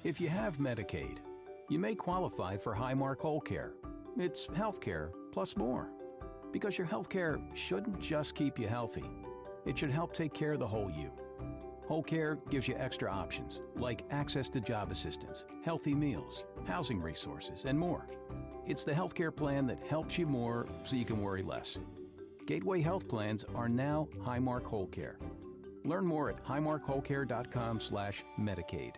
If you have Medicaid, you may qualify for Highmark Whole Care. It's healthcare plus more. Because your healthcare shouldn't just keep you healthy. It should help take care of the whole you. Whole Care gives you extra options, like access to job assistance, healthy meals, housing resources, and more. It's the healthcare plan that helps you more so you can worry less. Gateway Health Plans are now Highmark Whole Care. Learn more at highmarkwholecare.com/Medicaid.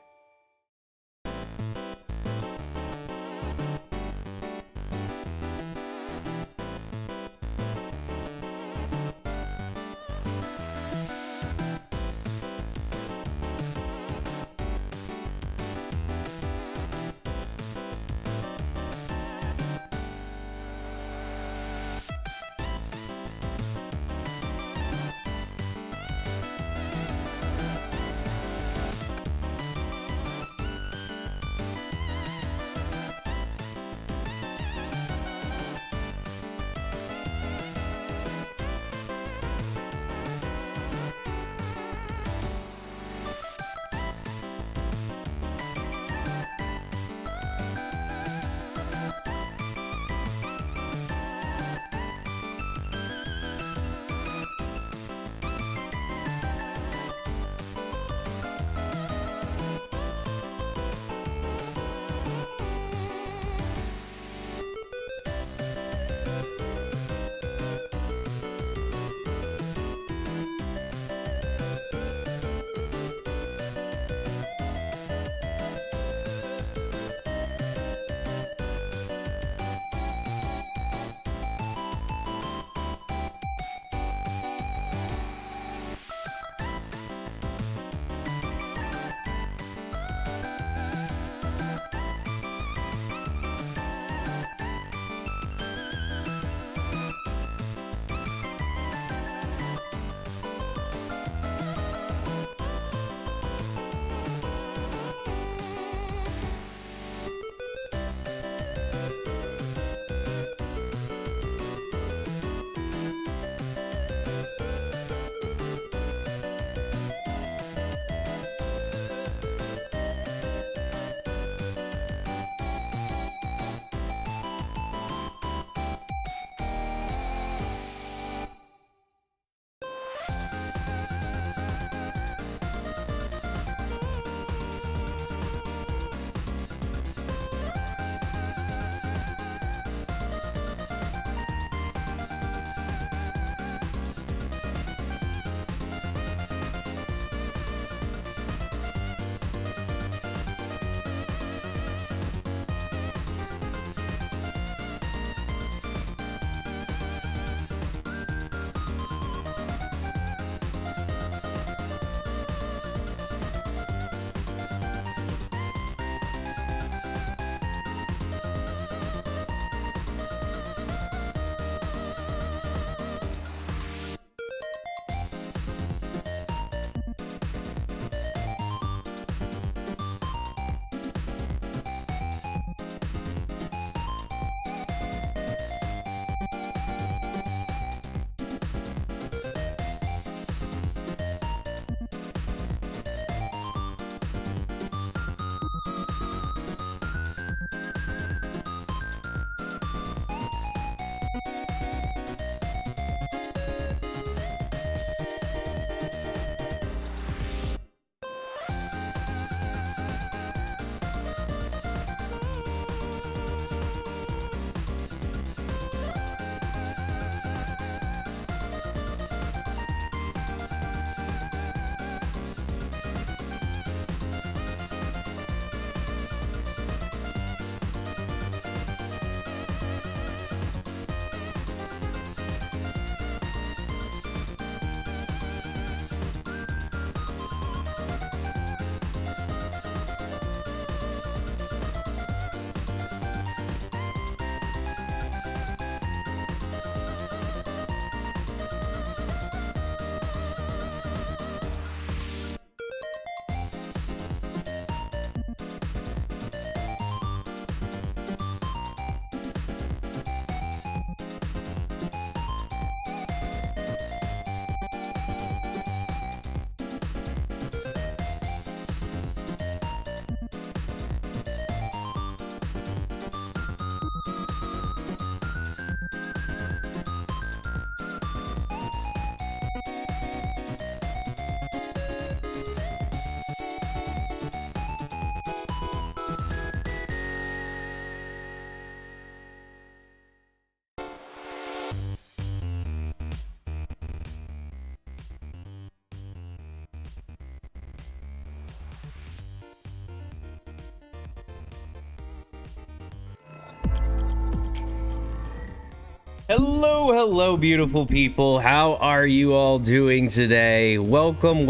Hello, beautiful people. How are you all doing today? Welcome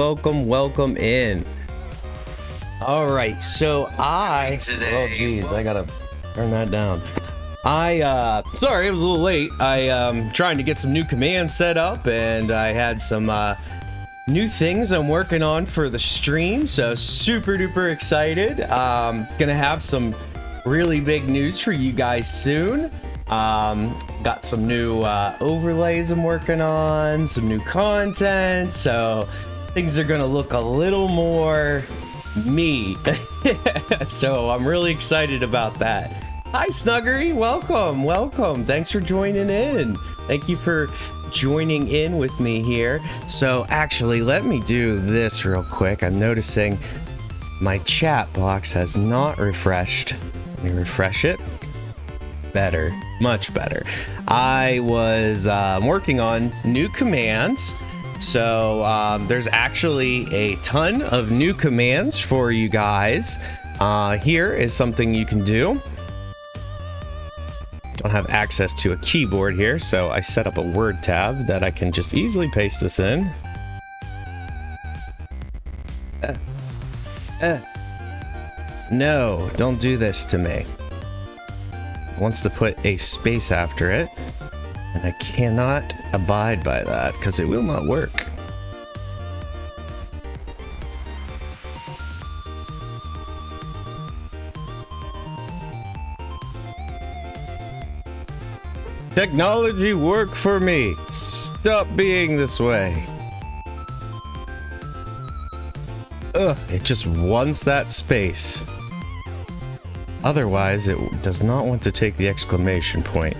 in. All right, so oh geez, I gotta turn that down. Sorry, it was a little late. Trying to get some new commands set up, and I had some new things I'm working on for the stream, so super duper excited. Gonna have some really big news for you guys soon. Got some new overlays I'm working on, some new content, so things are gonna look a little more me. So I'm really excited about that. Hi Snuggery, welcome. Thanks for joining in. Thank you for joining in with me here. So actually, let me do this real quick. I'm noticing my chat box has not refreshed. Let me refresh it. Better, much better. I was working on new commands, so there's actually a ton of new commands for you guys. Here is something you can do. Don't have access to a keyboard here, so I set up a word tab that I can just easily paste this in. No, don't do this to me. Wants to put a space after it, and I cannot abide by that because it will not work. Technology, work for me. Stop being this way. Ugh, it just wants that space. Otherwise, it does not want to take the exclamation point.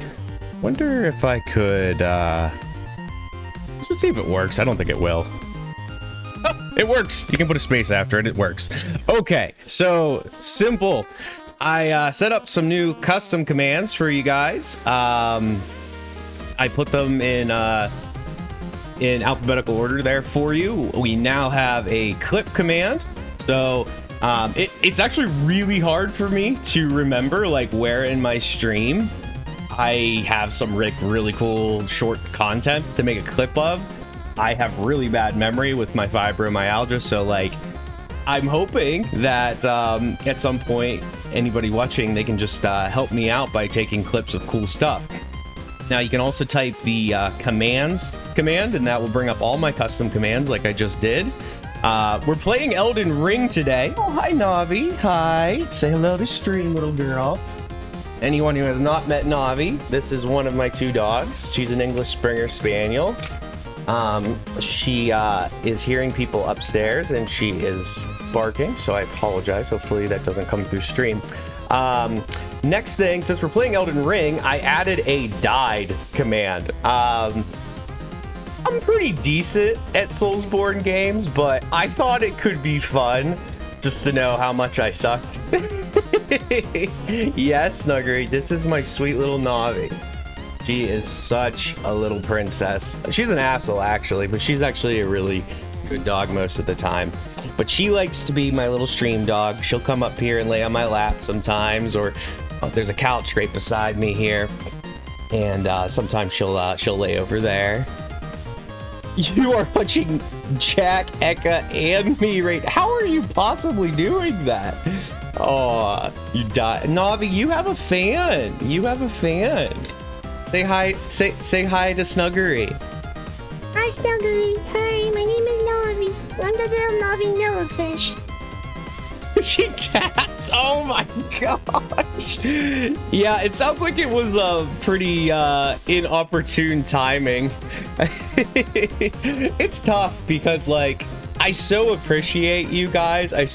Wonder if I could, let's see if it works. I don't think it will. Oh, it works! You can put a space after it, it works. Okay, so, simple. I set up some new custom commands for you guys. I put them in alphabetical order there for you. We now have a clip command. So, it's actually really hard for me to remember like where in my stream I have some really cool short content to make a clip of. I have really bad memory with my fibromyalgia, so like I'm hoping that at some point anybody watching, they can just help me out by taking clips of cool stuff. Now you can also type the commands command, and that will bring up all my custom commands like I just did. We're playing Elden Ring today. Oh, hi, Navi. Hi. Say hello to stream, little girl. Anyone who has not met Navi, this is one of my two dogs. She's an English Springer Spaniel. She is hearing people upstairs, and she is barking, so I apologize. Hopefully that doesn't come through stream. Next thing, since we're playing Elden Ring, I added a died command. I'm pretty decent at soulsborne games, but I thought it could be fun just to know how much I sucked. Yes, Snuggery, this is my sweet little Navi. She is such a little princess. She's an asshole, actually, but she's actually a really good dog most of the time. But she likes to be my little stream dog. She'll come up here and lay on my lap sometimes, or there's a couch right beside me here, and sometimes she'll lay over there. You are watching Jack, Eka, and me right. How are you possibly doing that? Oh, you die. Navi, you have a fan. You have a fan. Say hi. Say hi to Snuggery. Hi, Snuggery. Hi, my name is Navi. I'm the little Navi Nillowfish. She taps. Oh my gosh. Yeah, it sounds like it was a pretty inopportune timing. It's tough because like I so appreciate you guys. And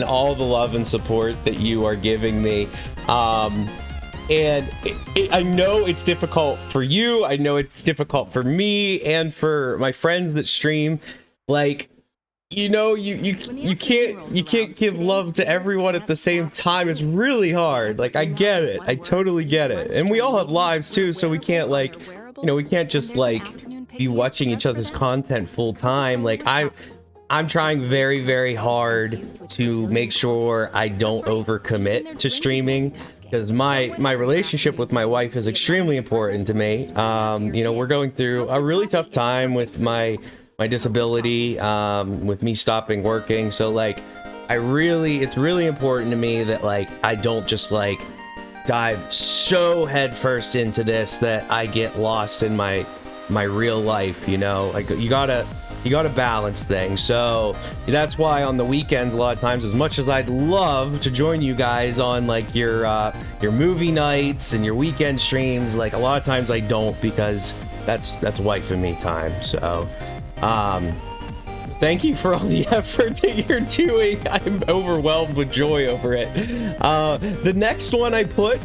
all the love and support that you are giving me. And I know it's difficult for you. I know it's difficult for me and for my friends that stream. Like, you know, you can't give love to everyone at the same time. It's really hard. Like, I get it. I totally get it. And we all have lives too, so we can't like, you know, we can't just like be watching each other's content full time. Like I'm trying very, very hard to make sure I don't overcommit to streaming. because my relationship with my wife is extremely important to me. You know, we're going through a really tough time with my disability, with me stopping working. So like, it's really important to me that like I don't just like dive so headfirst into this that I get lost in my real life. You know, like you gotta balance things. So that's why on the weekends, a lot of times, as much as I'd love to join you guys on like your movie nights and your weekend streams, like a lot of times I don't, because that's wife and me time. So thank you for all the effort that you're doing. I'm overwhelmed with joy over it. The next one I put,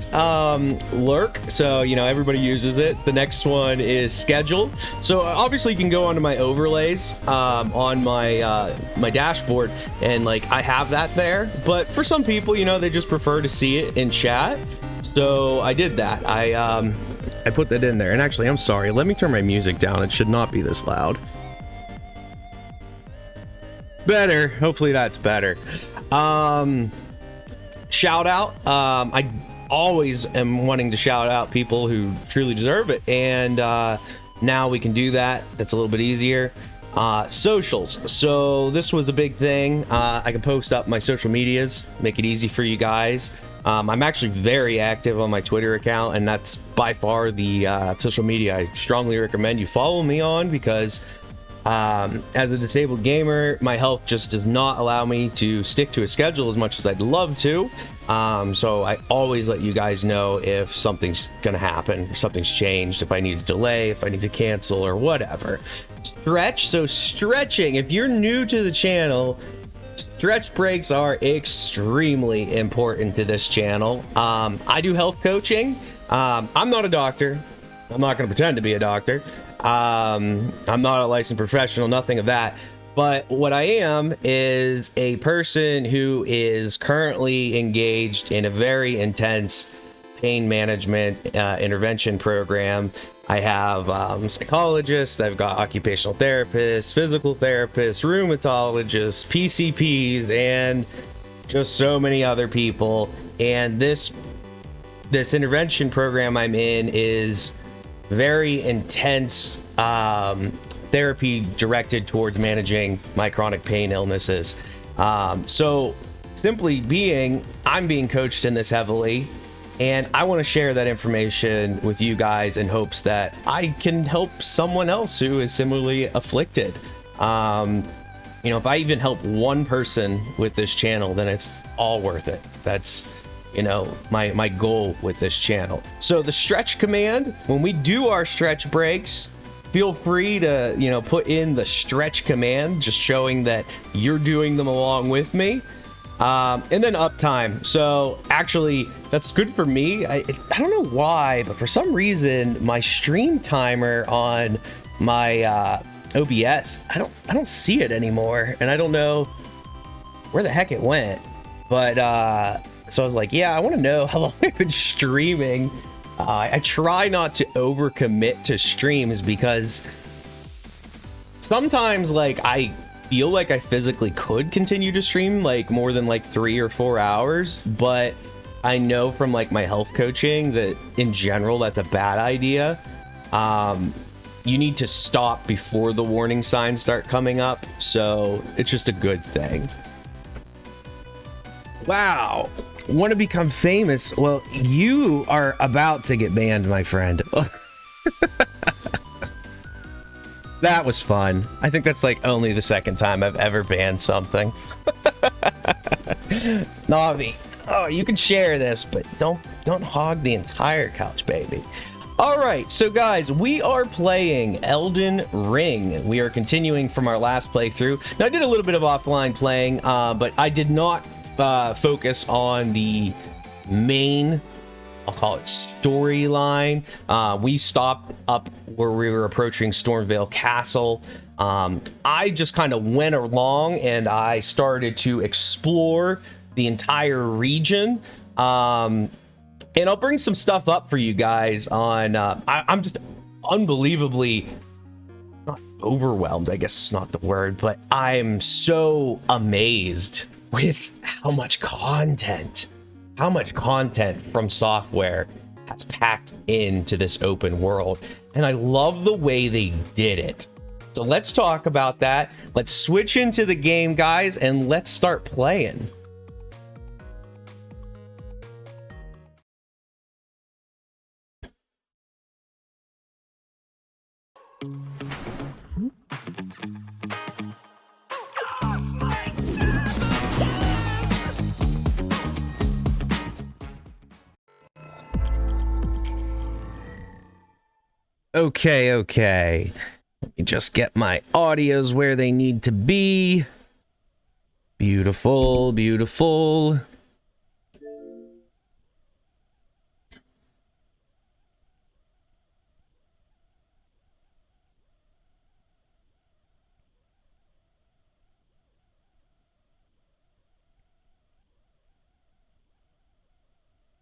lurk. So, you know, everybody uses it. The next one is schedule. So obviously you can go onto my overlays, on my dashboard, and like I have that there. But for some people, you know, they just prefer to see it in chat. So I did that. I put that in there. And actually, I'm sorry. Let me turn my music down. It should not be this loud. Better. Hopefully that's better. Shout out. I always am wanting to shout out people who truly deserve it, and now we can do that. That's a little bit easier. Socials. So this was a big thing. I can post up my social medias, make it easy for you guys. I'm actually very active on my Twitter account, and that's by far the social media I strongly recommend you follow me on, because as a disabled gamer, my health just does not allow me to stick to a schedule as much as I'd love to. So I always let you guys know if something's gonna happen, if something's changed, if I need to delay, if I need to cancel, or whatever. Stretch. So stretching, if you're new to the channel, stretch breaks are extremely important to this channel. I do health coaching. I'm not a doctor. I'm not going to pretend to be a doctor. I'm not a licensed professional, nothing of that. But what I am is a person who is currently engaged in a very intense pain management intervention program. I have psychologists, I've got occupational therapists, physical therapists, rheumatologists, PCPs, and just so many other people. And this intervention program I'm in is very intense therapy directed towards managing my chronic pain illnesses. So simply being, I'm being coached in this heavily, and I want to share that information with you guys in hopes that I can help someone else who is similarly afflicted. You know, if I even help one person with this channel, then it's all worth it. That's, you know, my goal with this channel. So the stretch command, when we do our stretch breaks, feel free to, you know, put in the stretch command, just showing that you're doing them along with me. And then uptime. So actually, that's good for me. I don't know why, but for some reason, my stream timer on my OBS, I don't see it anymore, and I don't know where the heck it went. But so I was like, yeah, I want to know how long I've been streaming. I try not to overcommit to streams, because sometimes, like, I feel like I physically could continue to stream like more than like 3 or 4 hours, but I know from like my health coaching that in general that's a bad idea. You need to stop before the warning signs start coming up, so it's just a good thing. Wow, want to become famous? Well, you are about to get banned, my friend. That was fun. I think that's like only the second time I've ever banned something. Navi, oh, you can share this, but don't hog the entire couch, baby. All right, so guys, we are playing Elden Ring. We are continuing from our last playthrough. Now, I did a little bit of offline playing, but I did not focus on the main, I'll call it, storyline. We stopped up where we were approaching Stormvale Castle. I just kind of went along and I started to explore the entire region. And I'll bring some stuff up for you guys on, I'm just unbelievably, not overwhelmed, I guess it's not the word, but I'm so amazed with how much content how much content from software has packed into this open world. And I love the way they did it. So let's talk about that. Let's switch into the game, guys, and let's start playing. Okay. Let me just get my audios where they need to be. Beautiful.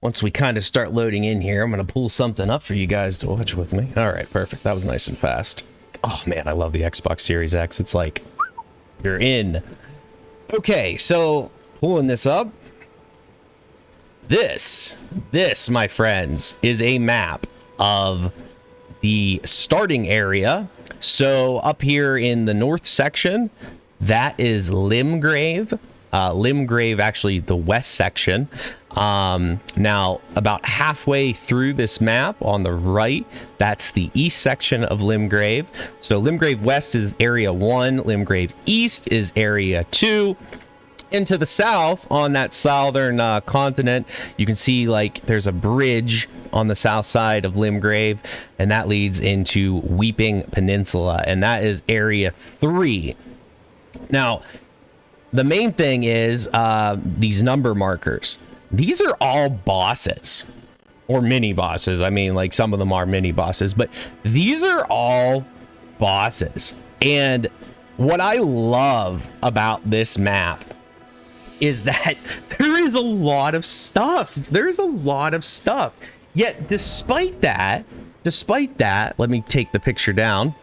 Once we kind of start loading in here, I'm going to pull something up for you guys to watch with me. All right, perfect. That was nice and fast. Oh, man, I love the Xbox Series X. It's like, you're in. Okay, so pulling this up. This, my friends, is a map of the starting area. So up here in the north section, that is Limgrave. Limgrave, actually the west section. Now about halfway through this map on the right, that's the east section of Limgrave. So Limgrave West is area 1, Limgrave East is area 2. And to the south, on that southern continent, you can see like there's a bridge on the south side of Limgrave, and that leads into Weeping Peninsula, and that is area 3. Now, the main thing is these number markers. These are all bosses or mini bosses. I mean, like some of them are mini bosses, but these are all bosses. And what I love about this map is that there is a lot of stuff. There's a lot of stuff. Yet despite that, let me take the picture down.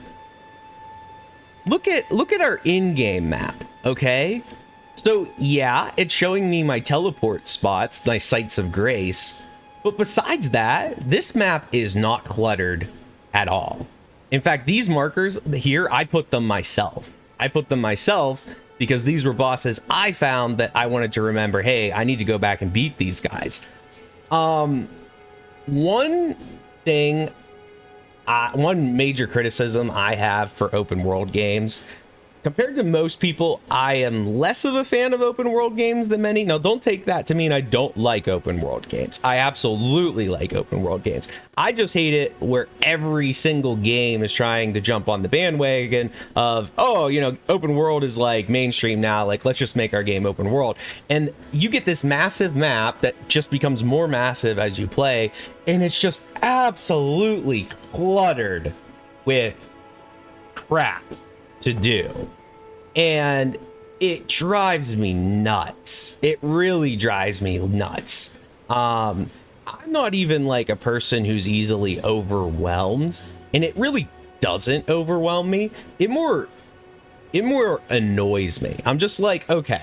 Look at our in-game map, okay? So yeah, it's showing me my teleport spots, my sites of grace. But besides that, this map is not cluttered at all. In fact, these markers here, I put them myself. Because these were bosses I found that I wanted to remember, hey, I need to go back and beat these guys. One major criticism I have for open world games, compared to most people, I am less of a fan of open world games than many. Now, don't take that to mean I don't like open world games. I absolutely like open world games. I just hate it where every single game is trying to jump on the bandwagon of, oh, you know, open world is like mainstream now. Like, let's just make our game open world. And you get this massive map that just becomes more massive as you play. And it's just absolutely cluttered with crap to do, and it drives me nuts. It really drives me nuts. I'm not even like a person who's easily overwhelmed, and it really doesn't overwhelm me. It more annoys me. I'm just like, okay.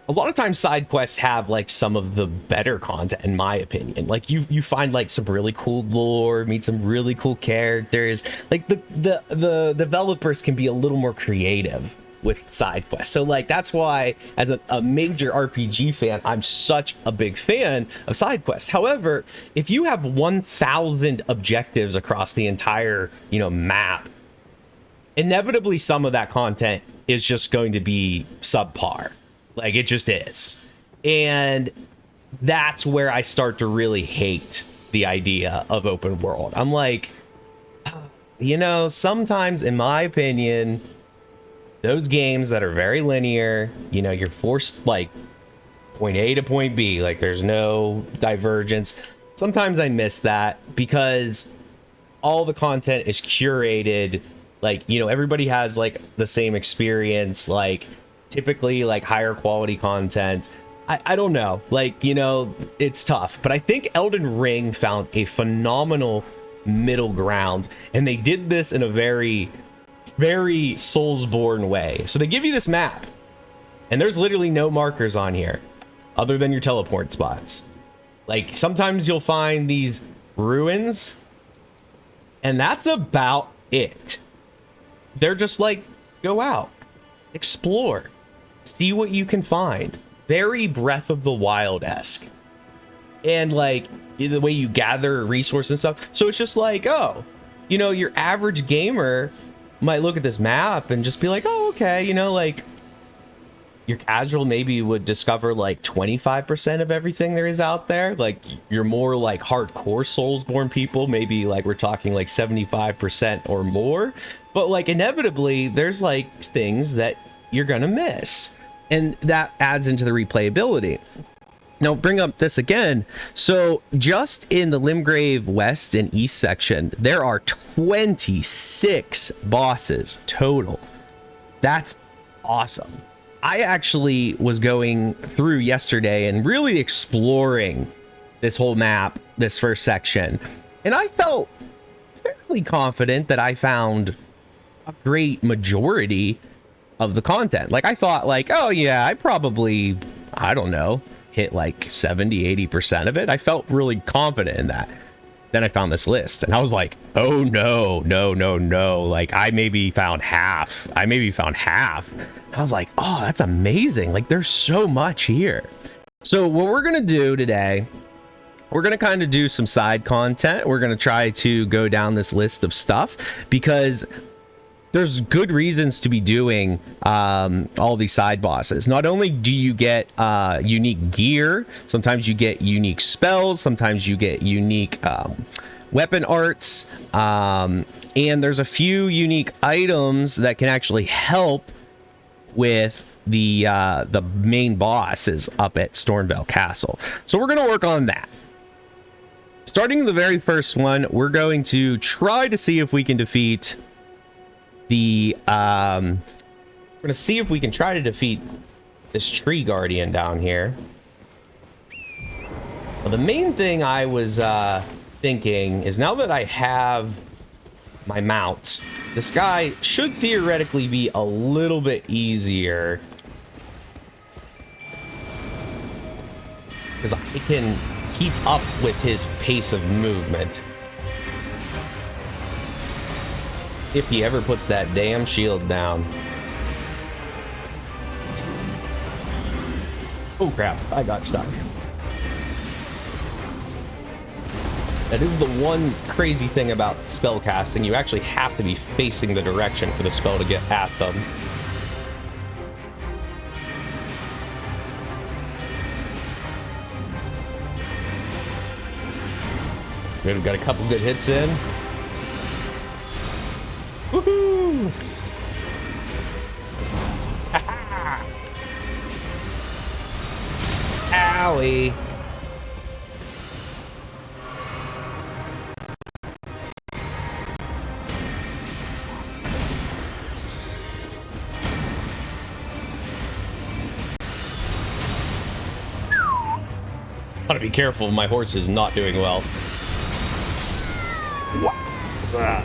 A lot of times side quests have like some of the better content, in my opinion. Like you find like some really cool lore, meet some really cool characters. Like the developers can be a little more creative with side quests. So like that's why as a major RPG fan, I'm such a big fan of side quests. However, if you have 1,000 objectives across the entire, you know, map, inevitably some of that content is just going to be subpar. Like, it just is. And that's where I start to really hate the idea of open world. I'm like, you know, sometimes, in my opinion, those games that are very linear, you know, you're forced, like, point A to point B. Like, there's no divergence. Sometimes I miss that because all the content is curated. Like, you know, everybody has, like, the same experience, like, typically like higher quality content. I don't know, like, you know, it's tough, but I think Elden Ring found a phenomenal middle ground, and they did this in a very soulsborne way. So they give you this map, and there's literally no markers on here, other than your teleport spots. Like, sometimes you'll find these ruins, and that's about it. They're just like, go out, explore, see what you can find. Very Breath of the Wild-esque. And like the way you gather resources and stuff. So it's just like, oh, you know, your average gamer might look at this map and just be like, oh, okay, you know, like your casual maybe would discover like 25% of everything there is out there. Like you're more like hardcore soulsborne people, maybe like we're talking like 75% or more. But like inevitably there's like things that you're gonna miss, and that adds into the replayability. Now bring up this again. So just in the Limgrave West and East section, there are 26 bosses total. That's awesome. I actually was going through yesterday and really exploring this whole map, this first section, and I felt fairly confident that I found a great majority of the content. Like I thought like, oh yeah, I probably, I don't know, hit like 70-80% of it. I felt really confident in that. Then I found this list and I was like, oh no, like I maybe found half. I was like, oh, that's amazing. Like there's so much here. So what we're gonna do today, we're gonna kind of do some side content. We're gonna try to go down this list of stuff because there's good reasons to be doing all these side bosses. Not only do you get unique gear, sometimes you get unique spells, sometimes you get unique weapon arts, and there's a few unique items that can actually help with the main bosses up at Stormvale Castle. So we're gonna work on that. Starting the very first one, we're going to try to see if we can defeat the we're gonna see if we can try to defeat this tree guardian down here. Well, the main thing I was thinking is, now that I have my mount, this guy should theoretically be a little bit easier because I can keep up with his pace of movement. If he ever puts that damn shield down. Oh crap, I got stuck. That is the one crazy thing about spell casting. You actually have to be facing the direction for the spell to get at them. We've got a couple good hits in. Woohoo! Owie! Gotta be careful, my horse is not doing well. What's that?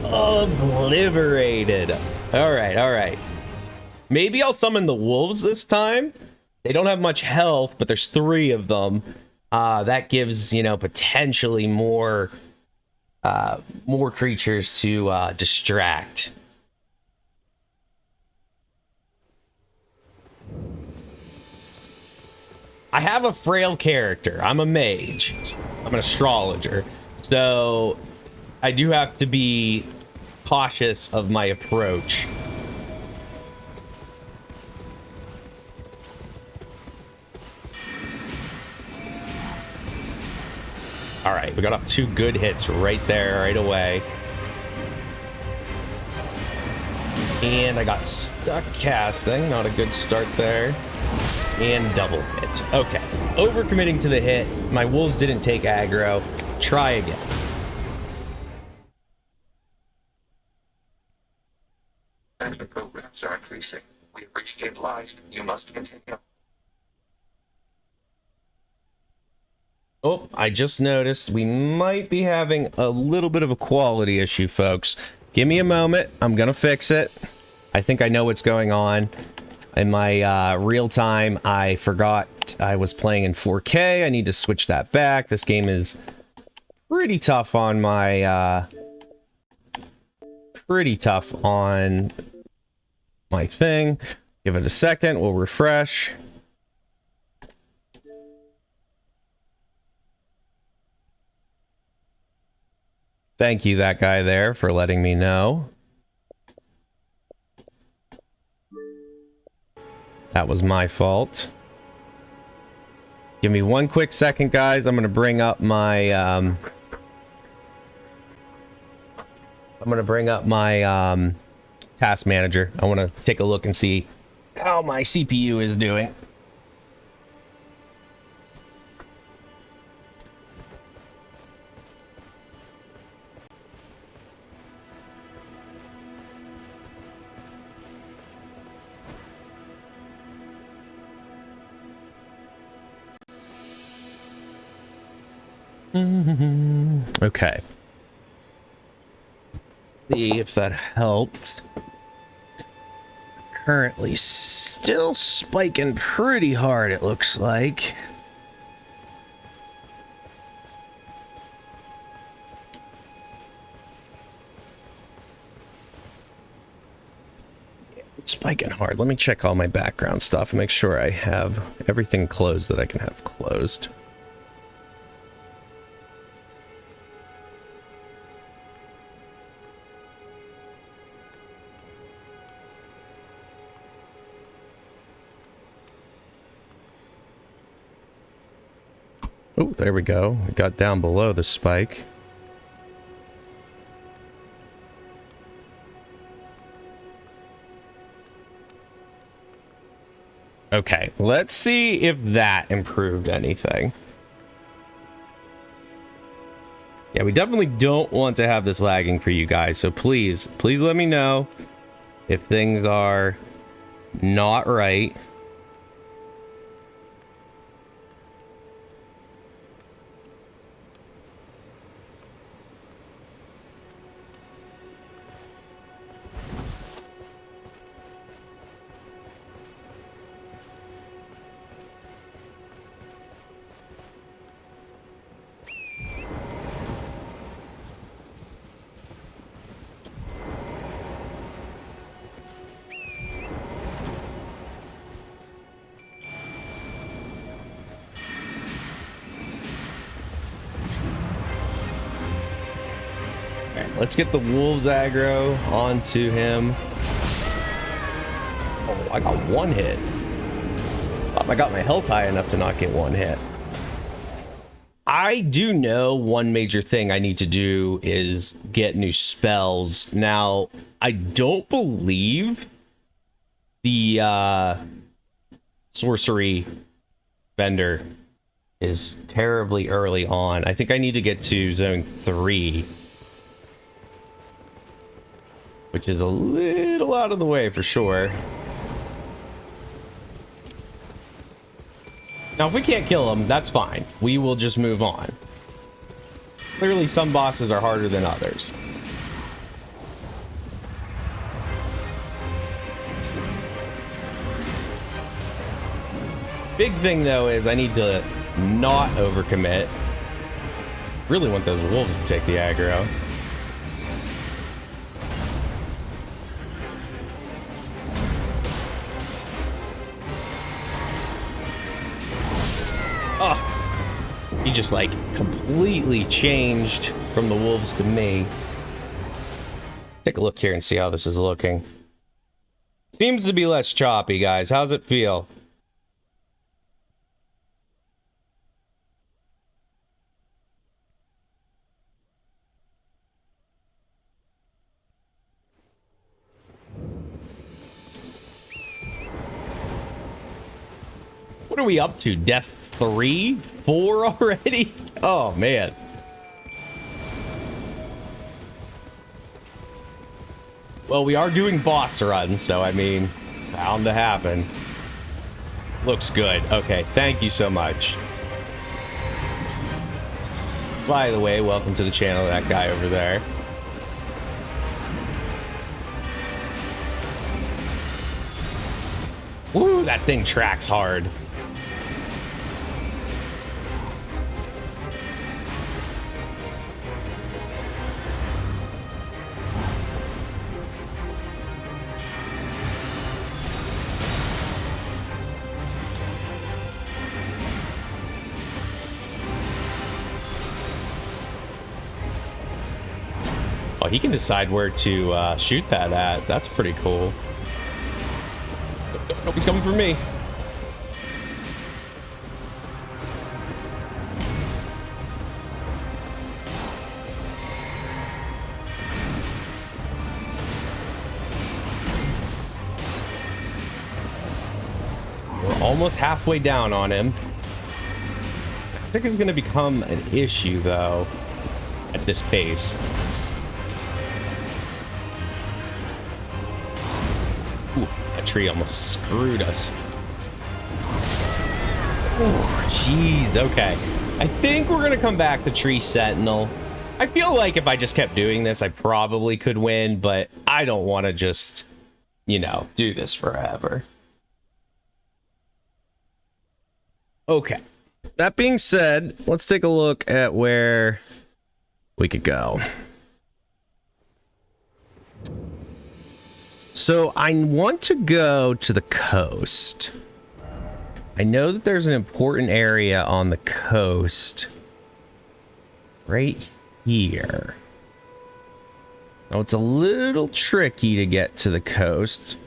Obliterated. All right. Maybe I'll summon the wolves this time. They don't have much health, but there's 3 of them. That gives, you know, potentially more creatures to distract. I have a frail character. I'm a mage. I'm an astrologer. So I do have to be cautious of my approach. All right, we got off 2 good hits right there, right away. And I got stuck casting. Not a good start there. And double hit. Okay, overcommitting to the hit. My wolves didn't take aggro. Try again. As the programs are increasing, we have reached stabilized. You must continue. Oh, I just noticed we might be having a little bit of a quality issue, folks. Give me a moment. I'm gonna fix it. I think I know what's going on. In my real time, I forgot I was playing in 4K. I need to switch that back. This game is pretty tough on my thing. Give it a second. We'll refresh. Thank you, that guy there, for letting me know. That was my fault. Give me one quick second, guys. I'm gonna bring up my task manager. I want to take a look and see how my CPU is doing. Okay. See if that helped. Currently still spiking pretty hard, it looks like. Yeah, it's spiking hard. Let me check all my background stuff and make sure I have everything closed that I can have closed. Oh, there we go. It got down below the spike. Okay, let's see if that improved anything. Yeah, we definitely don't want to have this lagging for you guys, so please let me know if things are not right. Let's get the wolves aggro onto him. Oh, I got one hit. I got my health high enough to not get one hit. I do know one major thing I need to do is get new spells. Now, I don't believe the sorcery vendor is terribly early on. I think I need to get to zone 3. Which is a little out of the way for sure. Now, if we can't kill him, that's fine. We will just move on. Clearly, some bosses are harder than others. Big thing, though, is I need to not overcommit. Really want those wolves to take the aggro. Oh, he just like completely changed from the wolves to me. Take a look here and see how this is looking. Seems to be less choppy, guys. How's it feel? What are we up to? Death 3? 4 already? Oh, man. Well, we are doing boss runs, so I mean, bound to happen. Looks good. Okay, thank you so much. By the way, welcome to the channel, that guy over there. Ooh, that thing tracks hard. Oh, he can decide where to shoot that at. That's pretty cool. Nope, he's coming for me. We're almost halfway down on him. I think it's going to become an issue, though, at this pace. Ooh, that tree almost screwed us. Oh, jeez. Okay. I think we're going to come back to Tree Sentinel. I feel like if I just kept doing this, I probably could win, but I don't want to just, you know, do this forever. Okay. That being said, let's take a look at where we could go. So I want to go to the coast. I know that there's an important area on the coast right here. Now it's a little tricky to get to the coast.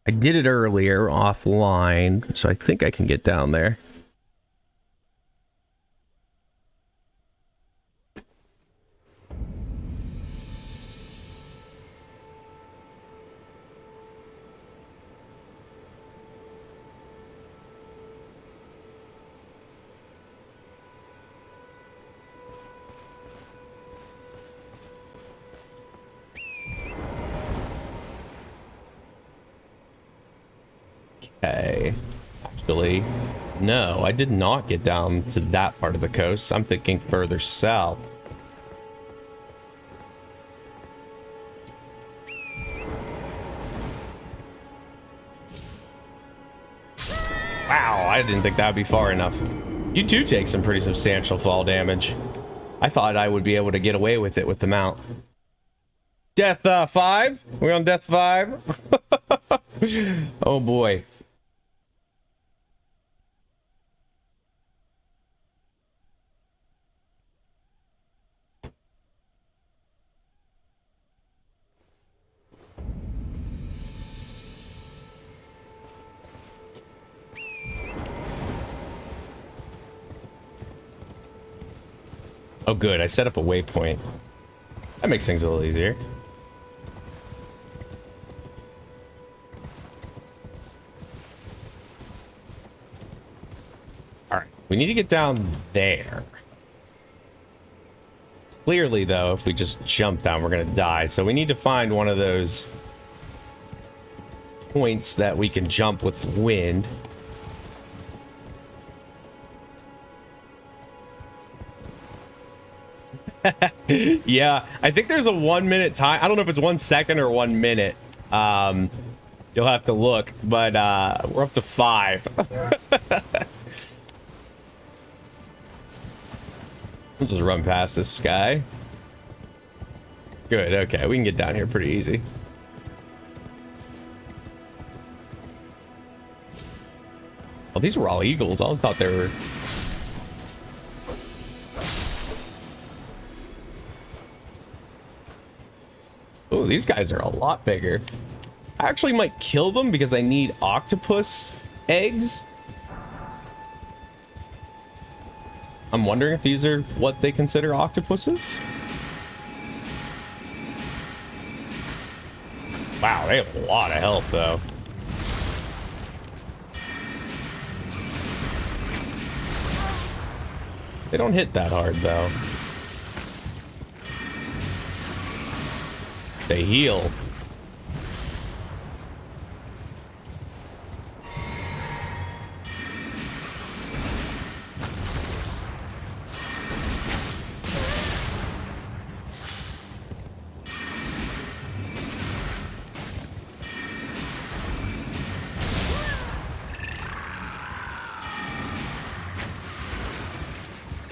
I did it earlier offline, so I think I can get down there. Okay. Actually, no, I did not get down to that part of the coast. I'm thinking further south. Wow, I didn't think that would be far enough. You do take some pretty substantial fall damage. I thought I would be able to get away with it with the mount. Death 5? We're on death 5? Oh boy. Oh good, I set up a waypoint. That makes things a little easier. Alright, we need to get down there. Clearly, though, if we just jump down, we're gonna die. So we need to find one of those points that we can jump with wind. Yeah, I think there's a 1 minute time. I don't know if it's 1 second or 1 minute. You'll have to look, but we're up to 5. Let's just run past this guy. Good, okay, we can get down here pretty easy. Oh, these were all eagles. I always thought they were... Oh, these guys are a lot bigger. I actually might kill them because I need octopus eggs. I'm wondering if these are what they consider octopuses. Wow, they have a lot of health, though. They don't hit that hard, though. They heal.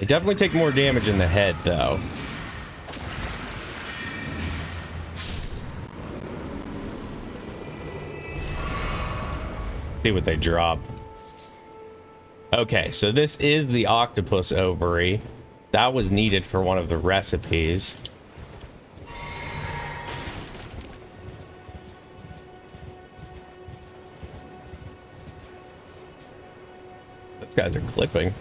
They definitely take more damage in the head, though. See what they drop. Okay, so this is the octopus ovary. That was needed for one of the recipes. Those guys are clipping.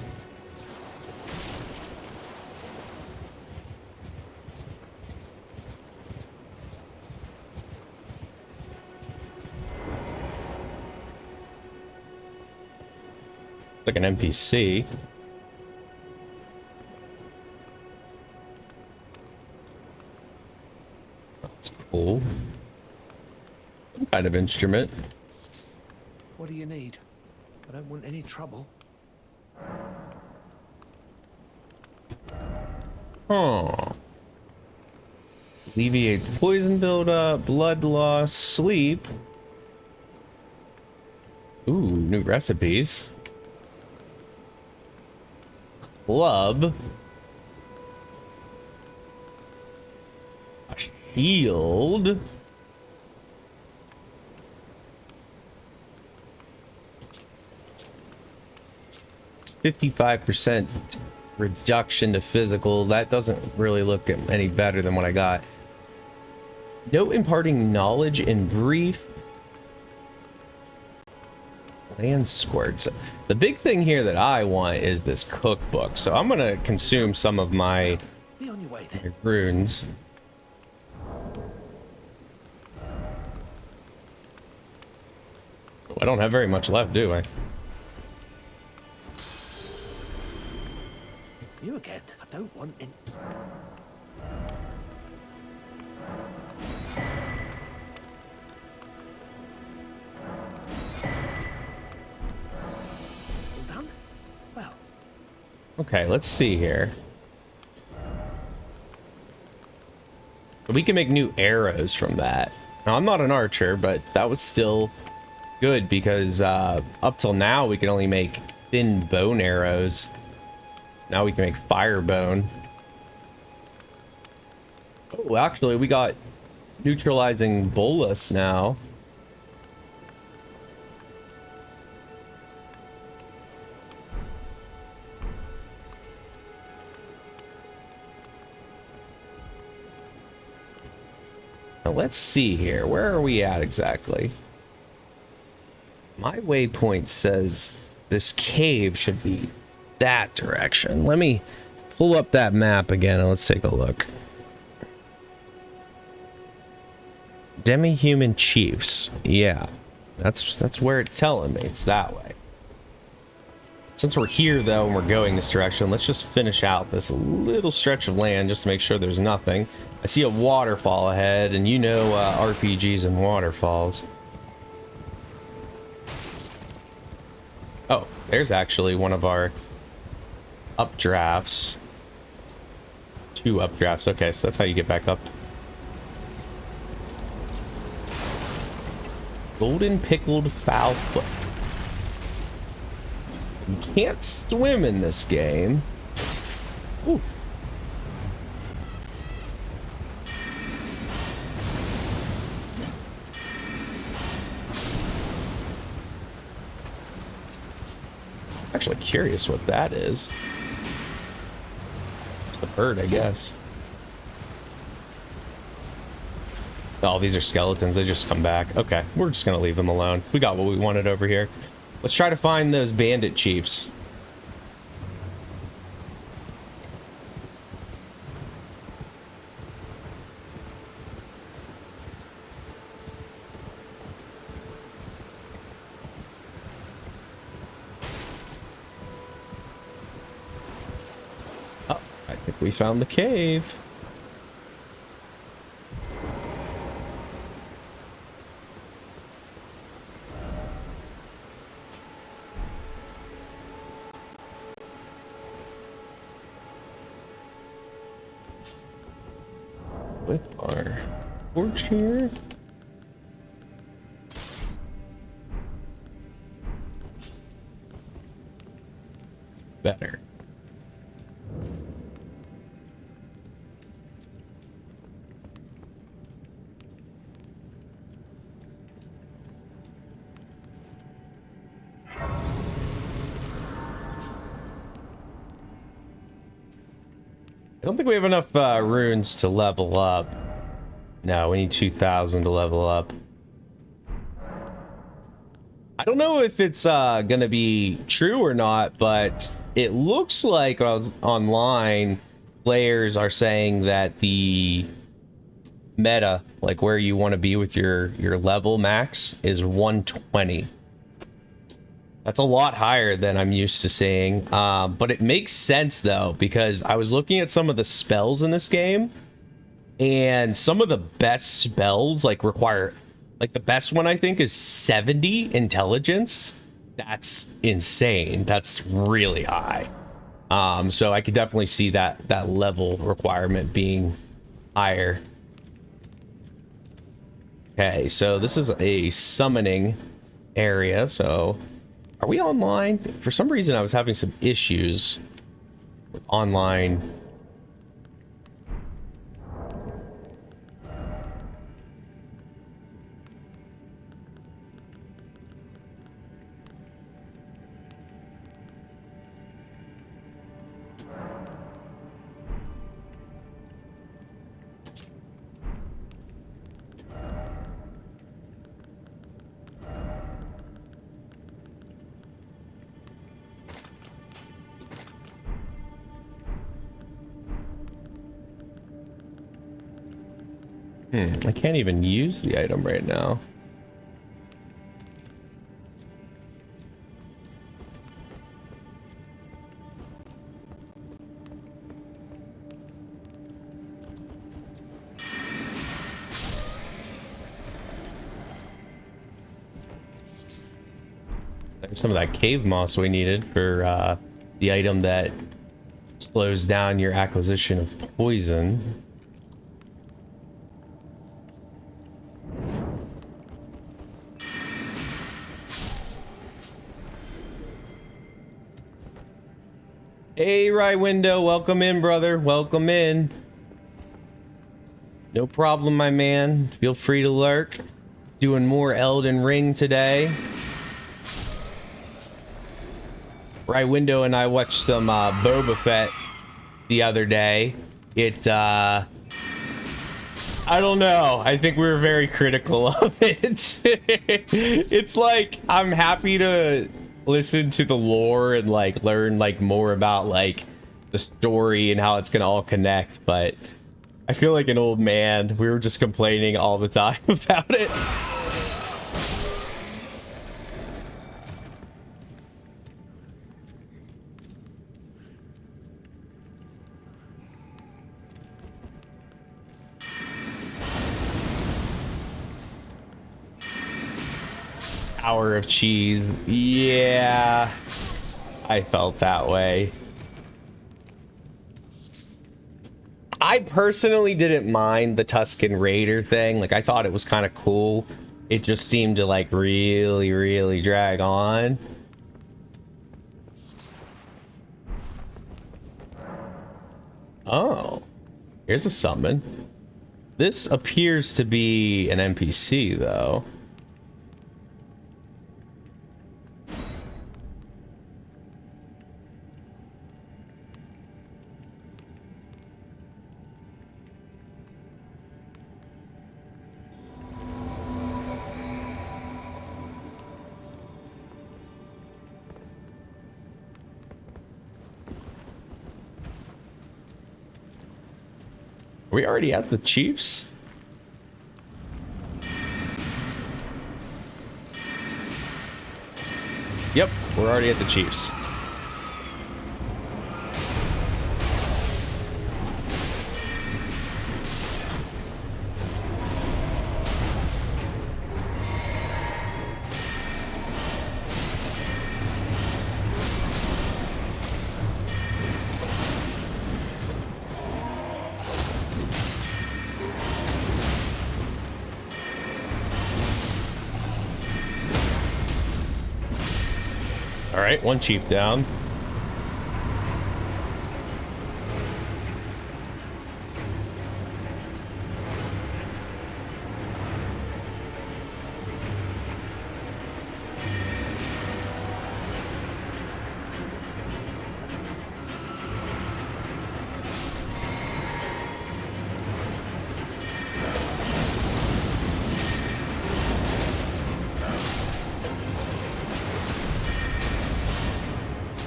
Like an NPC. That's cool. Some kind of instrument. What do you need? I don't want any trouble. Huh. Alleviate poison buildup, blood loss, sleep. Ooh, new recipes. Club. A shield. It's 55% reduction to physical. That doesn't really look any better than what I got. No imparting knowledge in brief. Land squirts. The big thing here that I want is this cookbook. So I'm gonna consume some of my Be on your way then. runes. I don't have very much left, do I? You again. I don't want any. All done? Well. Okay, let's see here. We can make new arrows from that. Now, I'm not an archer, but that was still good because up till now we can only make thin bone arrows. Now we can make fire bone. Oh, actually, we got neutralizing bolus now. Now let's see here. Where are we at exactly? My waypoint says this cave should be that direction. Let me pull up that map again and let's take a look. Demi-human chiefs. Yeah, that's where it's telling me. It's that way. Since we're here though and we're going this direction, let's just finish out this little stretch of land just to make sure there's nothing. I see a waterfall ahead, and you know RPGs and waterfalls. Oh, there's actually one of our updrafts. 2 updrafts. Okay, so that's how you get back up. Golden pickled foul foot. You can't swim in this game. Ooh. Actually curious what that is. It's the bird, I guess. Oh, these are skeletons. They just come back. Okay, we're just gonna leave them alone. We got what we wanted over here. Let's try to find those bandit chiefs. Oh, I think we found the cave. With our torch here. Better. I don't think we have enough runes to level up. No, we need 2,000 to level up. I don't know if it's gonna be true or not, but it looks like online players are saying that the meta, like where you want to be with your level max, is 120. That's a lot higher than I'm used to seeing, but it makes sense though, because I was looking at some of the spells in this game, and some of the best spells like require, like the best one I think is 70 intelligence. That's insane. That's really high. So I could definitely see that level requirement being higher. Okay, so this is a summoning area, so are we online? For some reason I was having some issues with online. I can't even use the item right now. There's some of that cave moss we needed for the item that slows down your acquisition of poison. Hey, right window, welcome in, brother. Welcome in. No problem, my man. Feel free to lurk. Doing more Elden Ring today. Right window and I watched some Boba Fett the other day. I don't know. I think we were very critical of it. It's like, I'm happy to listen to the lore and like learn like more about like the story and how it's gonna all connect, but I feel like an old man. We were just complaining all the time about it. Hour of cheese. Yeah, I felt that way. I personally didn't mind the Tusken Raider thing. Like, I thought it was kind of cool. It just seemed to like really drag on. Oh, here's a summon. This appears to be an NPC though. Are we already at the Chiefs? Yep, we're already at the Chiefs. Alright, one chief down.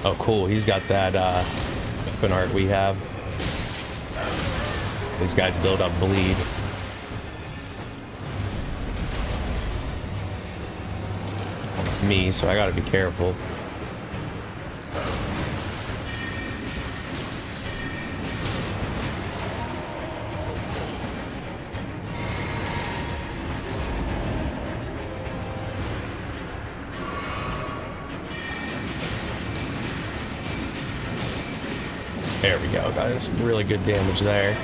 Oh, cool. He's got that weapon art we have. These guys build up bleed. It's me, so I gotta be careful. There we go, got some really good damage there.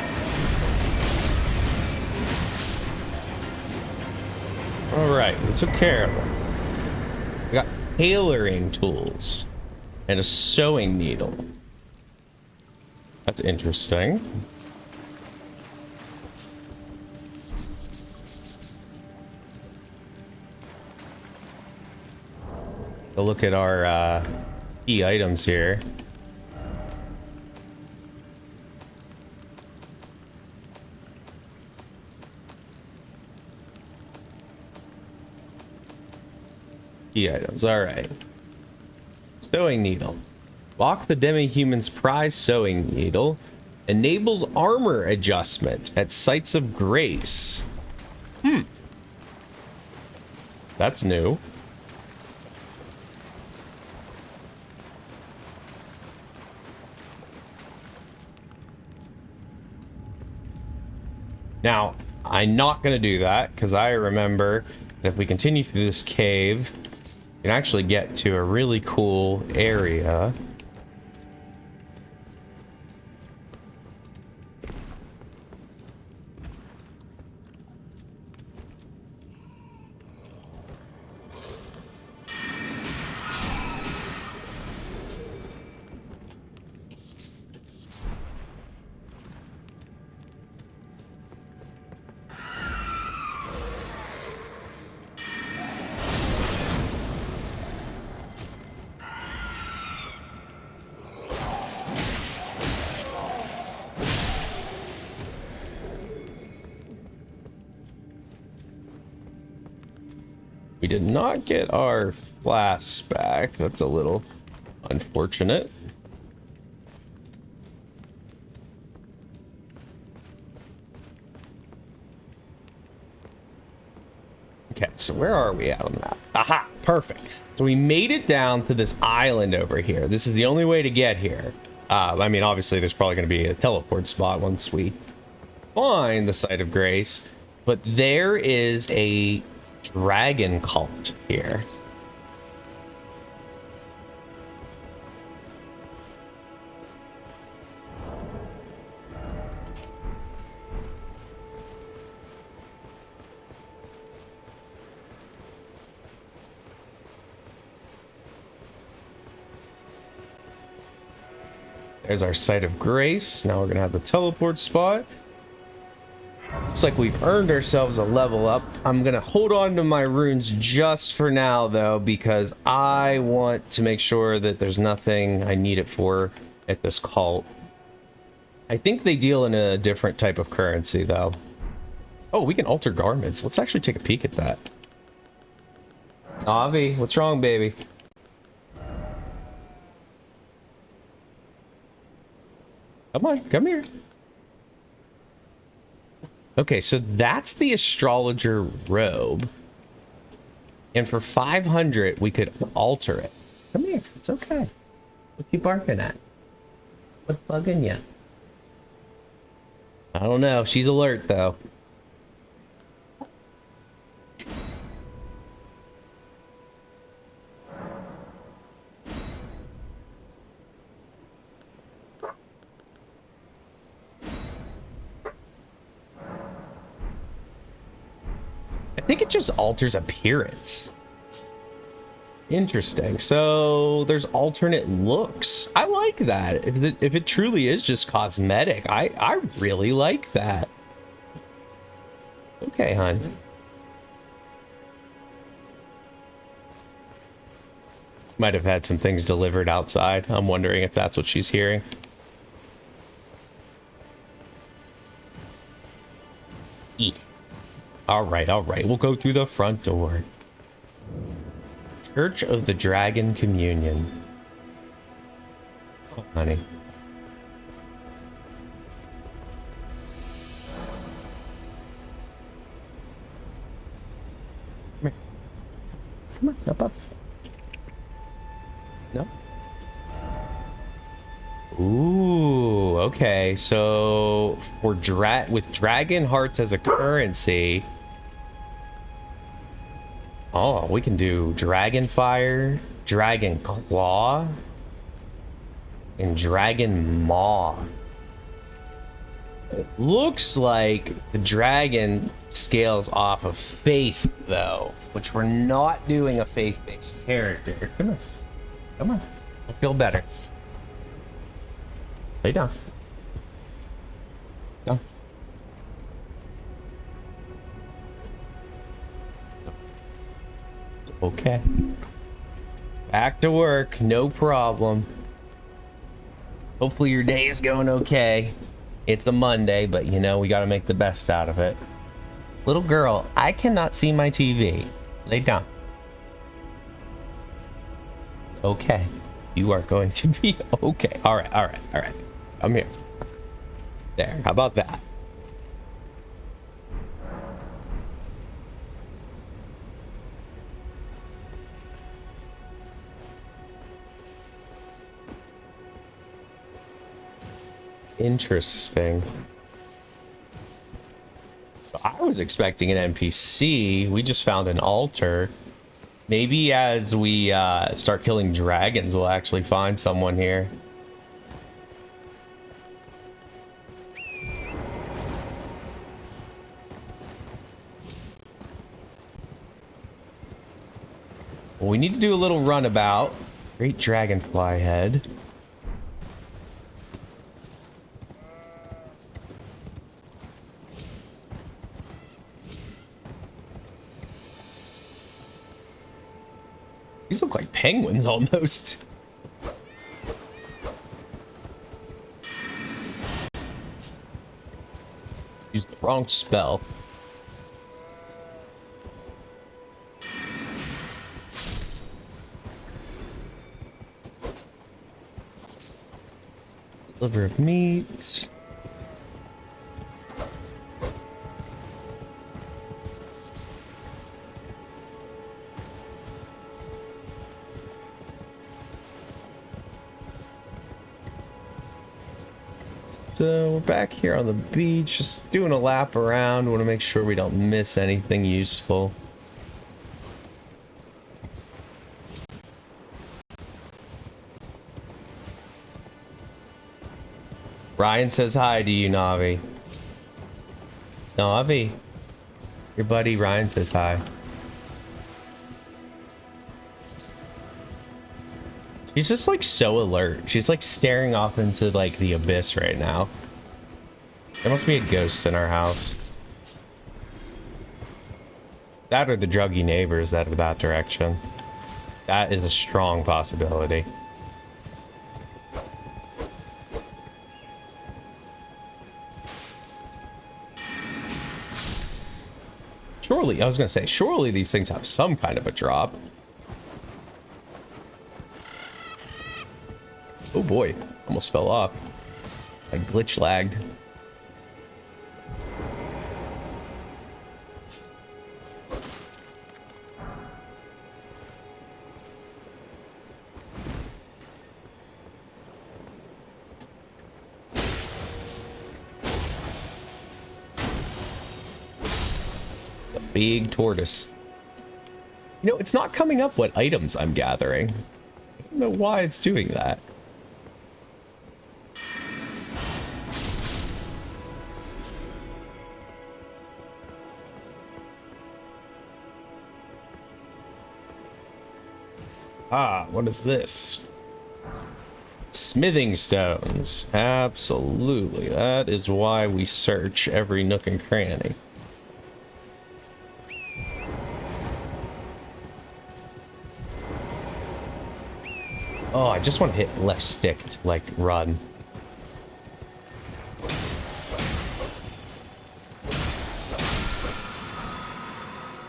Alright, we took care of them. We got tailoring tools and a sewing needle. That's interesting. We'll look at our key items here. Key items, alright. Sewing needle. Lock the demi-human's prize sewing needle. Enables armor adjustment at sites of grace. That's new. Now, I'm not going to do that because I remember that if we continue through this cave, we can actually get to a really cool area. We did not get our flasks back. That's a little unfortunate. Okay, so where are we at on the map? Aha, perfect. So we made it down to this island over here. This is the only way to get here. I mean, obviously, there's probably going to be a teleport spot once we find the site of grace. But there is a dragon cult here. There's our site of grace. Now we're gonna have the teleport spot. Looks like we've earned ourselves a level up. I'm gonna hold on to my runes just for now though, because I want to make sure that there's nothing I need it for at this cult. I think they deal in a different type of currency though. Oh, we can alter garments. Let's actually take a peek at that. Avi, what's wrong, baby? Come on, come here. Okay, so that's the astrologer robe. And for 500, we could alter it. Come here, it's okay. What you barking at? What's bugging you? I don't know, she's alert though. I think it just alters appearance. Interesting. So there's alternate looks. I like that. If it truly is just cosmetic, I really like that. Okay, hon. Might have had some things delivered outside. I'm wondering if that's what she's hearing. All right, we'll go through the front door. Church of the Dragon Communion. Oh, honey. Come here. Come on, up, up. No. Ooh, okay. So for with dragon hearts as a currency, oh, we can do dragon fire, dragon claw, and dragon maw. It looks like the dragon scales off of faith, though, which we're not doing a faith-based character. Come on. Come on. I feel better. Lay down. Down. Okay. Back to work. No problem. Hopefully your day is going okay. It's a Monday, but you know, we got to make the best out of it. Little girl, I cannot see my TV. Lay down. Okay. You are going to be okay. All right, all right, all right. I'm here. There. How about that? Interesting. I was expecting an NPC. We just found an altar. Maybe as we start killing dragons, we'll actually find someone here. Well, we need to do a little runabout. Great dragonfly head. These look like penguins almost. Used the wrong spell. Sliver of meat. So we're back here on the beach, just doing a lap around. Want to make sure we don't miss anything useful. Ryan says hi to you, Navi. Navi, your buddy Ryan says hi. She's just like so alert. She's like staring off into like the abyss right now. There must be a ghost in our house. That or the druggy neighbors that are that direction. That is a strong possibility. Surely, I was gonna say, surely these things have some kind of a drop. Oh boy, almost fell off. I glitch lagged. The big tortoise. You know, it's not coming up what items I'm gathering. I don't know why it's doing that. Ah, what is this? Smithing stones. Absolutely. That is why we search every nook and cranny. Oh, I just want to hit left stick to, like, run.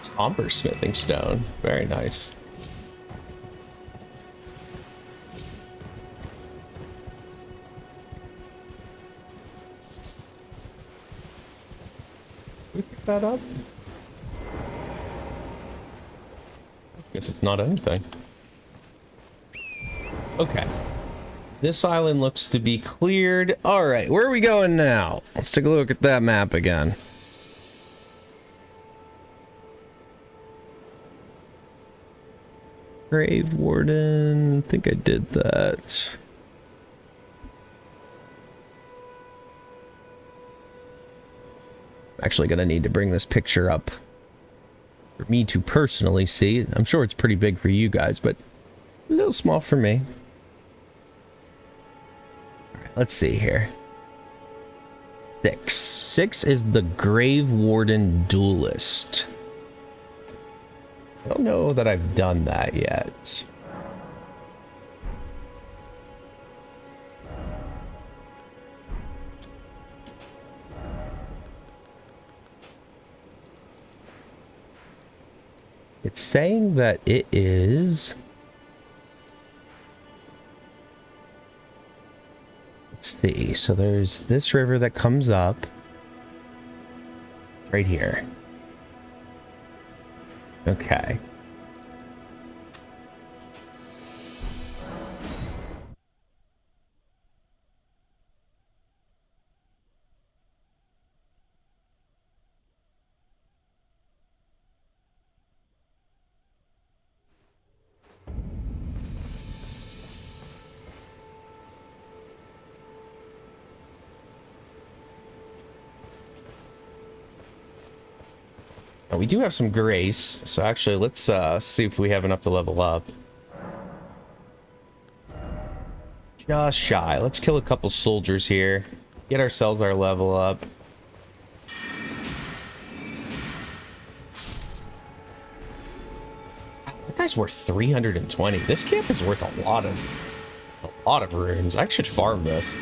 Somber smithing stone. Very nice. we pick that up? Guess it's not anything. Okay. This island looks to be cleared. Alright, where are we going now? Let's take a look at that map again. Grave Warden. I think I did that. I'm actually gonna need to bring this picture up for me to personally see. I'm sure it's pretty big for you guys, but a little small for me. All right, let's see here. 6. 6 is the Grave Warden Duelist. I don't know that I've done that yet. It's saying that it is... Let's see. So there's this river that comes up right here. Okay. We do have some grace, so actually let's see if we have enough to level up. Just shy. Let's kill a couple soldiers here. Get ourselves our level up. That guy's worth 320. This camp is worth a lot of runes. I should farm this.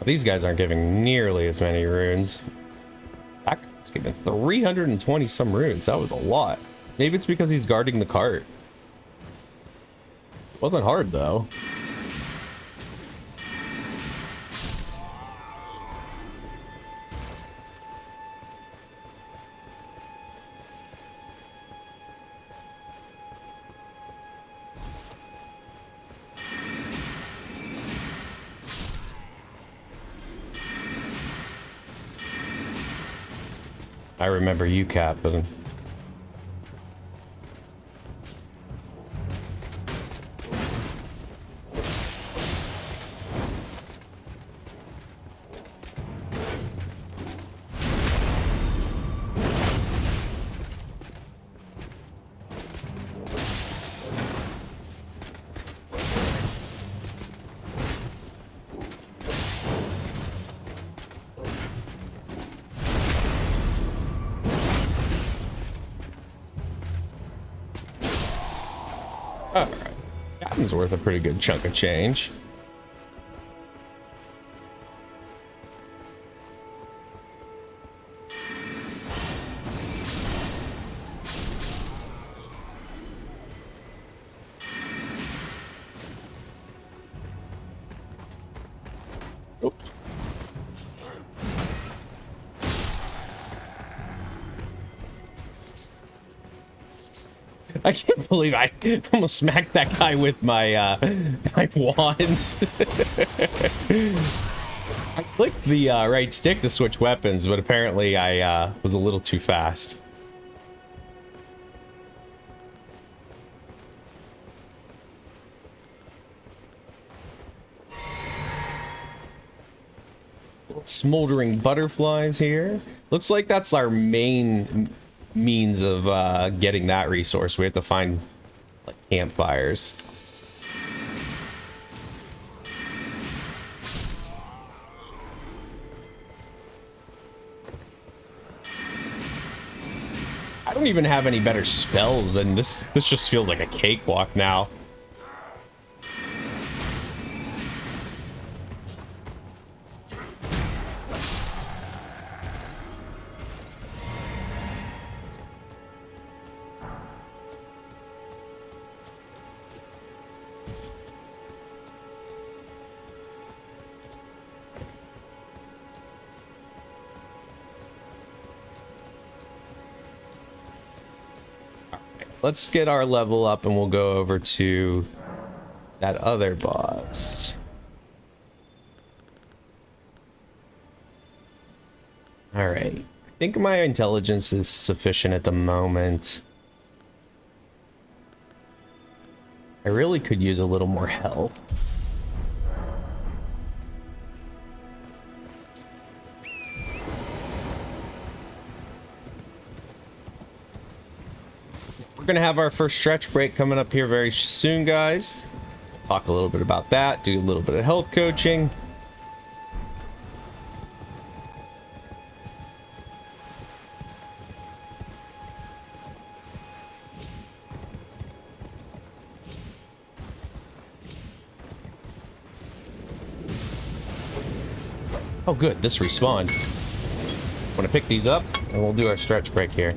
These guys aren't giving nearly as many runes. It's giving 320 some runes. That was a lot. Maybe it's because he's guarding the cart. It wasn't hard though. I remember you, Captain. Alright. Captain's worth a pretty good chunk of change. Oops. I can't believe I almost smacked that guy with my my wand. I clicked the right stick to switch weapons, but apparently I was a little too fast. Smoldering butterflies here. Looks like that's our main means of getting that resource. We have to find like campfires. I don't even have any better spells, and this just feels like a cakewalk now. Let's get our level up and we'll go over to that other boss. All right. I think my intelligence is sufficient at the moment. I really could use a little more health. We're gonna have our first stretch break coming up here very soon, guys. Talk a little bit about that, do a little bit of health coaching. Oh good, this respawned. Want to pick these up and we'll do our stretch break here.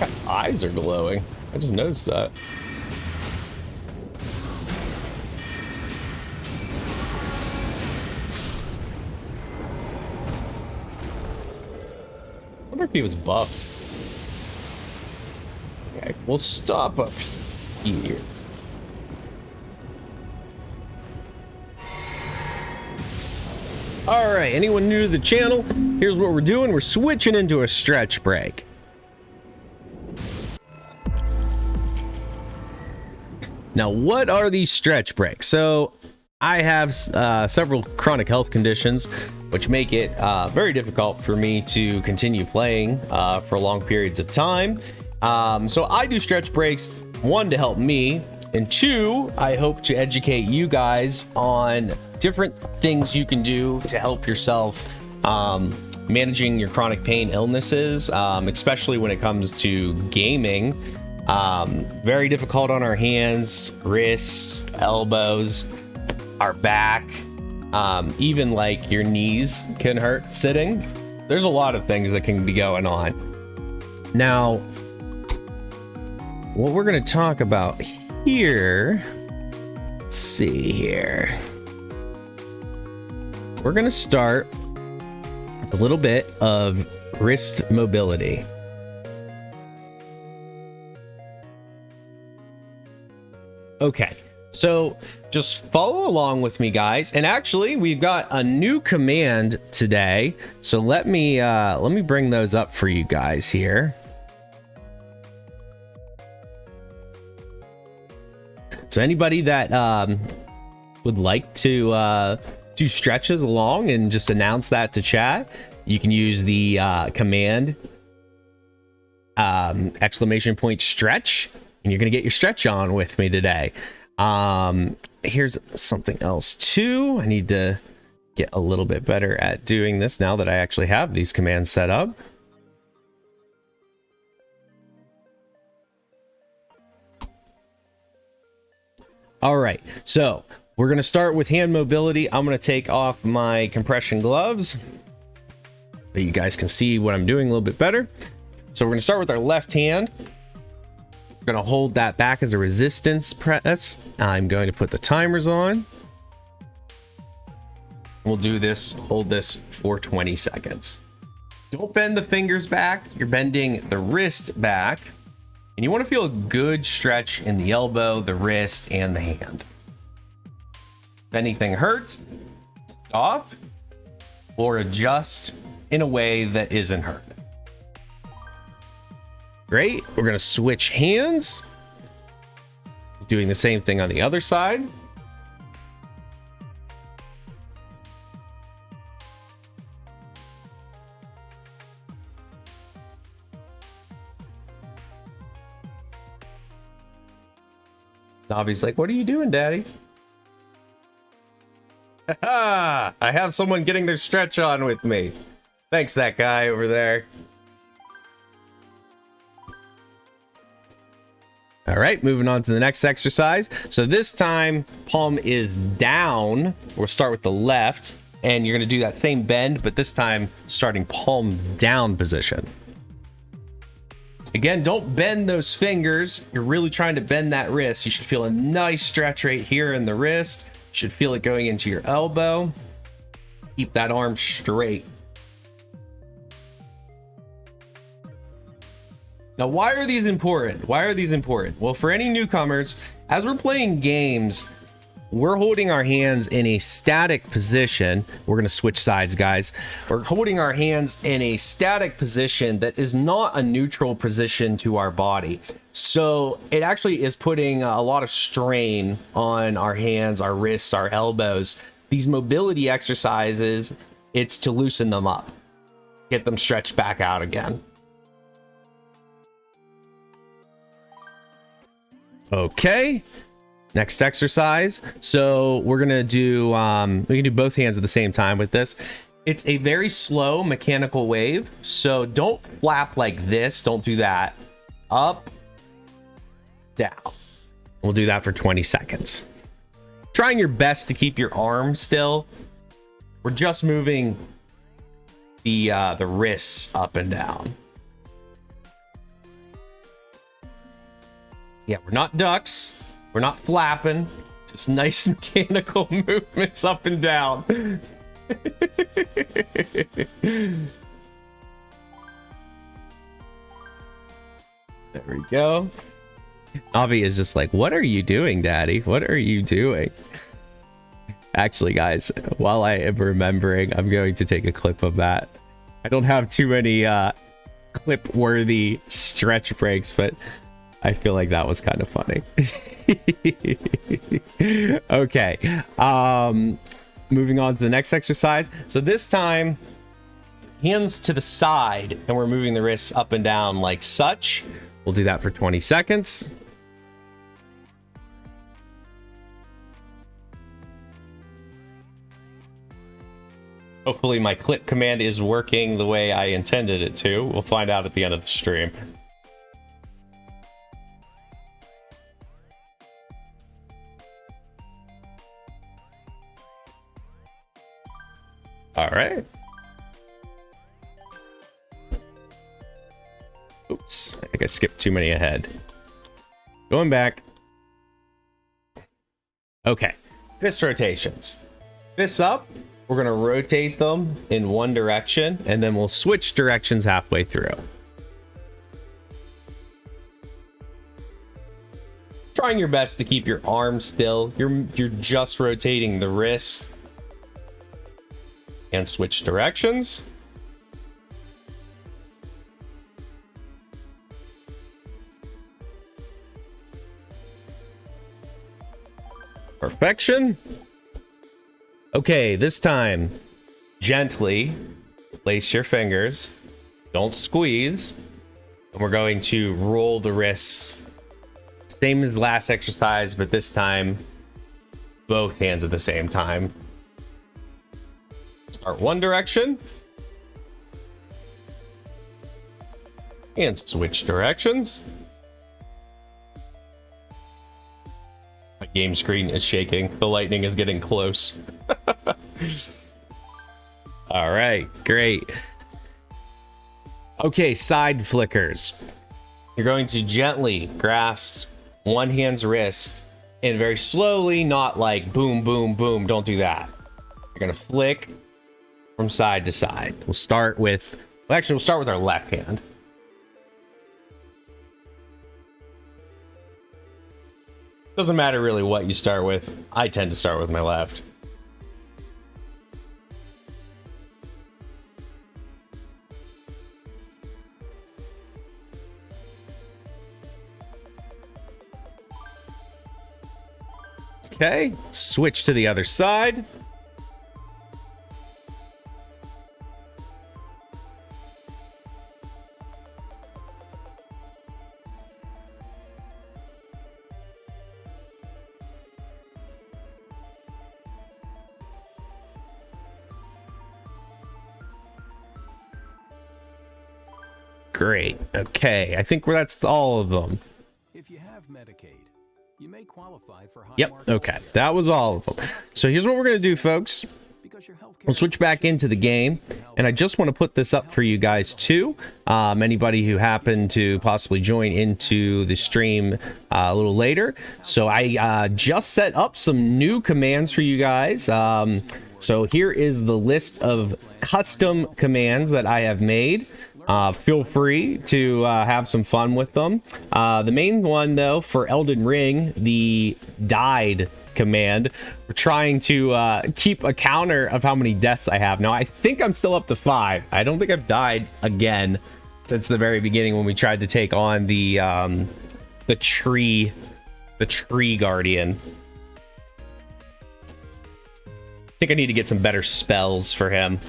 Its eyes are glowing. I just noticed that. I wonder if he was buffed. Okay, we'll stop up here. All right, anyone new to the channel? Here's what we're doing. We're switching into a stretch break. Now, what are these stretch breaks? So, I have several chronic health conditions, which make it very difficult for me to continue playing for long periods of time. So, I do stretch breaks, one, to help me, and two, I hope to educate you guys on different things you can do to help yourself managing your chronic pain illnesses, especially when it comes to gaming. Very difficult on our hands, wrists, elbows, our back, even like your knees can hurt sitting. There's a lot of things that can be going on. Now, what we're going to talk about here, let's see here. We're going to start with a little bit of wrist mobility. Okay, so just follow along with me, guys. And actually, we've got a new command today. So let me bring those up for you guys here. So anybody that would like to do stretches along and just announce that to chat, you can use the command !stretch. And you're going to get your stretch on with me today. Here's something else too. I need to get a little bit better at doing this now that I actually have these commands set up. All right, so we're going to start with hand mobility. I'm going to take off my compression gloves so you guys can see what I'm doing a little bit better. So we're going to start with our left hand. Going to hold that back as a resistance press. I'm going to put the timers on. We'll do this, hold this for 20 seconds. Don't bend the fingers back. You're bending the wrist back. And you want to feel a good stretch in the elbow, the wrist, and the hand. If anything hurts, stop or adjust in a way that isn't hurt. Great. We're going to switch hands. Doing the same thing on the other side. Navi's like, what are you doing, Daddy? I have someone getting their stretch on with me. Thanks, that guy over there. All right, moving on to the next exercise. So this time, palm is down. We'll start with the left, and you're gonna do that same bend, but this time starting palm down position. Again, don't bend those fingers. You're really trying to bend that wrist. You should feel a nice stretch right here in the wrist. You should feel it going into your elbow. Keep that arm straight. Now, why are these important? Why are these important? Well, for any newcomers, as we're playing games, we're holding our hands in a static position. We're going to switch sides, guys. We're holding our hands in a static position that is not a neutral position to our body. So it actually is putting a lot of strain on our hands, our wrists, our elbows. These mobility exercises, it's to loosen them up, get them stretched back out again. Okay, next exercise. So we're gonna do we can do both hands at the same time with this. It's a very slow mechanical wave, so don't flap like this. Don't do that. Up, down. We'll do that for 20 seconds. Trying your best to keep your arm still. We're just moving the wrists up and down. Yeah, we're not ducks. We're not flapping. Just nice mechanical movements up and down. There we go. Navi is just like, what are you doing, Daddy? What are you doing? Actually, guys, while I am remembering, I'm going to take a clip of that. I don't have too many clip-worthy stretch breaks, but I feel like that was kind of funny. Okay. Moving on to the next exercise. So this time, hands to the side, and we're moving the wrists up and down like such. We'll do that for 20 seconds. Hopefully my clip command is working the way I intended it to. We'll find out at the end of the stream. All right. Oops, I think I skipped too many ahead. Going back. Okay, fist rotations. Fists up, we're gonna rotate them in one direction, and then we'll switch directions halfway through. Trying your best to keep your arm still. You're just rotating the wrist. And switch directions. Perfection. Okay, this time, gently place your fingers. Don't squeeze. And we're going to roll the wrists. Same as last exercise, but this time, both hands at the same time. Start one direction. And switch directions. My game screen is shaking. The lightning is getting close. All right, great. Okay, side flickers. You're going to gently grasp one hand's wrist and very slowly, not like boom, boom, boom. Don't do that. You're going to flick from side to side. We'll start with our left hand. Doesn't matter really what you start with. I tend to start with my left. Okay, switch to the other side. Great. Okay, I think that's all of them. If you have Medicaid, you may qualify for high Yep. mark Okay, healthcare. that was all of them. So here's what we're gonna do, folks. Because your healthcare We'll switch back into the game, and I just want to put this up for you guys too. Anybody who happened to possibly join into the stream a little later. So I just set up some new commands for you guys. So here is the list of custom commands that I have made. Feel free to have some fun with them. The main one, though, for Elden Ring, the died command. We're trying to keep a counter of how many deaths I have. Now, I think I'm still up to 5. I don't think I've died again since the very beginning when we tried to take on the tree guardian. I think I need to get some better spells for him.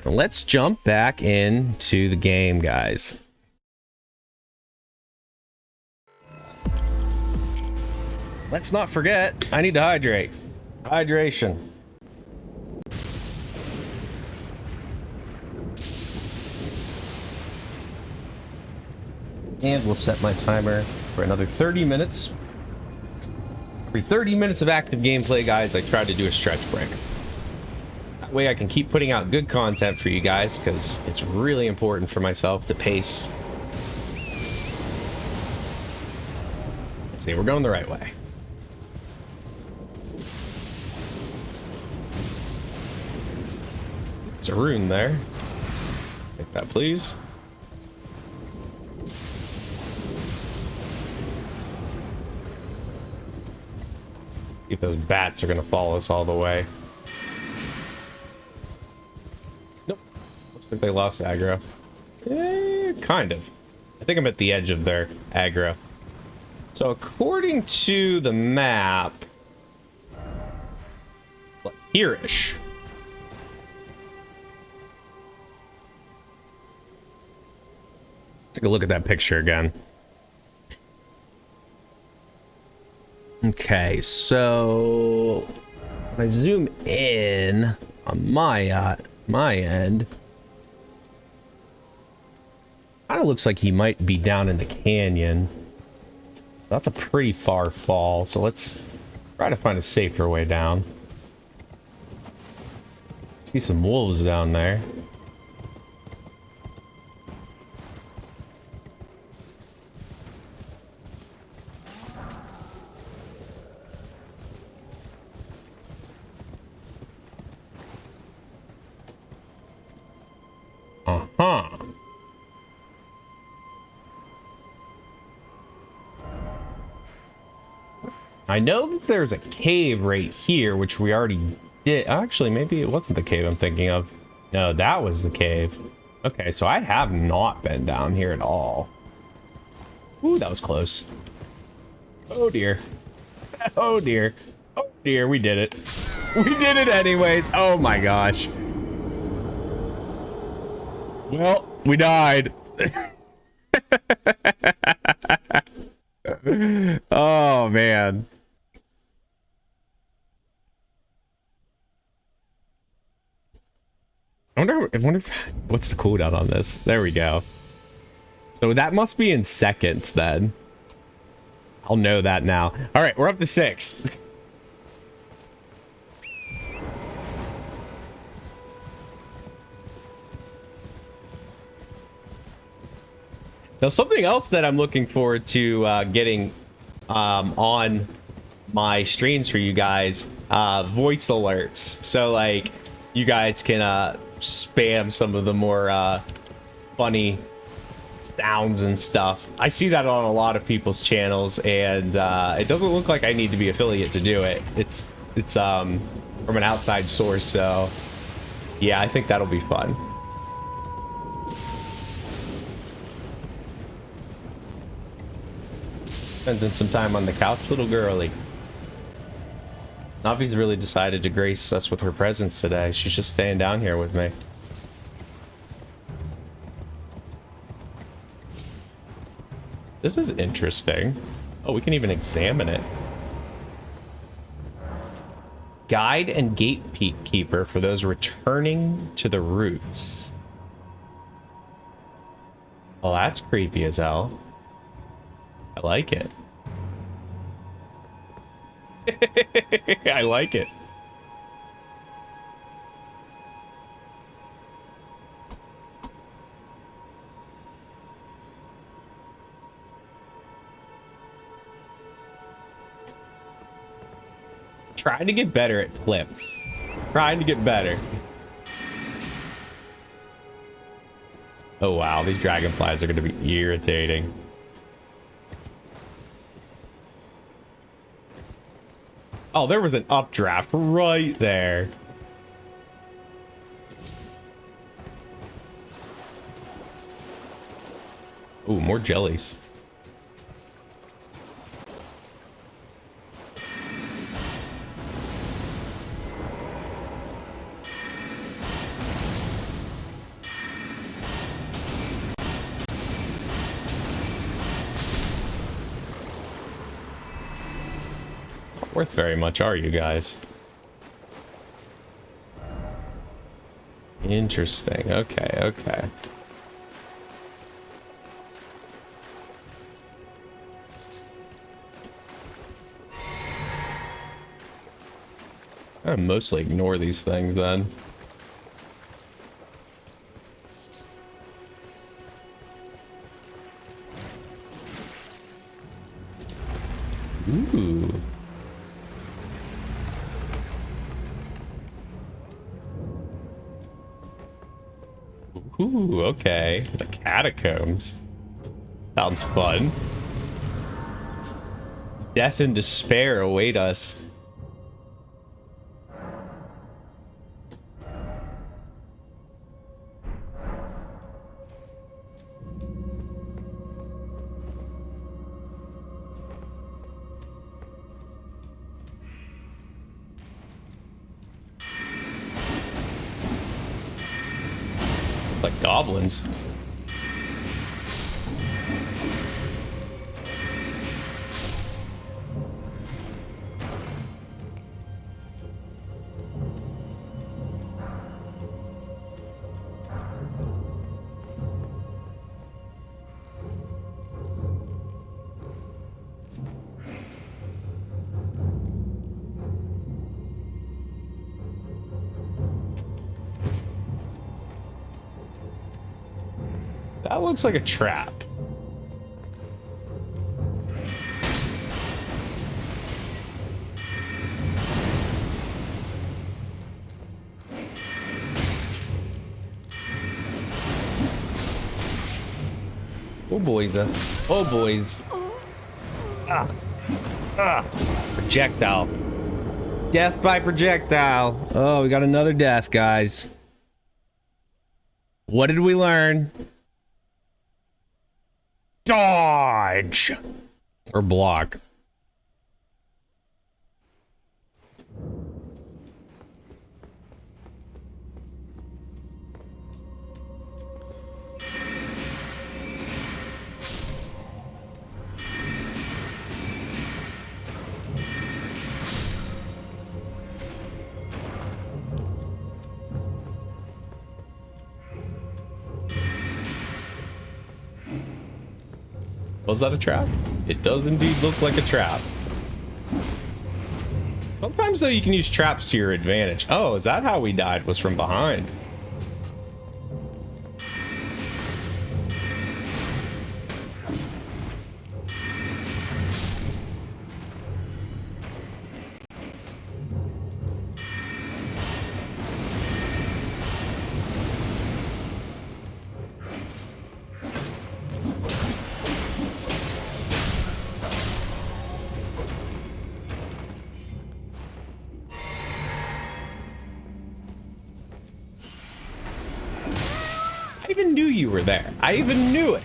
Let's jump back into the game, guys. Let's not forget, I need to hydrate. Hydration. And we'll set my timer for another 30 minutes. Every 30 minutes of active gameplay, guys, I try to do a stretch break. That way I can keep putting out good content for you guys, because it's really important for myself to pace. Let's see, we're going the right way. There's a rune there. Take that, please. See if those bats are going to follow us all the way. Nope. Looks like they lost aggro. Kind of. I think I'm at the edge of their aggro. So according to the map, like here-ish. Take a look at that picture again. Okay, so when I zoom in on my end, kind of looks like he might be down in the canyon. That's a pretty far fall, so let's try to find a safer way down. See some wolves down there. Uh-huh. I know that there's a cave right here, which we already did. Actually, maybe it wasn't the cave I'm thinking of. No, that was the cave. Okay, so I have not been down here at all. Ooh, that was close. Oh, dear. Oh, dear. Oh, dear, we did it. We did it anyways. Oh, my gosh. Well, we died. Oh, man. I wonder if what's the cooldown on this? There we go. So that must be in seconds then. I'll know that now. All right, we're up to 6. Now, something else that I'm looking forward to getting on my streams for you guys, voice alerts. So, like, you guys can spam some of the more funny sounds and stuff. I see that on a lot of people's channels, and it doesn't look like I need to be affiliate to do it. It's from an outside source, so yeah, I think that'll be fun. Spending some time on the couch, little girly. Navi's really decided to grace us with her presence today. She's just staying down here with me. This is interesting. Oh, we can even examine it. Guide and gatekeeper for those returning to the roots. Well, that's creepy as hell. I like it. I like it. Trying to get better at flips. Trying to get better. Oh wow, these dragonflies are going to be irritating. Oh, there was an updraft right there. Ooh, more jellies. Worth very much, are you guys? Interesting. Okay, okay. I mostly ignore these things then. Ooh. Ooh, okay. The catacombs. Sounds fun. Death and despair await us. Like goblins. That looks like a trap. Oh boys, oh boys. Projectile. Death by projectile. Oh, we got another death, guys. What did we learn? Dodge or block. Was that a trap? It does indeed look like a trap. Sometimes though you can use traps to your advantage. Oh, is that how we died? Was from behind? I even knew you were there. I even knew it.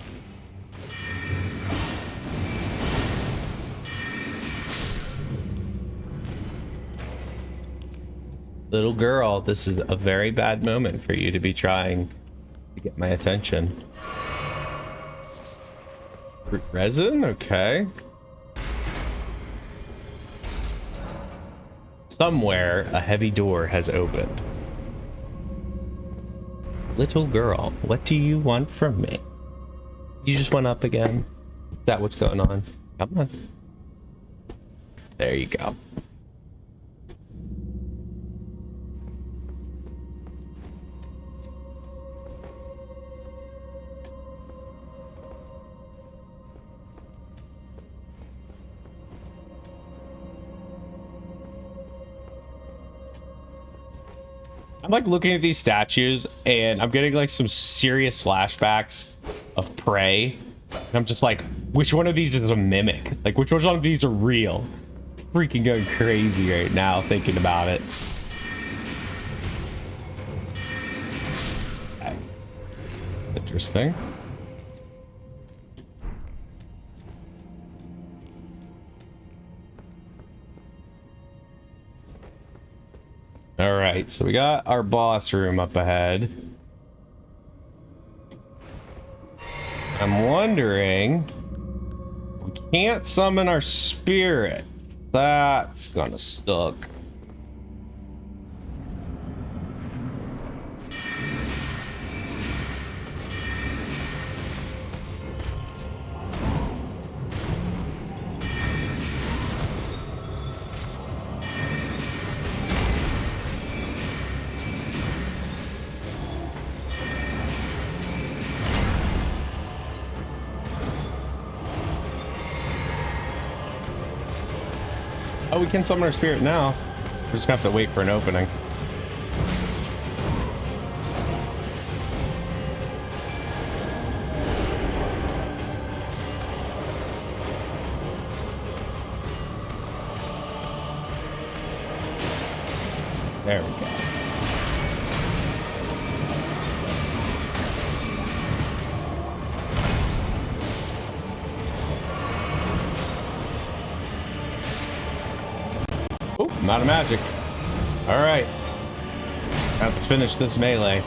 Little girl, this is a very bad moment for you to be trying to get my attention. Fruit resin, okay. Somewhere, a heavy door has opened. Little girl, what do you want from me? You just went up again? Is that what's going on? Come on. There you go. I'm like looking at these statues and I'm getting like some serious flashbacks of Prey. And I'm just like, which one of these is a mimic? Like, which one of these are real? Freaking going crazy right now thinking about it. Okay. Interesting. All right, so we got our boss room up ahead. I'm wondering, we can't summon our spirit. That's gonna suck. Oh, we can summon our spirit now. We're just gonna have to wait for an opening. There we go. Oh, I'm out of magic. All right. Have to finish this melee.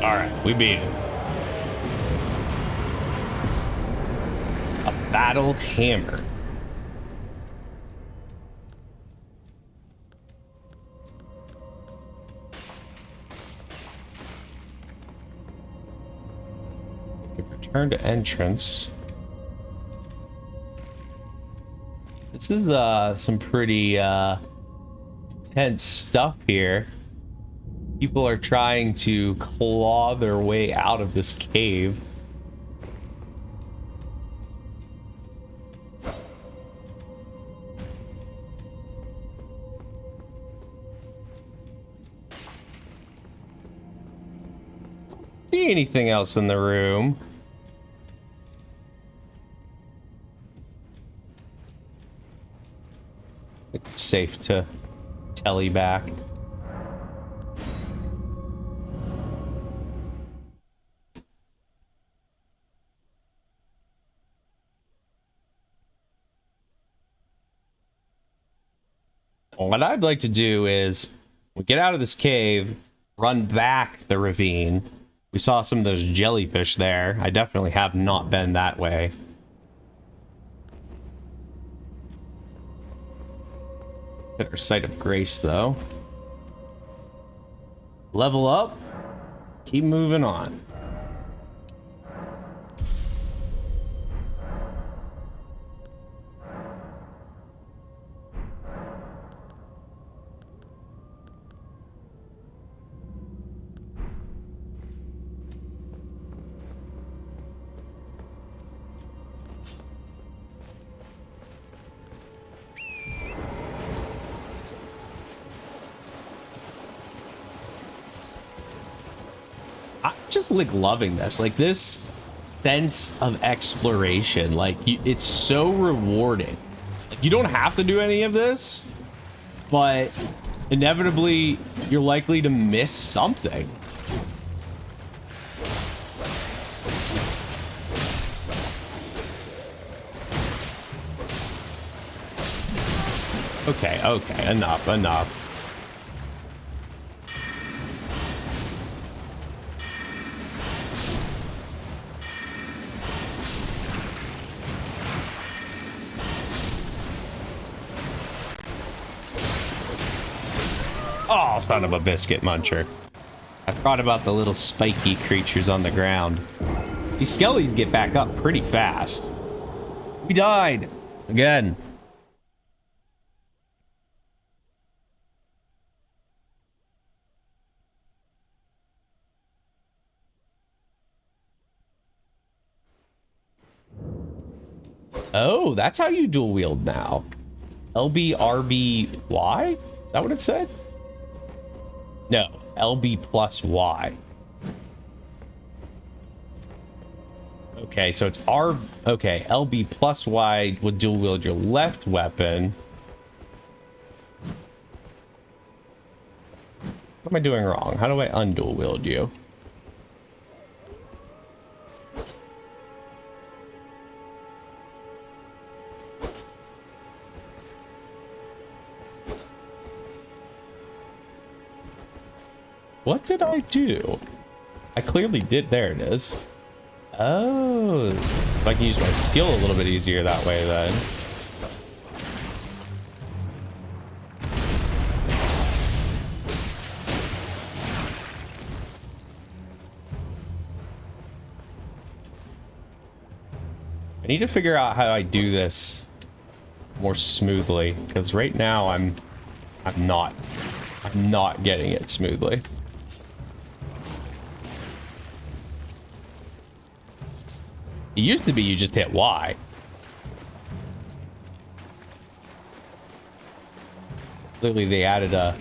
All right, we beat it. A battle hammer. Return to entrance. This is some pretty intense stuff here. People are trying to claw their way out of this cave. See anything else in the room? It's safe to telly back. What I'd like to do is we get out of this cave, run back the ravine. We saw some of those jellyfish there. I definitely have not been that way. Hit our site of grace though. Level up. Keep moving on. Just like loving this, like this sense of exploration, like it's so rewarding. Like, you don't have to do any of this, but inevitably you're likely to miss something. Okay, okay, enough, enough. Oh, son of a biscuit muncher. I forgot about the little spiky creatures on the ground. These skellies get back up pretty fast. We died. Again. Oh, that's how you dual wield now. LB, RB, Y? Is that what it said? No, LB plus Y. Okay, so it's R. Okay, LB plus Y would dual wield your left weapon. What am I doing wrong? How do I undual wield you? What did I do? I clearly did. There it is. Oh, I can use my skill a little bit easier that way then. I need to figure out how I do this more smoothly, because right now I'm not getting it smoothly. It used to be you just hit Y. Clearly they added a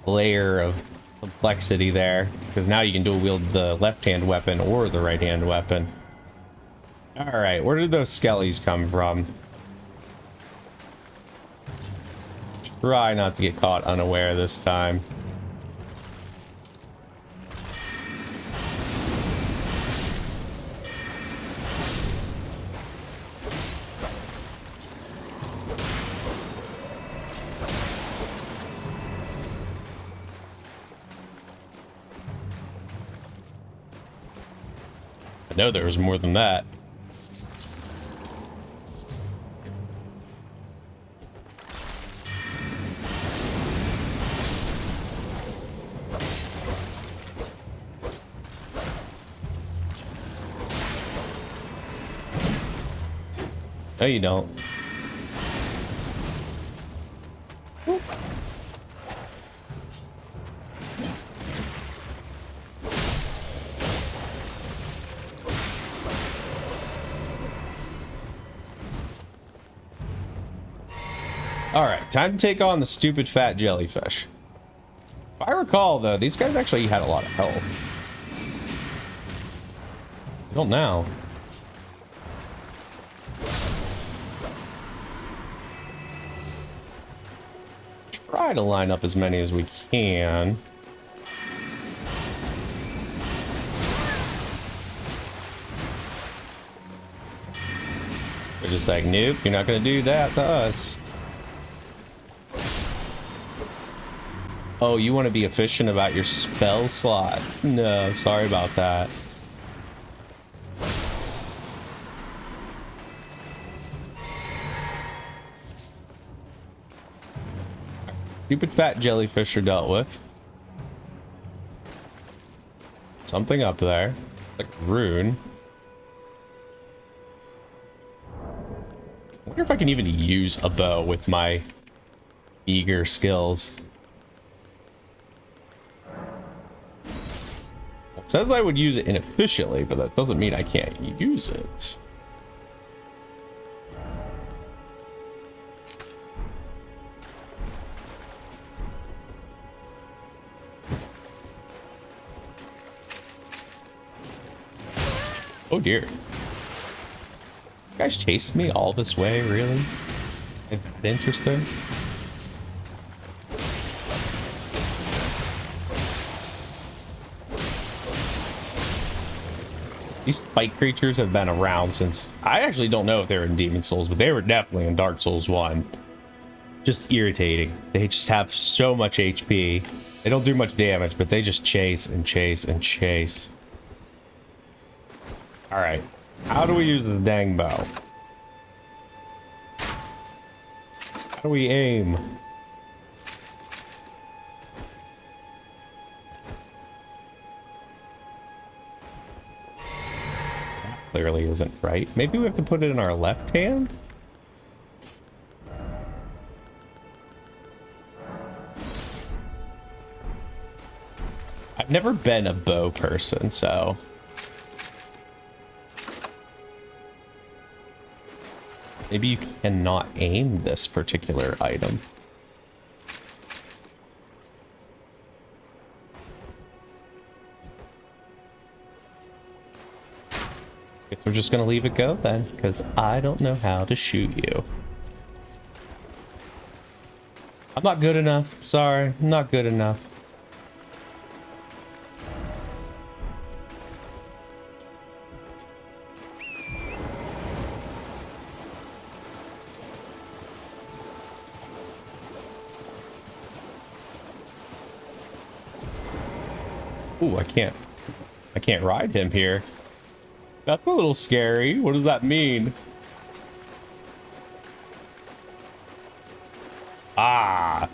layer of complexity there, because now you can dual wield the left-hand weapon or the right-hand weapon. Alright, where did those skellies come from? Try not to get caught unaware this time. I know there was more than that. No, you don't. Whoop. All right, time to take on the stupid fat jellyfish. If I recall, though, these guys actually had a lot of health. They don't now. Try to line up as many as we can. They're just like, nope, you're not gonna do that to us. Oh, you want to be efficient about your spell slots? No, sorry about that. Stupid fat jellyfish are dealt with. Something up there. Like a rune. I wonder if I can even use a bow with my eager skills. It says I would use it inefficiently, but that doesn't mean I can't use it. Oh dear. You guys chased me all this way, really? Interesting. These spike creatures have been around since... I actually don't know if they're in Demon Souls, but they were definitely in Dark Souls 1. Just irritating. They just have so much HP. They don't do much damage, but they just chase and chase and chase. Alright. How do we use the dang bow? How do we aim? That clearly isn't right. Maybe we have to put it in our left hand? I've never been a bow person, so... maybe you cannot aim this particular item. Guess we're just gonna leave it go then, because I don't know how to shoot you. I'm not good enough. Sorry, I'm not good enough. Ooh, I can't ride him here. That's a little scary. What does that mean? Ah,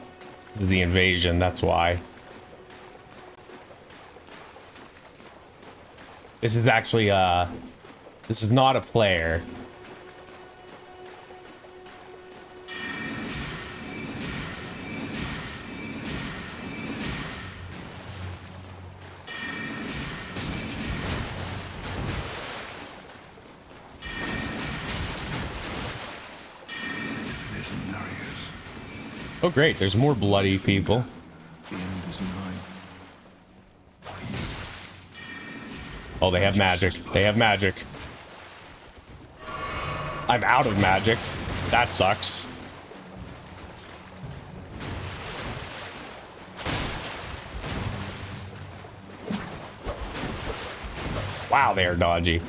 this is the invasion, that's why. This is actually this is not a player. Oh great, there's more bloody people. Oh, they have magic. They have magic. I'm out of magic. That sucks. Wow, they are dodgy.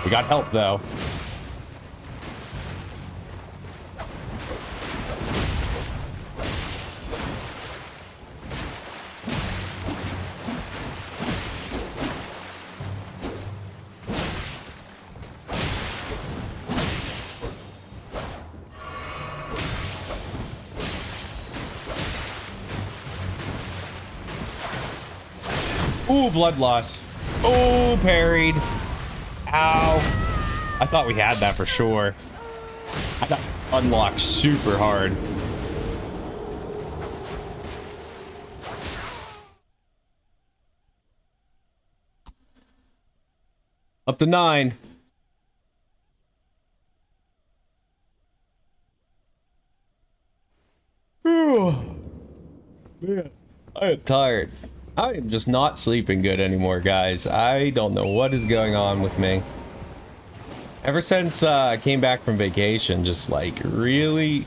We got help, though. Ooh, blood loss. Oh, parried. Ow. I thought we had that for sure. I got unlocked super hard. Up to 9. Man, I am tired. I am just not sleeping good anymore, guys. I don't know what is going on with me. Ever since I came back from vacation, just like really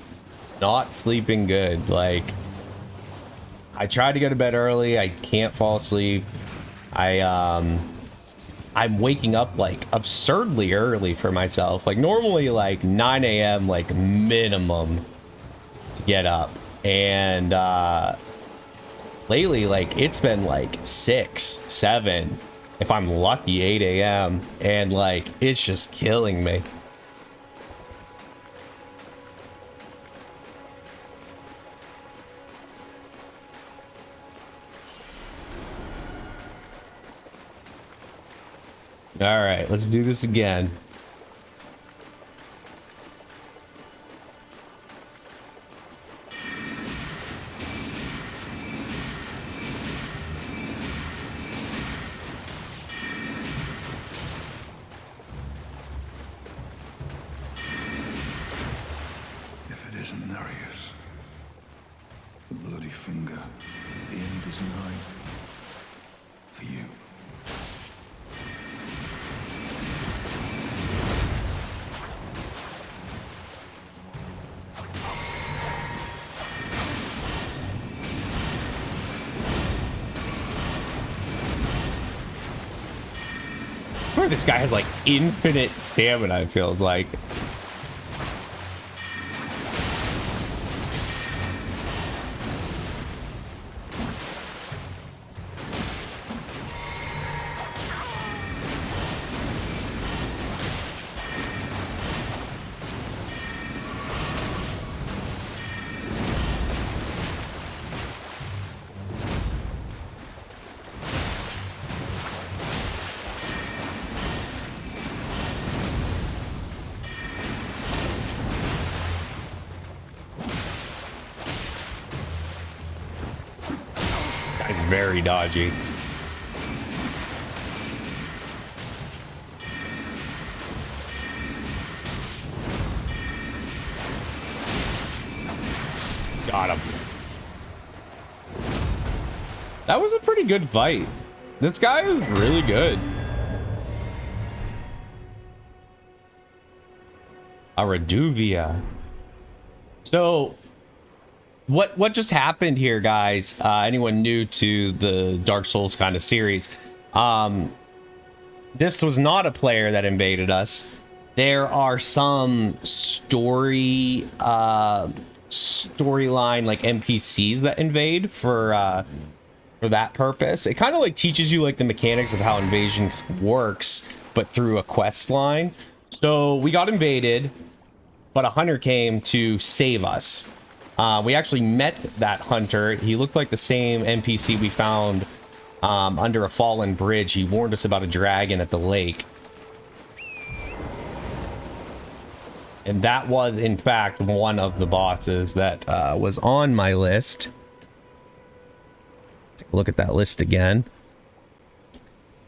not sleeping good. Like, I tried to go to bed early. I can't fall asleep. I'm waking up like absurdly early for myself. Like normally like 9 a.m. like minimum to get up. And lately like it's been like 6, 7. If I'm lucky, 8 a.m. and like it's just killing me. All right, let's do this again. swear this guy has like infinite stamina, it feels like. Guy's very dodgy. Got him. That was a pretty good fight. This guy is really good. A Reduvia. So what just happened here, guys? Anyone new to the Dark Souls kind of series? This was not a player that invaded us. There are some storyline like NPCs that invade for that purpose. It kind of like teaches you like the mechanics of how invasion works, but through a quest line. So we got invaded, but a hunter came to save us. We actually met that hunter. He looked like the same NPC we found under a fallen bridge. He warned us about a dragon at the lake. And that was, in fact, one of the bosses that was on my list. Take a look at that list again.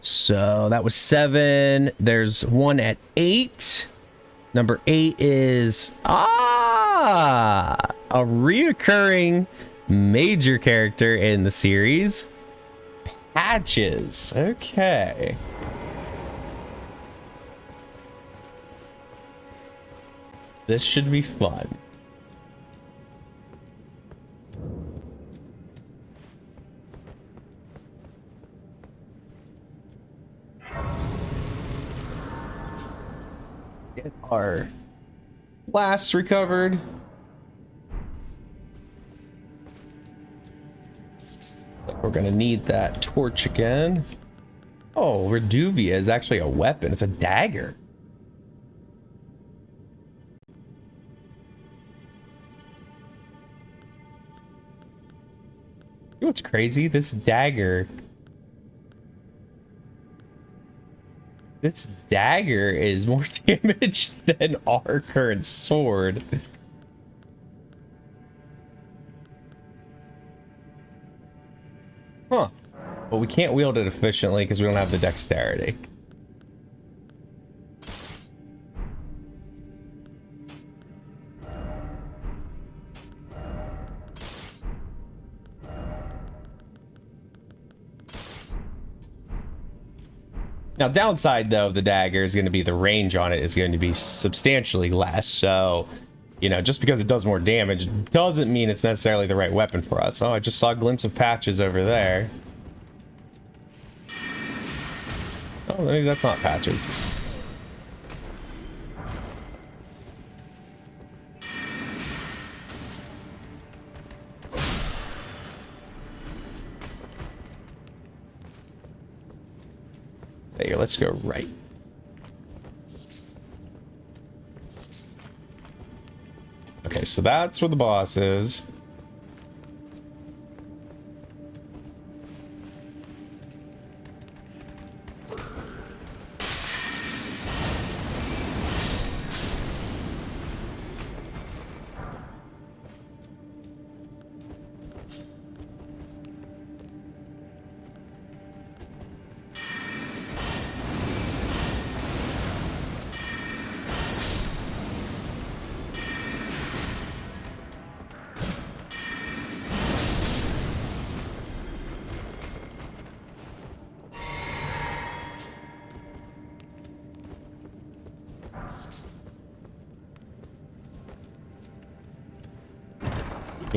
So that was 7. There's one at 8. Number 8 is a reoccurring major character in the series, Patches. Okay. This should be fun. Get our blast recovered. We're gonna need that torch again. Oh, Reduvia is actually a weapon. It's a dagger. You know what's crazy? This dagger is more damage than our current sword. Huh. But we can't wield it efficiently because we don't have the dexterity. Now, downside, though, of the dagger is going to be the range on it is going to be substantially less. So, you know, just because it does more damage doesn't mean it's necessarily the right weapon for us. Oh, I just saw a glimpse of Patches over there. Oh, maybe that's not Patches. Here, let's go right. Okay, so that's where the boss is.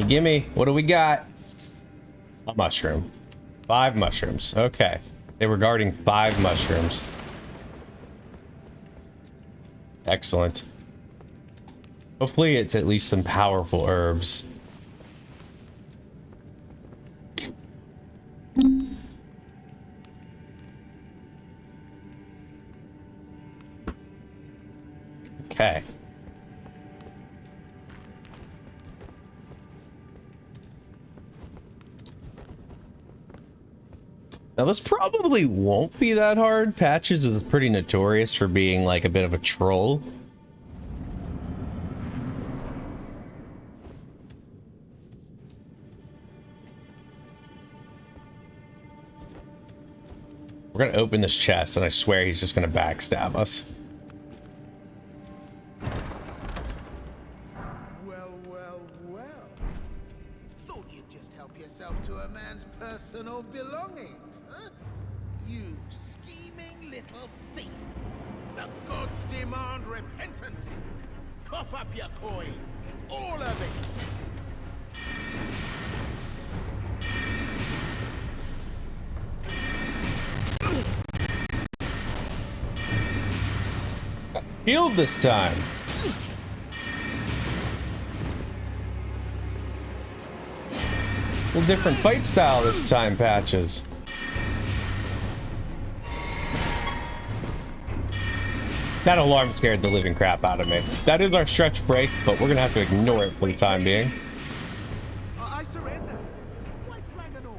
Gimme. What do we got? A mushroom. 5 mushrooms. Okay. They were guarding 5 mushrooms. Excellent. Hopefully it's at least some powerful herbs. Okay. Now this probably won't be that hard. Patches is pretty notorious for being like a bit of a troll. We're gonna open this chest and I swear he's just gonna backstab us. Well. Thought you'd just help yourself to a man's personal belongings, huh? You scheming little thief. The gods demand repentance. Cough up your coin. All of it. Healed this time. A little different fight style this time, Patches. That alarm scared the living crap out of me. That is our stretch break, but we're gonna have to ignore it for the time being. I surrender. White flag and all.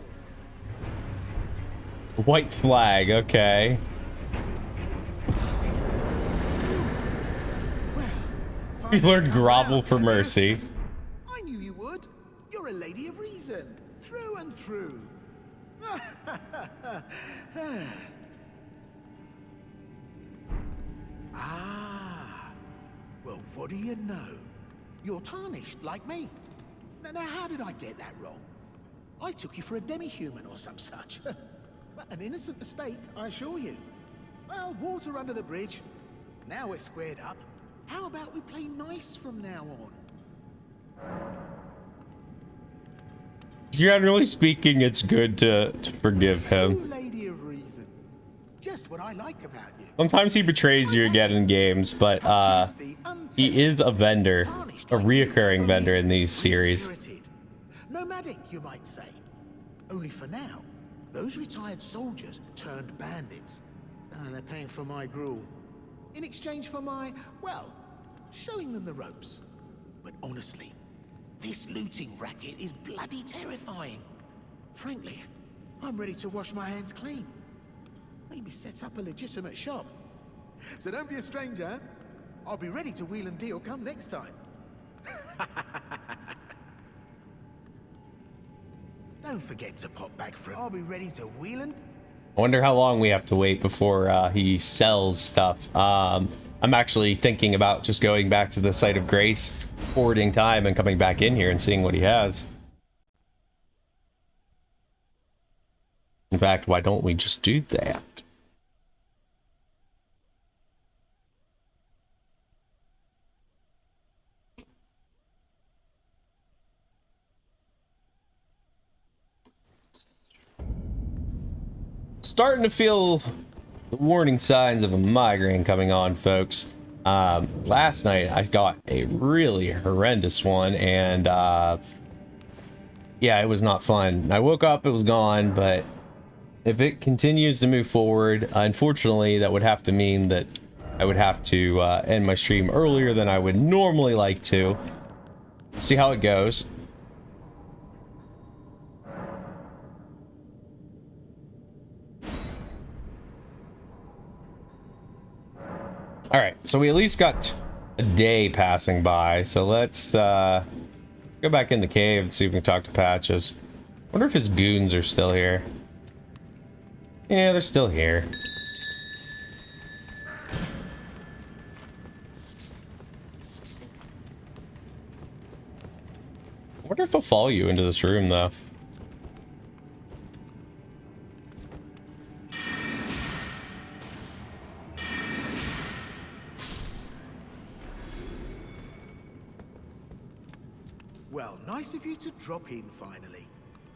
White flag, okay. We learned grovel for mercy. I knew you would. You're a lady of reason, through and through. Well, what do you know? You're tarnished, like me. Now, how did I get that wrong? I took you for a demi-human or some such. An innocent mistake, I assure you. Well, water under the bridge. Now we're squared up. How about we play nice from now on? Generally speaking, it's good to forgive him. Lady of reason. Just what I like about you. Sometimes he betrays you again in games, but he is a vendor, a reoccurring vendor in these series. Nomadic, you might say. Only for now, those retired soldiers turned bandits. They're paying for my gruel. In exchange for my, well, showing them the ropes. But honestly, this looting racket is bloody terrifying. Frankly, I'm ready to wash my hands clean. Maybe set up a legitimate shop. So don't be a stranger. I'll be ready to wheel and deal come next time. Don't forget to pop back for it. I'll be ready to wheel and... I wonder how long we have to wait before he sells stuff. I'm actually thinking about just going back to the site of grace, forwarding time, and coming back in here and seeing what he has. In fact, why don't we just do that? Starting to feel the warning signs of a migraine coming on, folks. Last night I got a really horrendous one, and yeah, it was not fun. I woke up, it was gone, but if it continues to move forward, unfortunately, that would have to mean that I would have to end my stream earlier than I would normally like to. See how it goes. All right, so we at least got a day passing by, so let's go back in the cave and see if we can talk to Patches. Wonder if his goons are still here. Yeah, they're still here. I wonder if they'll follow you into this room, though. Well, nice of you to drop in finally.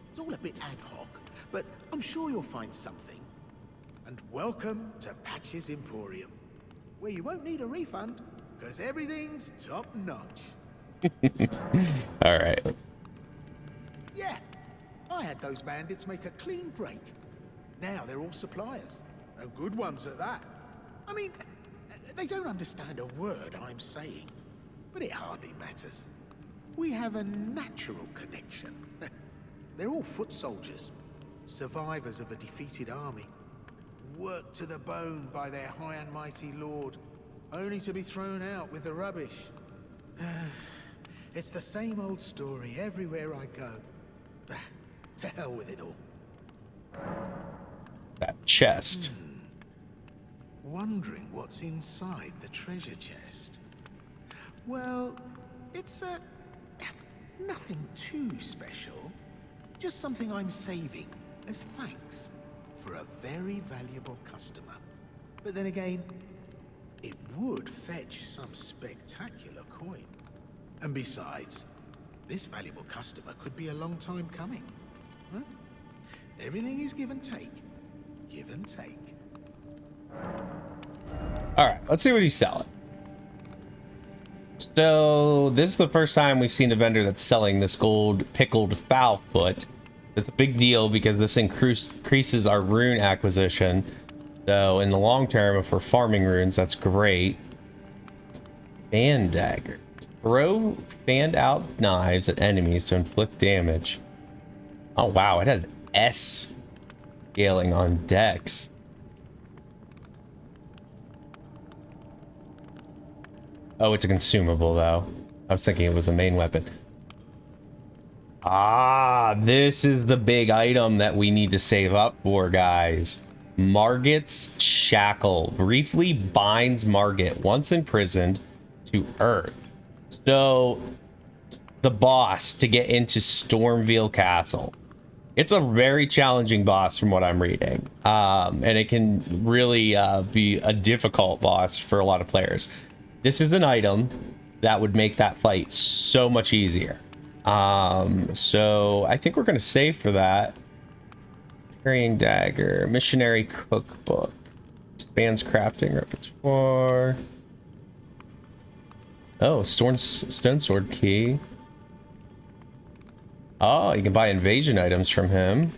It's all a bit ad hoc, but I'm sure you'll find something. And welcome to Patches Emporium, where you won't need a refund. because everything's top notch. All right. Yeah, I had those bandits make a clean break. Now they're all suppliers, and good ones at that. I mean, they don't understand a word I'm saying, but it hardly matters. We have a natural connection. They're all foot soldiers, survivors of a defeated army, worked to the bone by their high and mighty lord, only to be thrown out with the rubbish. It's the same old story everywhere I go. To hell with it all. That chest. Wondering what's inside the treasure chest. Well, it's nothing too special. Just something I'm saving as thanks for a very valuable customer. But then again, it would fetch some spectacular coin. And besides, this valuable customer could be a long time coming. Huh? Everything is give and take. Give and take. All right, let's see what he's selling. So this is the first time we've seen a vendor that's selling this gold pickled foul foot. It's a big deal because this increases our rune acquisition. So in the long term, if we're farming runes, that's great. Fan dagger. Throw fanned out knives at enemies to inflict damage. Oh wow, it has S scaling on dex. Oh, it's a consumable though. I was thinking it was a main weapon. Ah, this is the big item that we need to save up for, guys. Margit's Shackle briefly binds Margit, once imprisoned, to Earth. So, the boss to get into Stormveil Castle. It's a very challenging boss from what I'm reading. And it can really be a difficult boss for a lot of players. This is an item that would make that fight so much easier. So I think we're going to save for that. Carrying dagger, missionary cookbook, expands crafting repertoire. Oh, stone sword key. Oh, you can buy invasion items from him.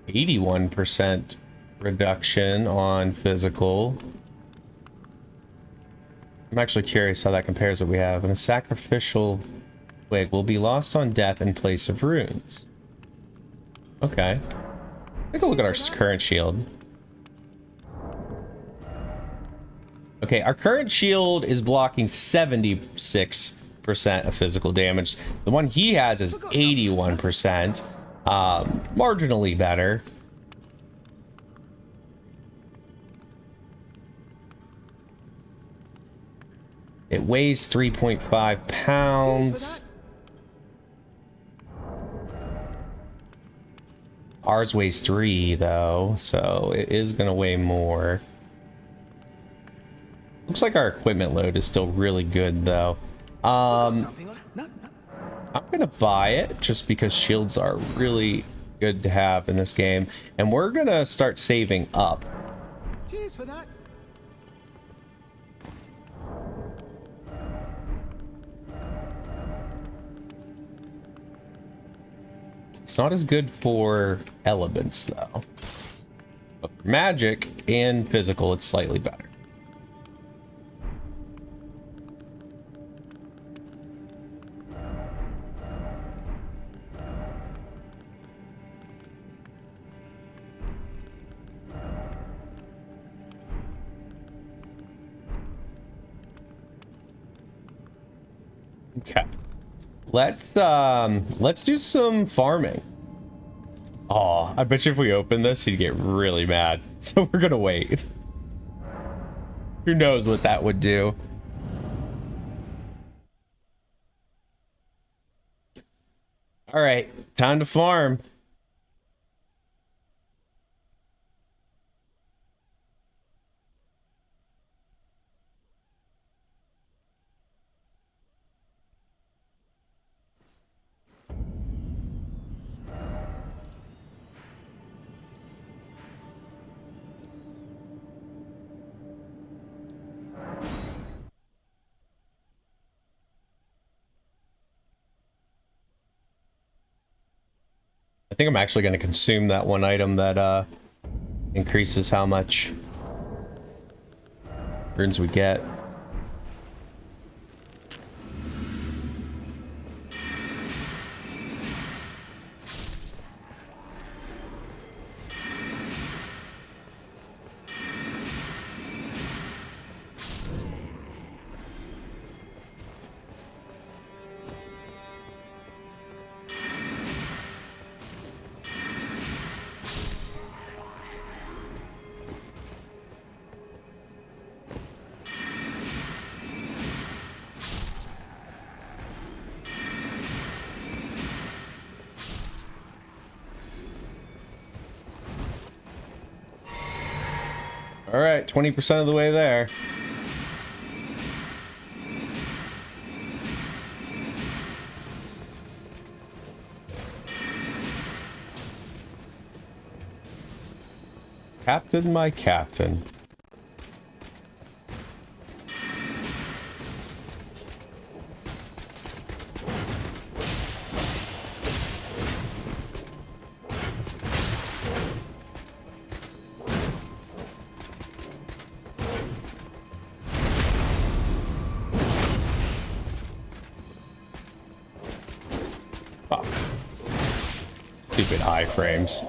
81% reduction on physical. I'm actually curious how that compares to what we have. And a sacrificial wig will be lost on death in place of runes. Okay. Take a look at our current shield. Okay, our current shield is blocking 76% of physical damage. The one he has is 81%. Marginally better. It weighs 3.5 pounds. Ours weighs 3 though, so it is gonna weigh more. Looks like our equipment load is still really good though. I'm gonna buy it just because shields are really good to have in this game, and we're gonna start saving up. Cheers for that. It's not as good for elements though. But for magic and physical, it's slightly better. Okay. Let's do some farming. Oh, I bet you if we open this, he'd get really mad. So we're gonna wait. Who knows what that would do? All right, time to farm. I think I'm actually going to consume that one item that increases how much runes we get. All right, 20% of the way there. Captain, my captain. Stupid iframes.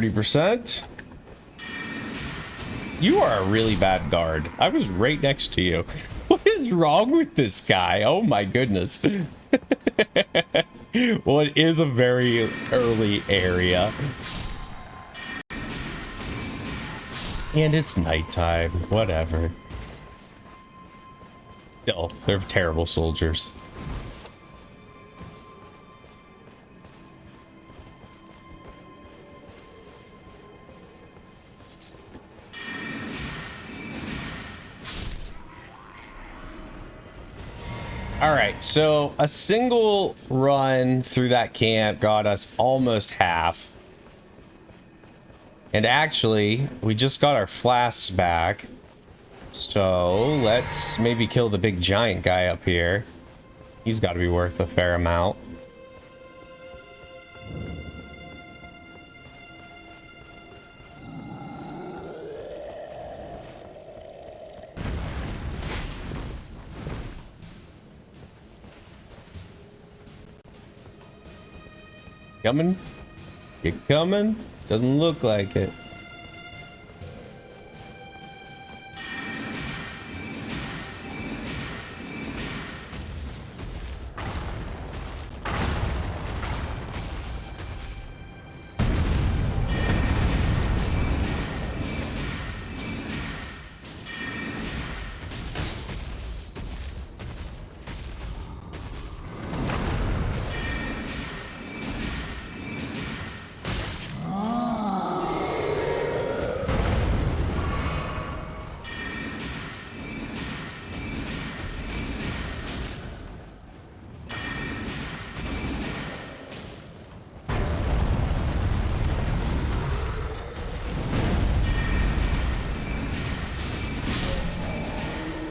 %. You are a really bad guard. I was right next to you. What is wrong with this guy? Oh my goodness. Well, it is a very early area. And it's nighttime. Whatever. Still, they're terrible soldiers. Alright, so a single run through that camp got us almost half. And actually, we just got our flasks back. So let's maybe kill the big giant guy up here. He's got to be worth a fair amount. Coming? You coming? Doesn't look like it.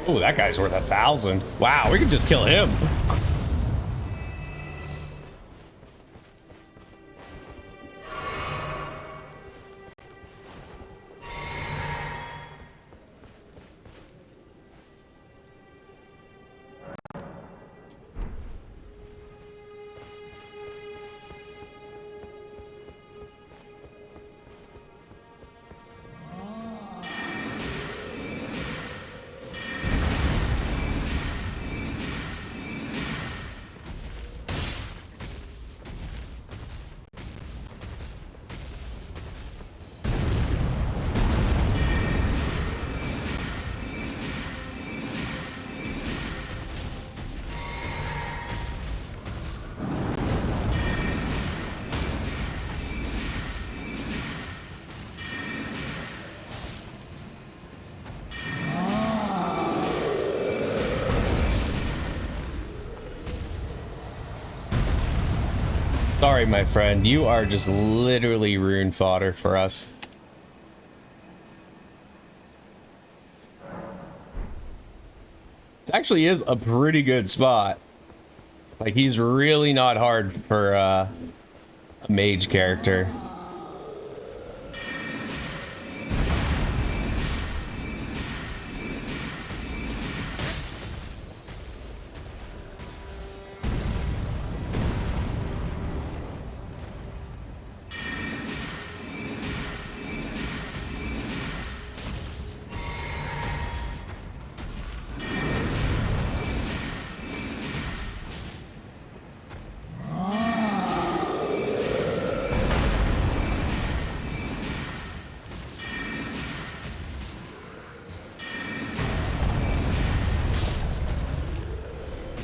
Oh, that guy's worth 1,000. Wow, we could just kill him. sorry, my friend. You are just literally rune fodder for us. It actually is a pretty good spot. Like, he's really not hard for a mage character.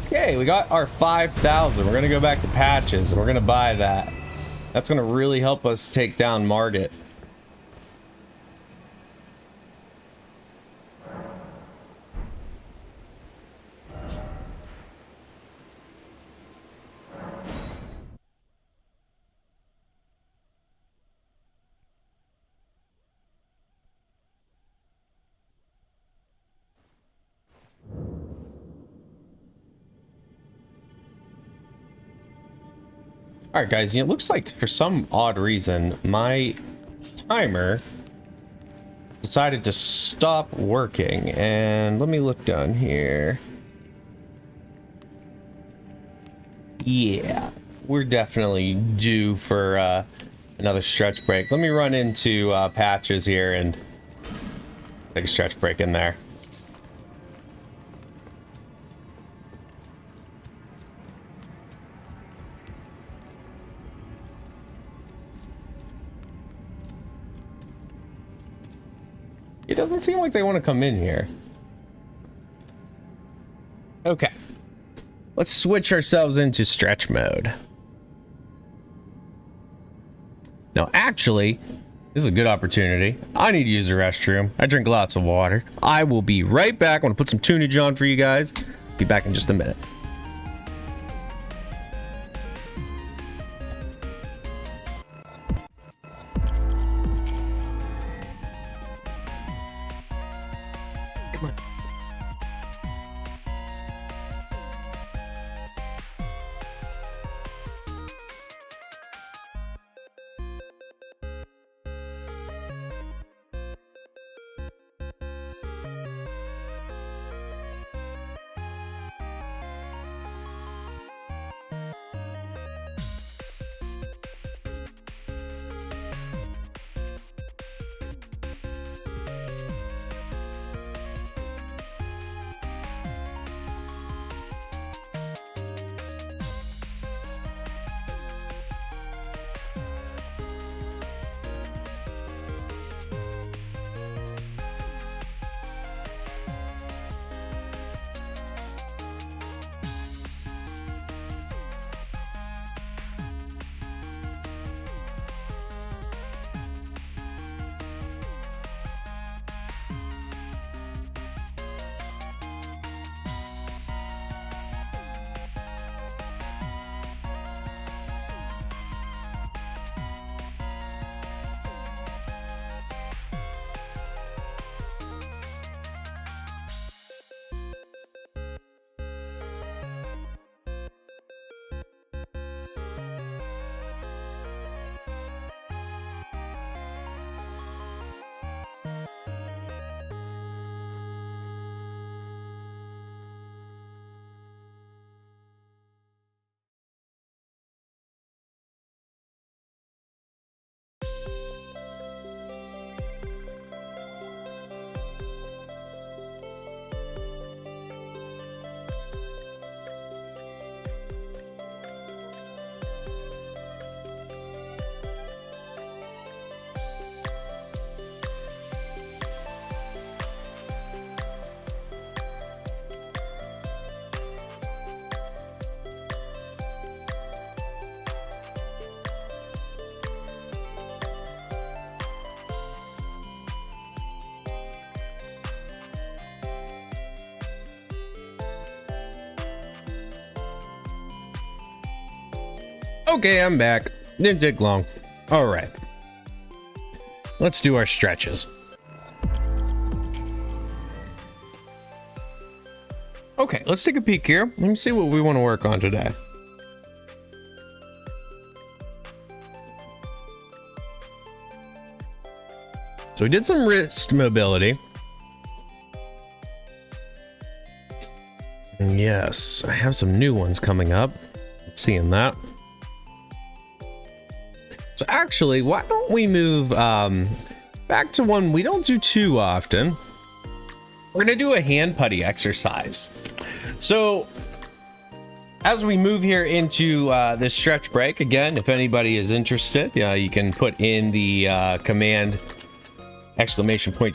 Okay, we got our 5,000. We're gonna go back to patches and we're gonna buy that. That's gonna really help us take down Margit. All right, guys, it looks like for some odd reason, my timer decided to stop working. And let me look down here. Yeah, we're definitely due for another stretch break. Let me run into patches here and take a stretch break in there. It doesn't seem like they want to come in here. Okay. Let's switch ourselves into stretch mode. Now, actually, this is a good opportunity. I need to use the restroom. I drink lots of water. I will be right back. I want to put some tunage on for you guys. Be back in just a minute. Okay, I'm back. Didn't take long. All right. Let's do our stretches. Okay, let's take a peek here. Let me see what we want to work on today. So we did some wrist mobility. And yes, I have some new ones coming up. Seeing that. So actually, why don't we move back to one we don't do too often. We're gonna do a hand putty exercise. So as we move here into this stretch break, again, if anybody is interested, you can put in the command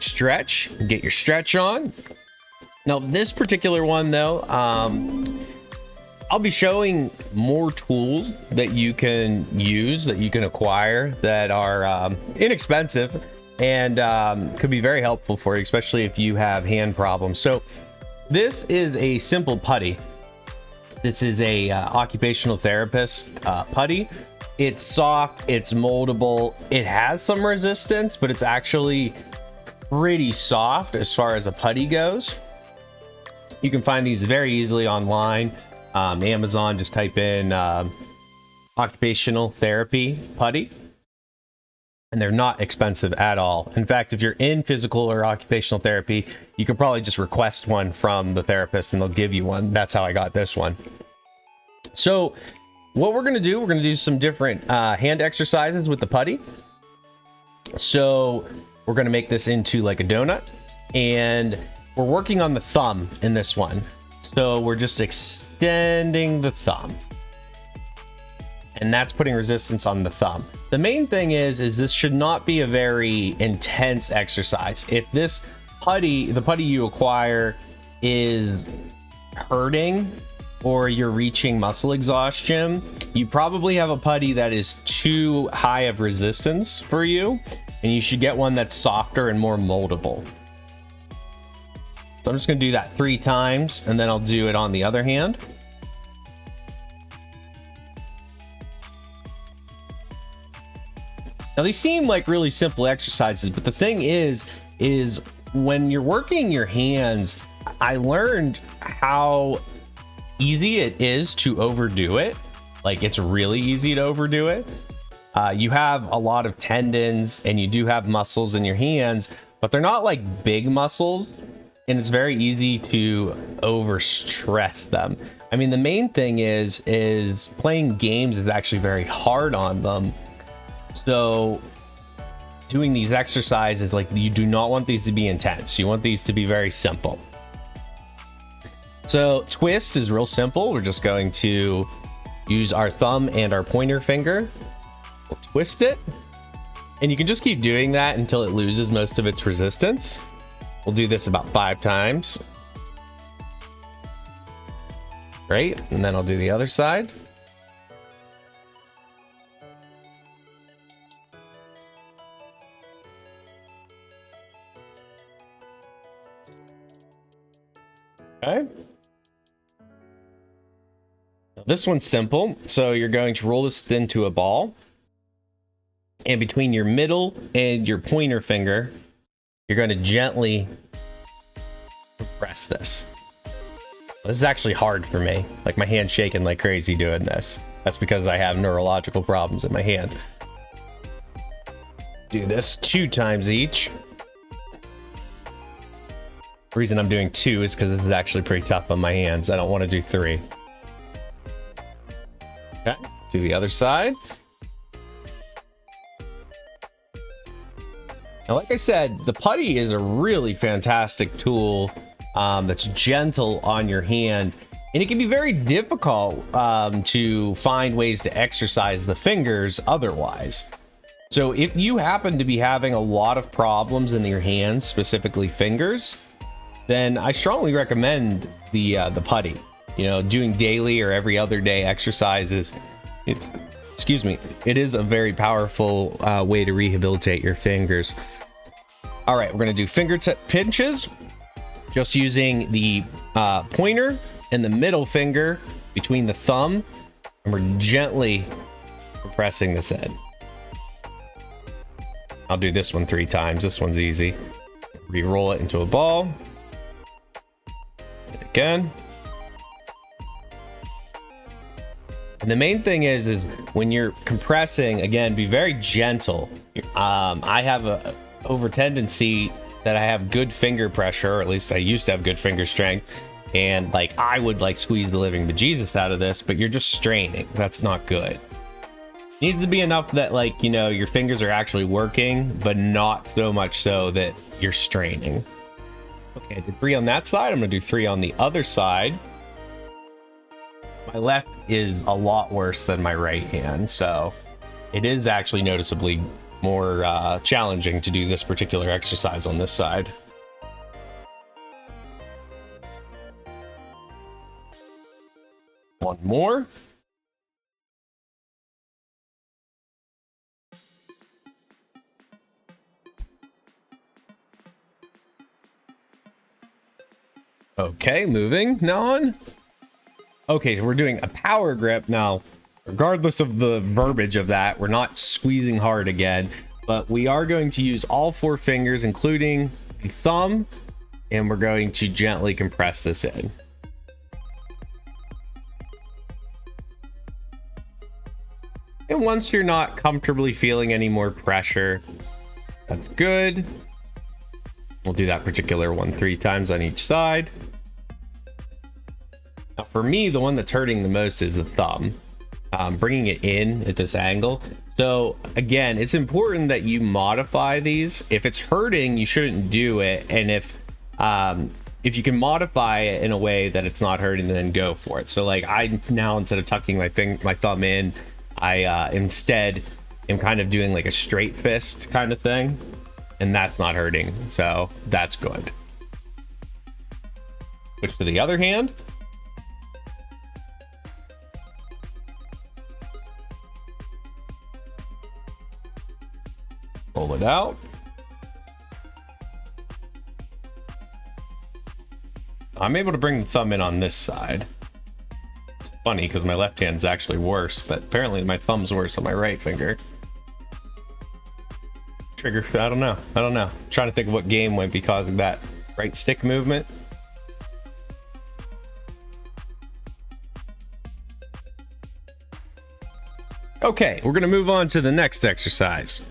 !stretch, get your stretch on. Now this particular one though, I'll be showing more tools that you can use, that you can acquire, that are inexpensive and could be very helpful for you, especially if you have hand problems. So this is a simple putty. This is a occupational therapist putty. It's soft, it's moldable, it has some resistance, but it's actually pretty soft as far as a putty goes. You can find these very easily online. Amazon, just type in occupational therapy putty, and they're not expensive at all. In fact, if you're in physical or occupational therapy, you can probably just request one from the therapist and they'll give you one. That's how I got this one. So what we're going to do some different hand exercises with the putty. So we're going to make this into like a donut, and we're working on the thumb in this one. So we're just extending the thumb, and that's putting resistance on the thumb. The main thing is this should not be a very intense exercise. If this putty, the putty you acquire, is hurting or you're reaching muscle exhaustion, you probably have a putty that is too high of resistance for you, and you should get one that's softer and more moldable. So I'm just going to do that 3 times, and then I'll do it on the other hand. Now these seem like really simple exercises, but the thing is when you're working your hands, I learned how easy it is to overdo it. Like, it's really easy to overdo it. You have a lot of tendons and you do have muscles in your hands, but they're not like big muscles, and it's very easy to overstress them. I mean, the main thing is playing games is actually very hard on them. So doing these exercises, like, you do not want these to be intense. You want these to be very simple. So twist is real simple. We're just going to use our thumb and our pointer finger. We'll twist it, and you can just keep doing that until it loses most of its resistance. We'll do this about 5 times. Great, and then I'll do the other side. Okay. This one's simple. So you're going to roll this into a ball, and between your middle and your pointer finger, you're going to gently press this. This is actually hard for me. Like, my hand's shaking like crazy doing this. That's because I have neurological problems in my hand. Do this 2 times each. The reason I'm doing 2 is because this is actually pretty tough on my hands. I don't want to do 3. Okay, do the other side. Now, like I said, the putty is a really fantastic tool that's gentle on your hand, and it can be very difficult to find ways to exercise the fingers otherwise. So if you happen to be having a lot of problems in your hands, specifically fingers, then I strongly recommend the putty. You know, doing daily or every other day exercises, it is a very powerful way to rehabilitate your fingers. All right, we're gonna do fingertip pinches, just using the pointer and the middle finger between the thumb, and we're gently compressing this in. I'll do this one 3 times. This one's easy. Re-roll it into a ball. Again. And the main thing is when you're compressing, again, be very gentle. I have a over tendency that I have good finger pressure, or at least I used to have good finger strength. And like, I would like squeeze the living bejesus out of this, but you're just straining. That's not good. Needs to be enough that, like, you know, your fingers are actually working, but not so much so that you're straining. Okay, I did 3 on that side. I'm gonna do 3 on the other side. My left is a lot worse than my right hand, so it is actually noticeably more challenging to do this particular exercise on this side. One more. Okay, moving on. Okay, so we're doing a power grip now. Regardless of the verbiage of that, we're not squeezing hard again, but we are going to use all 4 fingers, including the thumb, and we're going to gently compress this in. And once you're not comfortably feeling any more pressure, that's good. We'll do that particular one 3 times on each side. Now for me, the one that's hurting the most is the thumb. Bringing it in at this angle. So again, it's important that you modify these. If it's hurting, you shouldn't do it. And if you can modify it in a way that it's not hurting, then go for it. So like, I now, instead of tucking my thumb in, I instead am kind of doing like a straight fist kind of thing, and that's not hurting, so that's good. Switch to the other hand. Pull it out. I'm able to bring the thumb in on this side. It's funny because my left hand's actually worse, but apparently my thumb's worse on my right finger. Trigger, I don't know. I'm trying to think of what game might be causing that right stick movement. Okay, we're gonna move on to the next exercise.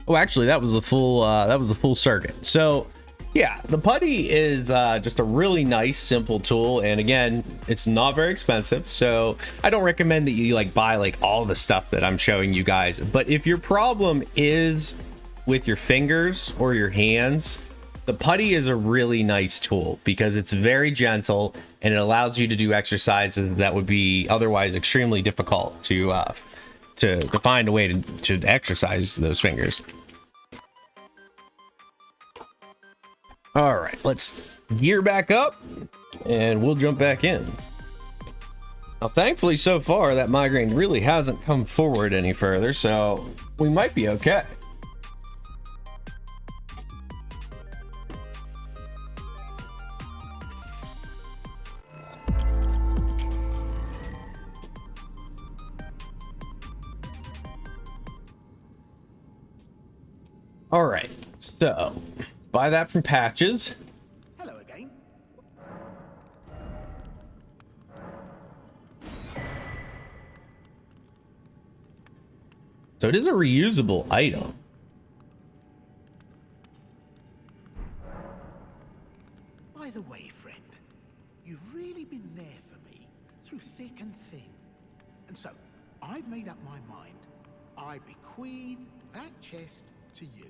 Oh, actually, that was the full circuit. So yeah, the putty is just a really nice, simple tool, and again, it's not very expensive, so I don't recommend that you like buy like all the stuff that I'm showing you guys. But if your problem is with your fingers or your hands, the putty is a really nice tool because it's very gentle and it allows you to do exercises that would be otherwise extremely difficult to find a way to exercise those fingers. All right, let's gear back up and we'll jump back in. Now, thankfully, so far, that migraine really hasn't come forward any further, so we might be okay. All right, so buy that from Patches. Hello again. So it is a reusable item. By the way, friend, you've really been there for me through thick and thin. And so, I've made up my mind. I bequeath that chest to you.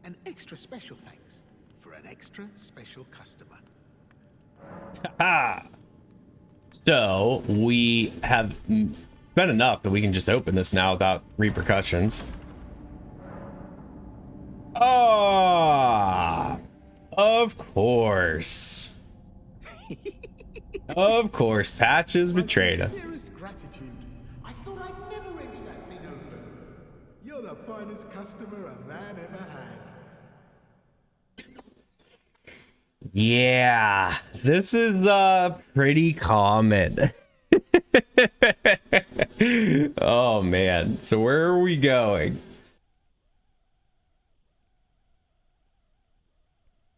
An extra special thanks for an extra special customer. Ha! So we have spent enough that we can just open this now without repercussions. Ah, of course. Of course, Patches betrayed us. Sincerest gratitude. I thought I'd never wrench that thing open. You're the finest customer a man ever had. Yeah, this is pretty common. Oh man. So where are we going?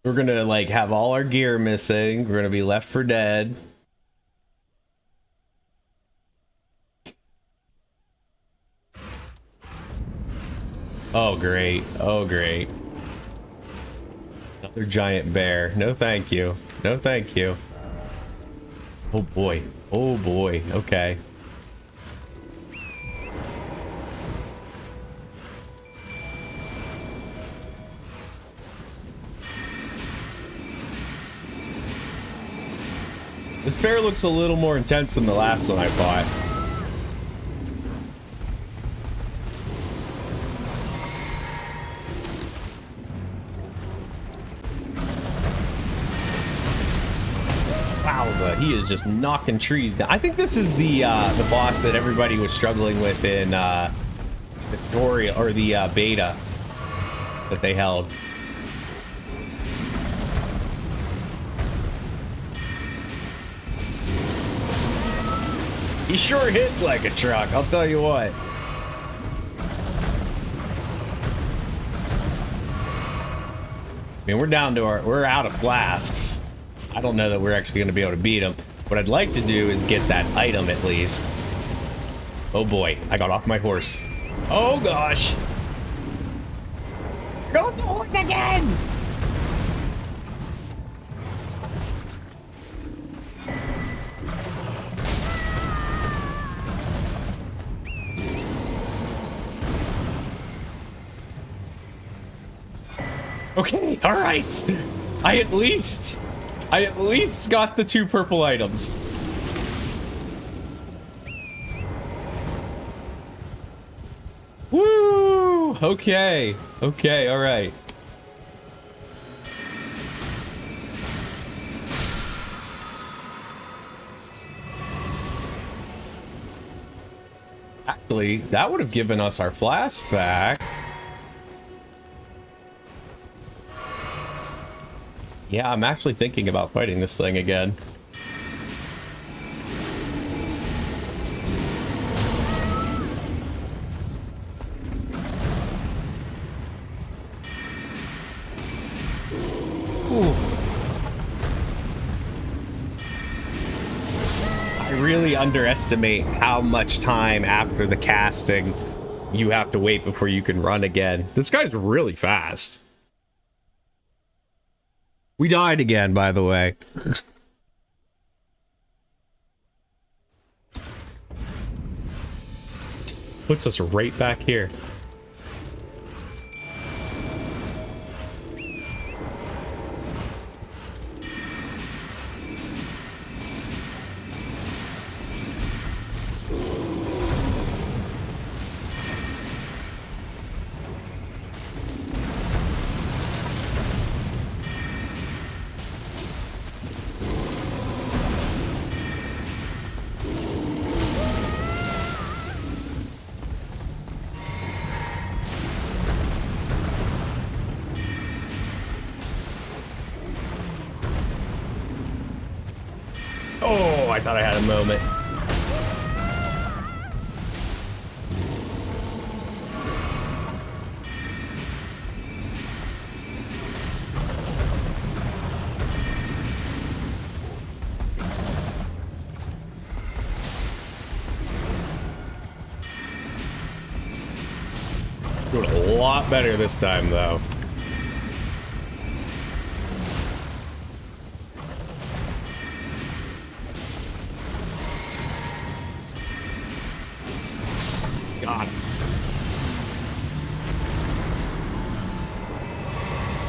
We're gonna like have all our gear missing. We're gonna be left for dead. Oh great. Oh great. Another giant bear. No thank you. No thank you. Oh boy. Oh boy. Okay. This bear looks a little more intense than the last one I fought. Wowza, he is just knocking trees down. I think this is the boss that everybody was struggling with in the tutorial or the beta that they held. He sure hits like a truck, I'll tell you what. I mean, we're out of flasks. I don't know that we're actually going to be able to beat him. What I'd like to do is get that item at least. Oh boy, I got off my horse. Oh gosh. Go with the horse again! Okay, all right. I at least got the 2 purple items. Woo! Okay. Okay, all right. Actually, that would have given us our flask back. Yeah, I'm actually thinking about fighting this thing again. Ooh. I really underestimate how much time after the casting you have to wait before you can run again. This guy's really fast. We died again, by the way. Puts us right back here. Oh, I thought I had a moment. Doing a lot better this time, though. God.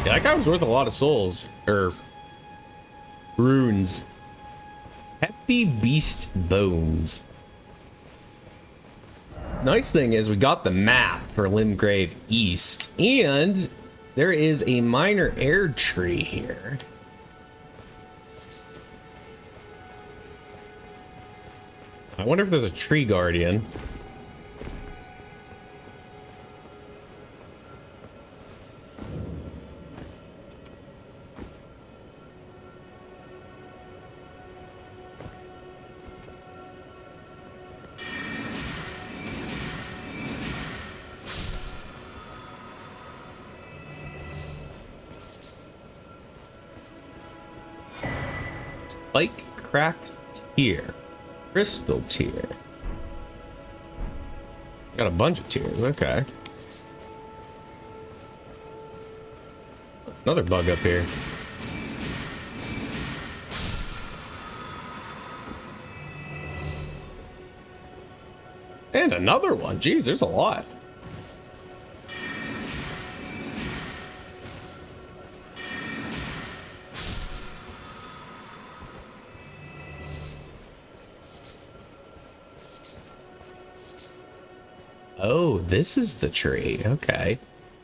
Yeah, that guy was worth a lot of souls. Or runes. Hefty Beast Bones. Nice thing is we got the map for Limgrave East, and there is a minor air tree here. I wonder if there's a tree guardian. Spike cracked tier. Crystal tier. Got a bunch of tiers, okay. Another bug up here. And another one. Jeez, there's a lot. Oh, this is the tree. Okay.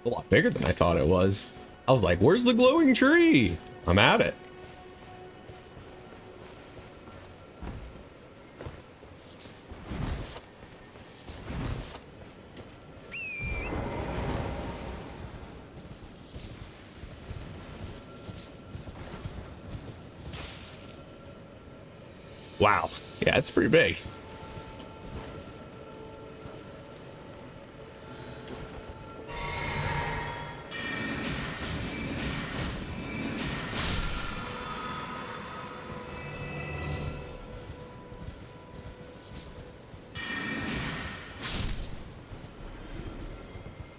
A lot bigger than I thought it was. I was like, where's the glowing tree? I'm at it. Wow. Yeah, it's pretty big.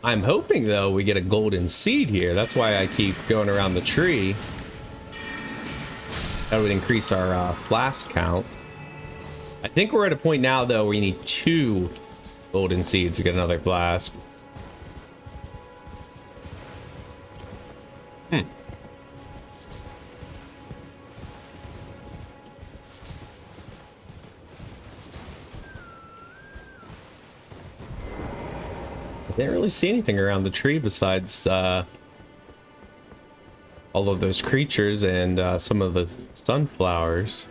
I'm hoping, though, we get a golden seed here. That's why I keep going around the tree. That would increase our flask count. I think we're at a point now, though, where you need 2 golden seeds to get another flask. Didn't really see anything around the tree besides all of those creatures and some of the sunflowers.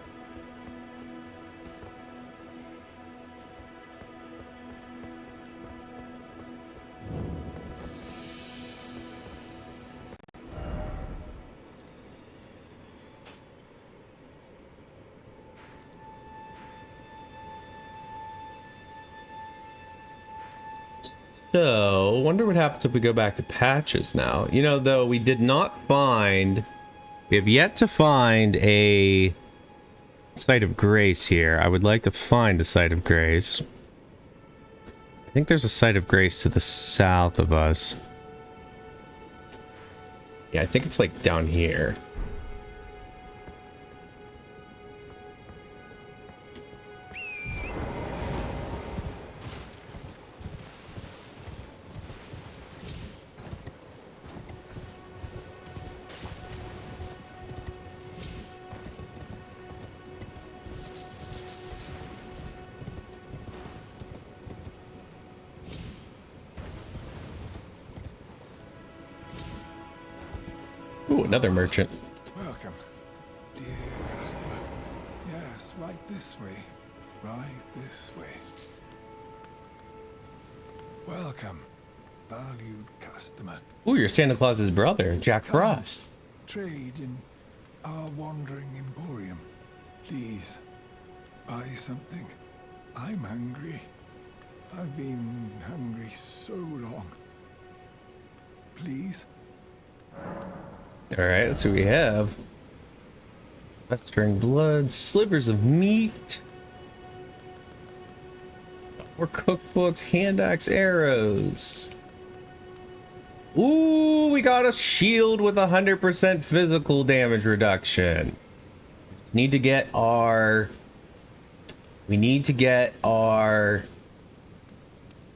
So, wonder what happens if we go back to patches now. You know, though, we did not find... We have yet to find a site of grace here. I would like to find a site of grace. I think there's a site of grace to the south of us. Yeah, I think it's like down here. Ooh, another merchant. Welcome, dear customer. Yes, right this way. Right this way. Welcome, valued customer. Ooh, you're Santa Claus's brother, Jack Frost. Trade in our wandering emporium. Please, buy something. I'm hungry. I've been hungry so long. Please? Alright, let's see what we have. Festering blood, slivers of meat. More cookbooks, hand axe arrows. Ooh, we got a shield with 100% physical damage reduction. We need to get our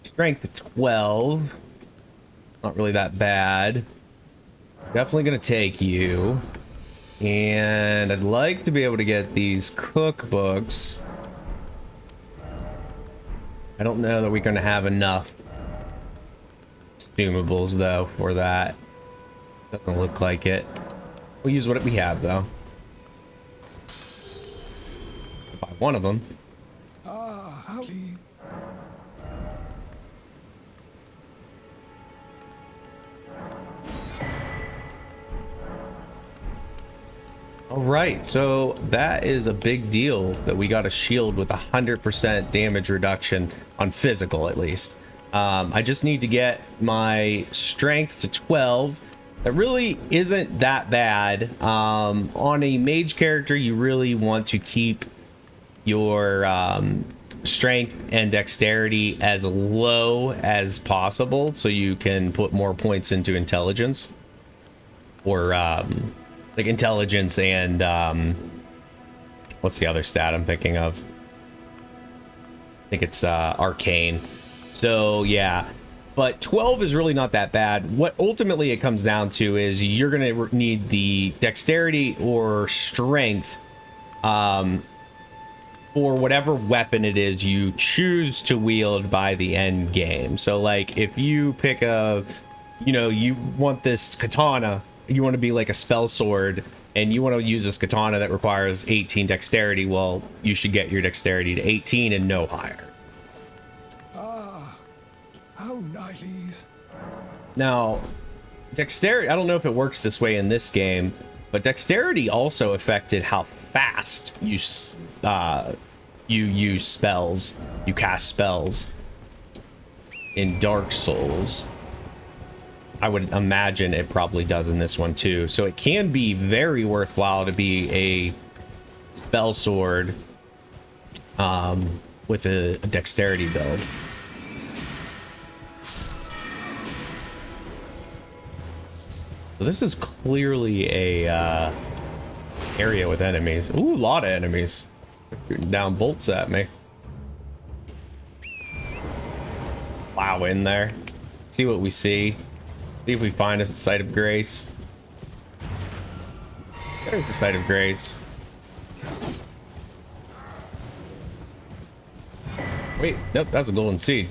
strength to 12. Not really that bad. Definitely gonna take you. And I'd like to be able to get these cookbooks. I don't know that we're gonna have enough consumables though for that. Doesn't look like it. We'll use what we have though. Buy one of them. Ah, howdy. All right, so that is a big deal that we got a shield with 100% damage reduction on physical, at least. I just need to get my strength to 12 That really isn't that bad. On a mage character, you really want to keep your strength and dexterity as low as possible so you can put more points into intelligence. Or like intelligence and what's the other stat I'm thinking of? I think it's arcane. So yeah, but 12 is really not that bad. What ultimately it comes down to is you're gonna need the dexterity or strength for whatever weapon it is you choose to wield by the end game. So like if you pick a, you know, you want this katana, you want to be like a spell sword, and you want to use this katana that requires 18 dexterity, well, you should get your dexterity to 18 and no higher. Ah, how nice. Now, dexterity, I don't know if it works this way in this game, but dexterity also affected how fast you use spells, you cast spells in Dark Souls. I would imagine it probably does in this one too. So it can be very worthwhile to be a spell sword with a dexterity build. So this is clearly a area with enemies. Ooh, a lot of enemies. Shooting down bolts at me. Wow, in there. See what we see. See if we find a site of grace. There's the site of grace. Wait, nope, that's a golden seed.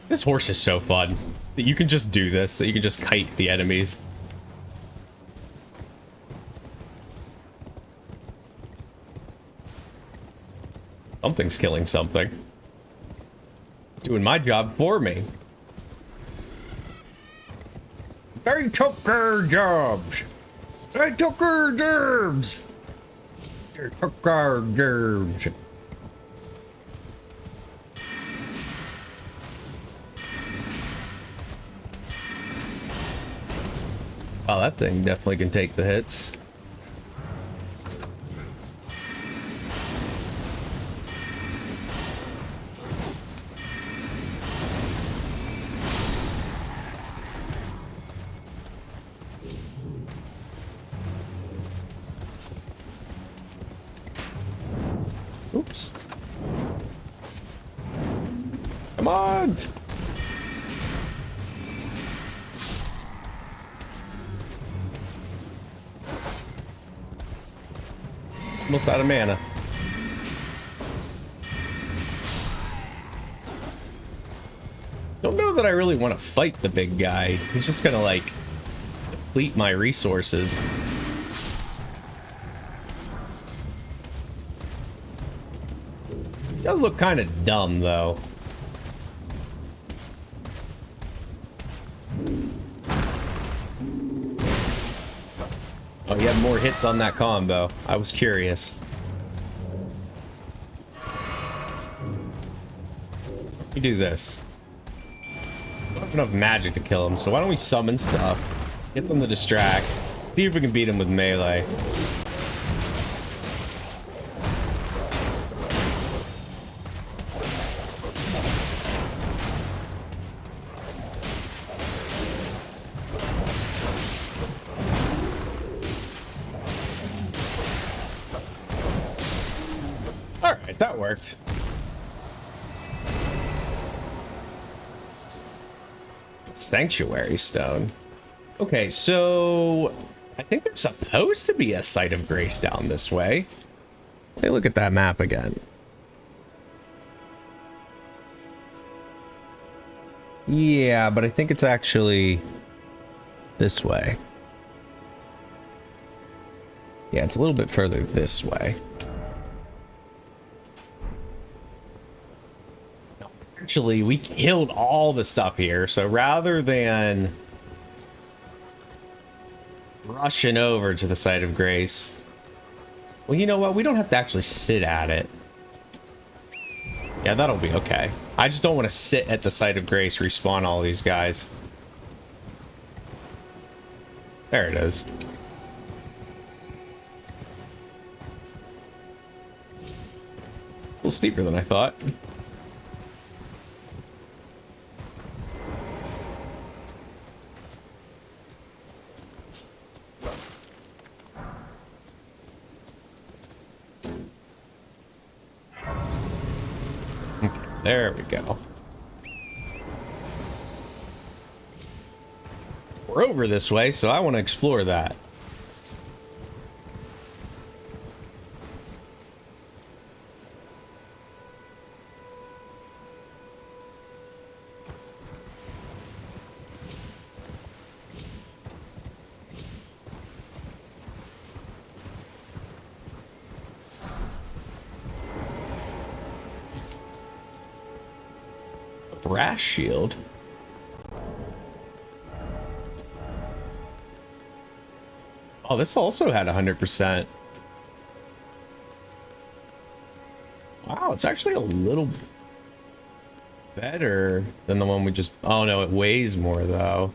This horse is so fun that you can just do this, that you can just kite the enemies. Something's killing something. Doing my job for me. They took our jobs. They took our jobs. They took our jobs. Oh, that thing definitely can take the hits. Oops. Come on! Almost out of mana. Don't know that I really want to fight the big guy. He's just gonna like deplete my resources. Does look kind of dumb though. Oh, he had more hits on that combo. I was curious. Let me do this. I don't have enough magic to kill him, so why don't we summon stuff? Get them to distract. See if we can beat him with melee. Alright, that worked. Sanctuary stone. Okay, so I think there's supposed to be a site of grace down this way. Let me look at that map again. Yeah, but I think it's actually this way. Yeah, it's a little bit further this way. Actually, we killed all the stuff here, so rather than rushing over to the site of grace. Well, you know what? We don't have to actually sit at it. Yeah, that'll be okay. I just don't want to sit at the site of grace, respawn all these guys. There it is. A little steeper than I thought. Okay, there we go. We're over this way, so I want to explore that. A brass shield. Oh, this also had 100%. Wow, it's actually a little better than the one we just... Oh no, it weighs more though.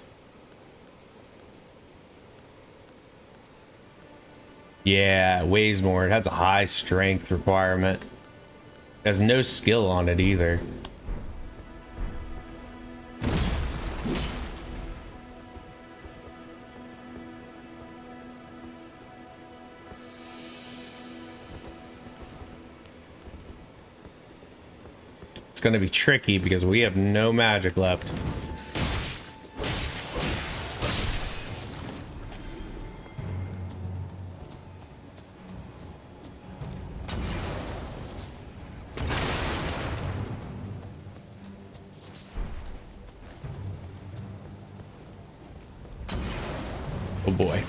Yeah, it weighs more. It has a high strength requirement. It has no skill on it either. It's going to be tricky because we have no magic left. Oh boy.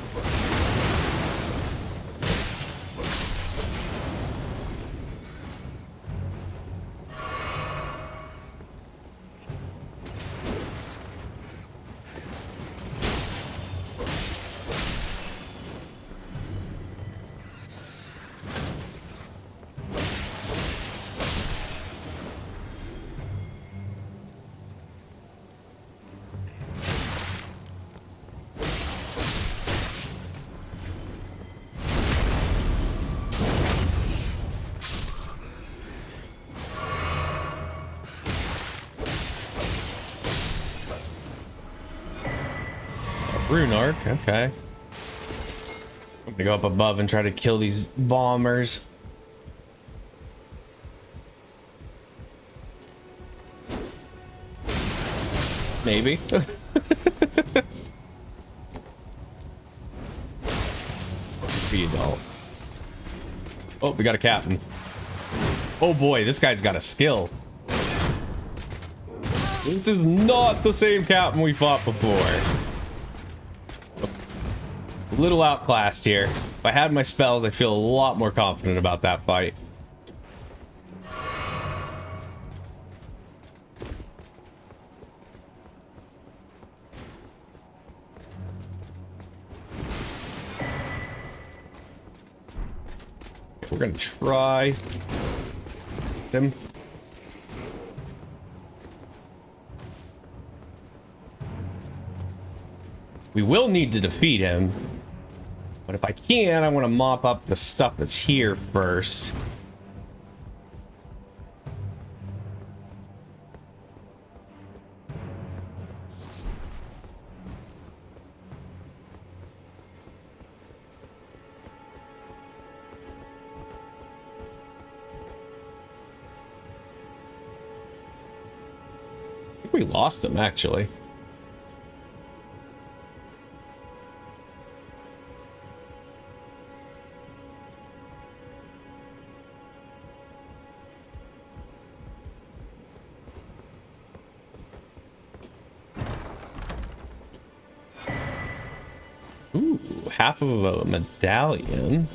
Rune arc, okay. I'm gonna go up above and try to kill these bombers. Maybe. Be adult. Oh, we got a captain. Oh boy, this guy's got a skill. This is not the same captain we fought before. A little outclassed here. If I had my spells, I feel a lot more confident about that fight. We're gonna try against him. We will need to defeat him. But if I can, I want to mop up the stuff that's here first. I think we lost him, actually. Ooh, half of a medallion.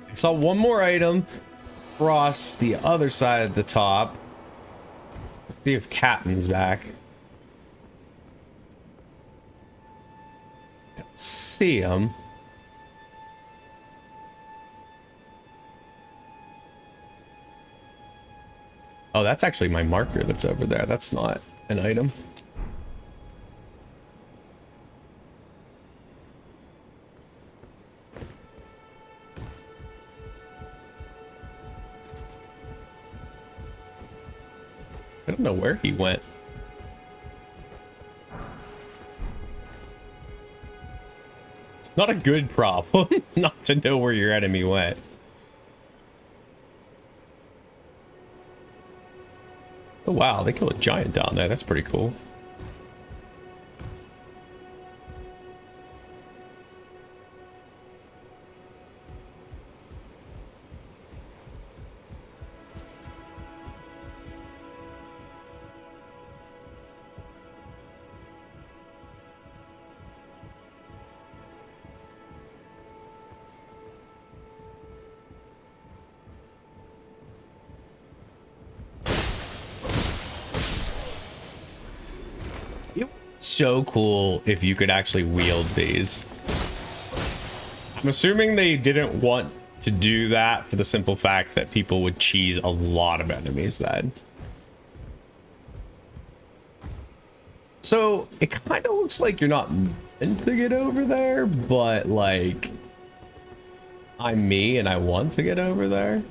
I saw one more item across the other side of the top. Let's see if Captain's back. Don't see him. Oh, that's actually my marker that's over there. That's not an item. I don't know where he went. It's not a good problem not to know where your enemy went. Oh wow, they killed a giant down there. That's pretty cool. So cool if you could actually wield these. I'm assuming they didn't want to do that for the simple fact that people would cheese a lot of enemies then. So it kind of looks like you're not meant to get over there, but like I'm me and I want to get over there.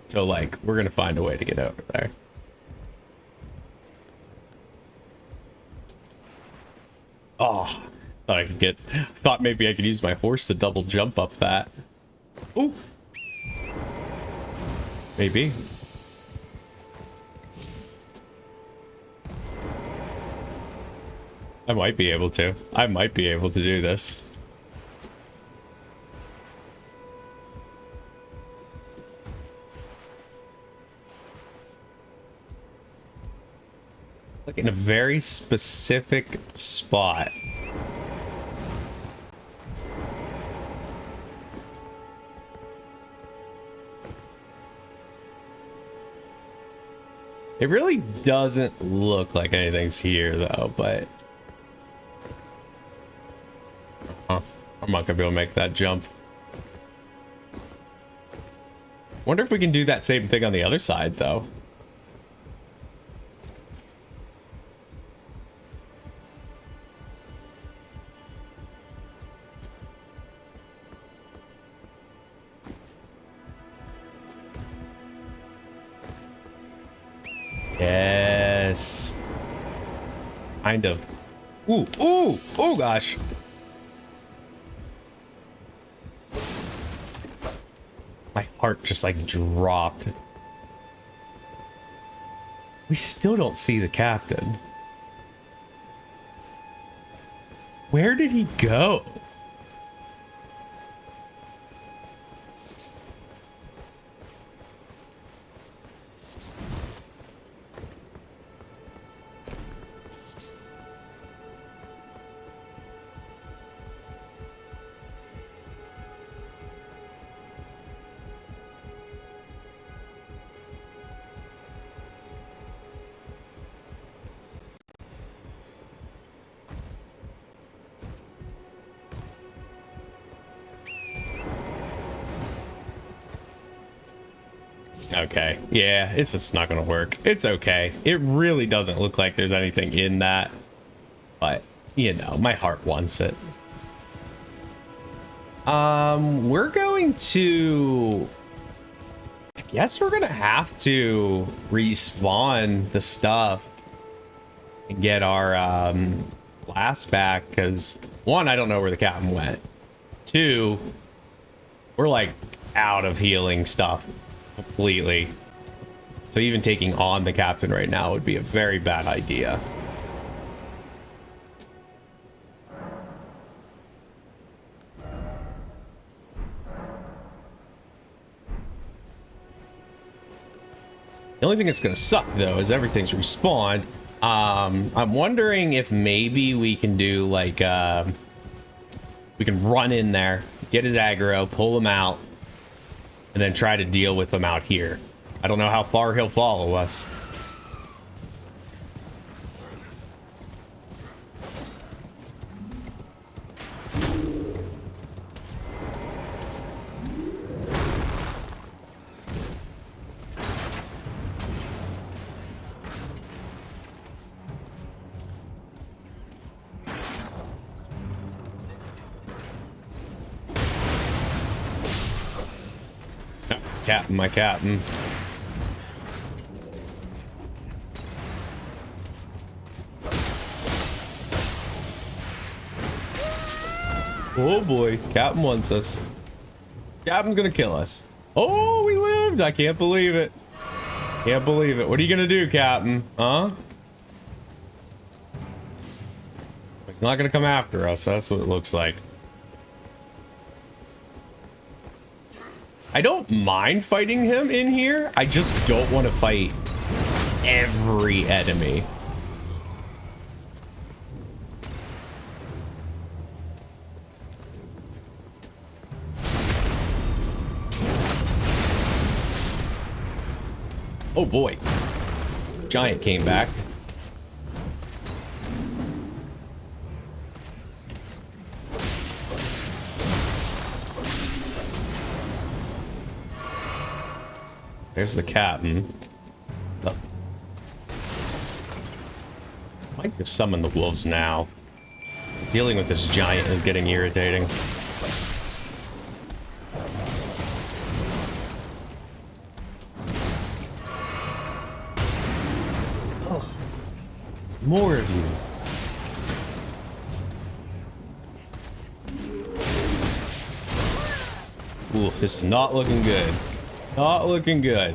So like we're gonna find a way to get over there. Oh, thought I could get. Thought maybe I could use my horse to double jump up that. Ooh, maybe. I might be able to. I might be able to do this. Like in a very specific spot. It really doesn't look like anything's here though, but I'm not gonna be able to make that jump. Wonder if we can do that same thing on the other side though. Yes. Kind of. Ooh, ooh, oh gosh. My heart just like dropped. We still don't see the captain. Where did he go? Okay, yeah, it's just not gonna work. It's okay. It really doesn't look like there's anything in that, but you know, my heart wants it. We're going to, I guess we're gonna have to respawn the stuff and get our blast back, because one, I don't know where the captain went. Two, we're like out of healing stuff completely. So even taking on the captain right now would be a very bad idea. The only thing that's gonna suck though is everything's respawned. I'm wondering if maybe we can do like we can run in there, get his aggro, pull him out, and then try to deal with him out here. I don't know how far he'll follow us. Captain, my captain. Oh boy, Captain wants us. Captain's gonna kill us. Oh, we lived! I can't believe it. Can't believe it. What are you gonna do, Captain? Huh? He's not gonna come after us. That's what it looks like. I don't mind fighting him in here. I just don't want to fight every enemy. Oh boy. Giant came back. There's the captain. Oh. Might just summon the wolves now. Dealing with this giant is getting irritating. Oh. More of you. Oof, this is not looking good. Not looking good.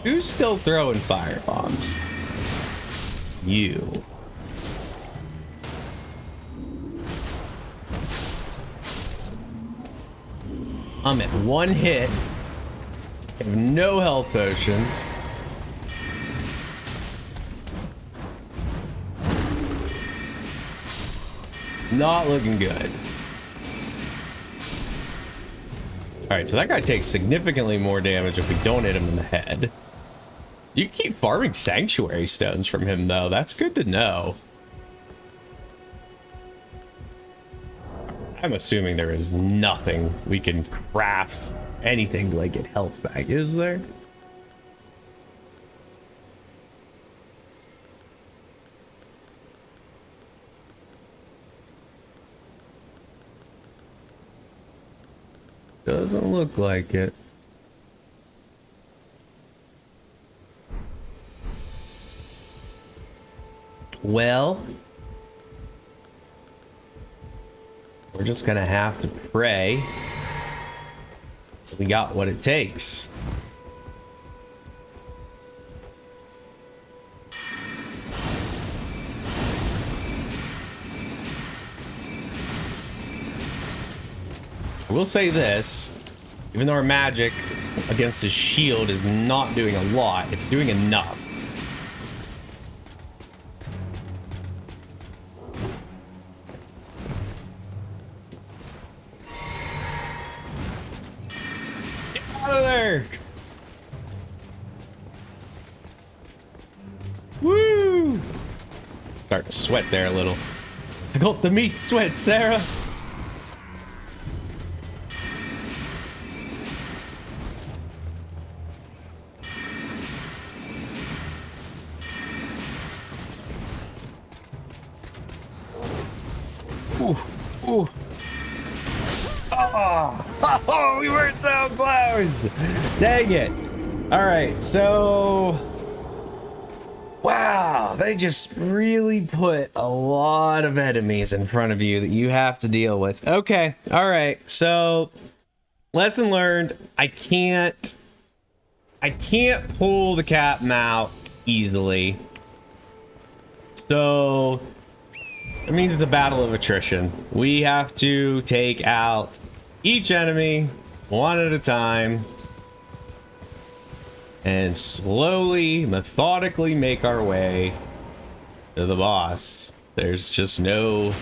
Who's still throwing fire bombs? You. I'm at one hit. I have no health potions. Not looking good. Alright, so that guy takes significantly more damage if we don't hit him in the head. You can keep farming sanctuary stones from him, though. That's good to know. I'm assuming there is nothing we can craft anything to like get health back, is there? Doesn't look like it. Well, we're just gonna have to pray we got what it takes. I will say this, even though our magic against his shield is not doing a lot, it's doing enough. Woo! Starting to sweat there a little. I got the meat sweat, Sarah. Ooh, ooh. Oh, we weren't so close. Dang it. All right, so wow, they just really put a lot of enemies in front of you that you have to deal with. Okay, all right, so lesson learned. I can't pull the captain out easily. So it means it's a battle of attrition. We have to take out each enemy one at a time and slowly, methodically make our way to the boss. There's just no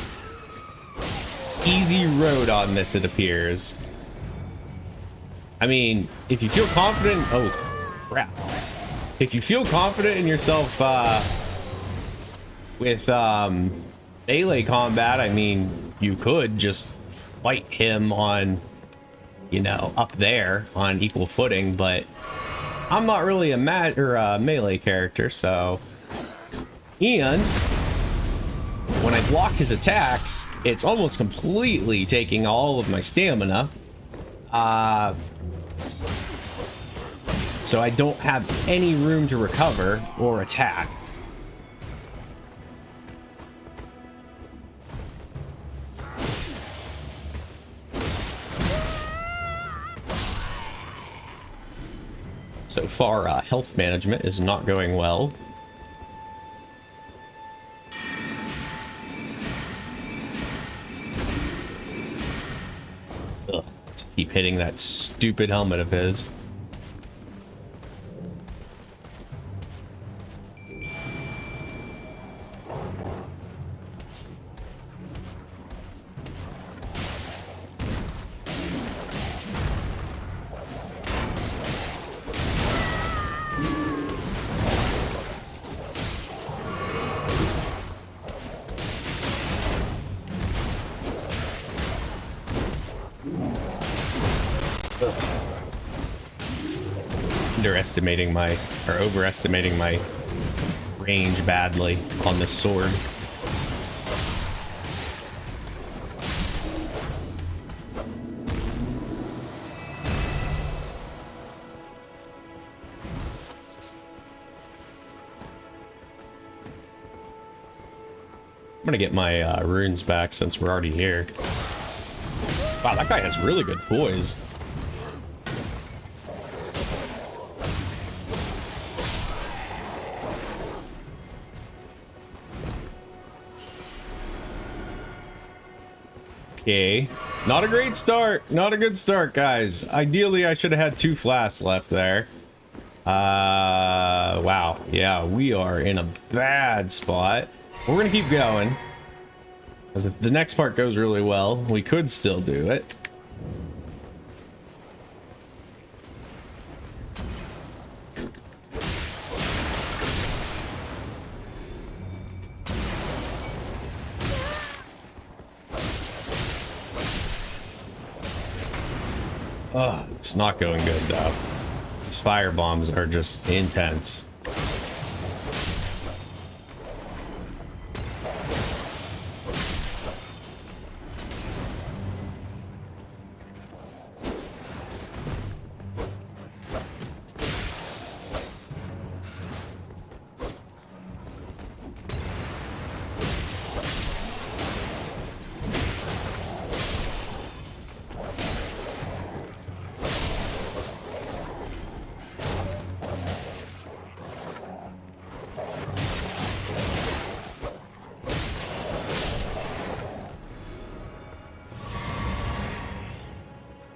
easy road on this, it appears. I mean, if you feel confident, oh crap. If you feel confident in yourself with melee combat, I mean, you could just fight him on, you know, up there on equal footing, but I'm not really a melee character, so. And when I block his attacks, it's almost completely taking all of my stamina. So I don't have any room to recover or attack. So far, health management is not going well. Ugh, just keep hitting that stupid helmet of his. Overestimating my range badly on this sword. I'm gonna get my runes back since we're already here. Wow, that guy has really good poise. Okay, not a great start. Not a good start, guys. Ideally, I should have had 2 flasks left there. Wow. Yeah, we are in a bad spot. We're gonna keep going, because if the next part goes really well, we could still do it. Oh, it's not going good though. These fire bombs are just intense.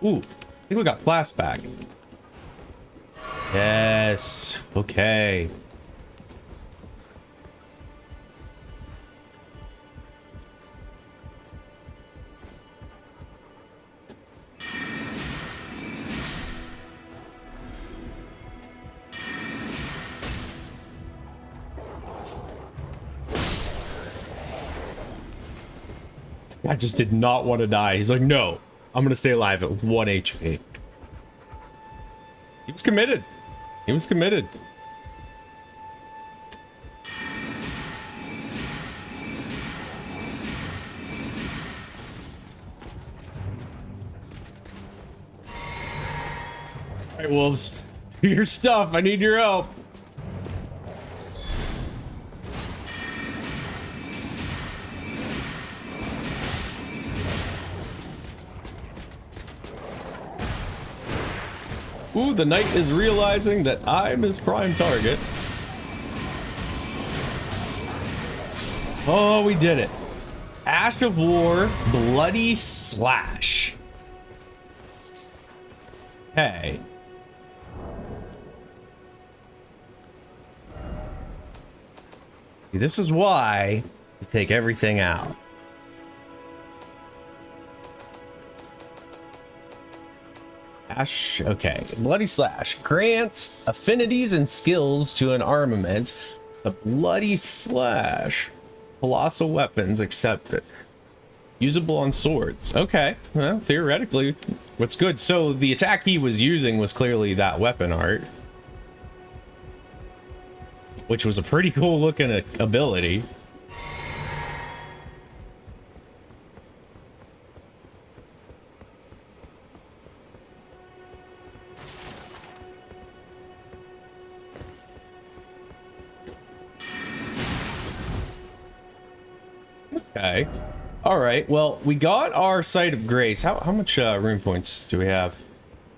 Ooh, I think we got flash back. Yes. Okay. I just did not want to die. He's like, no. I'm gonna stay alive at 1 HP. He was committed. He was committed. All right, wolves, do your stuff. I need your help. Ooh, the knight is realizing that I'm his prime target. Oh, we did it. Ash of War, Bloody Slash. Hey. This is why you take everything out. Ash, okay. Bloody Slash grants affinities and skills to an armament. The Bloody Slash. Colossal weapons accepted. Usable on swords. Okay. Well, theoretically, what's good. So the attack he was using was clearly that weapon art, which was a pretty cool looking ability. Okay. All right. Well, we got our Sight of Grace. How much rune points do we have?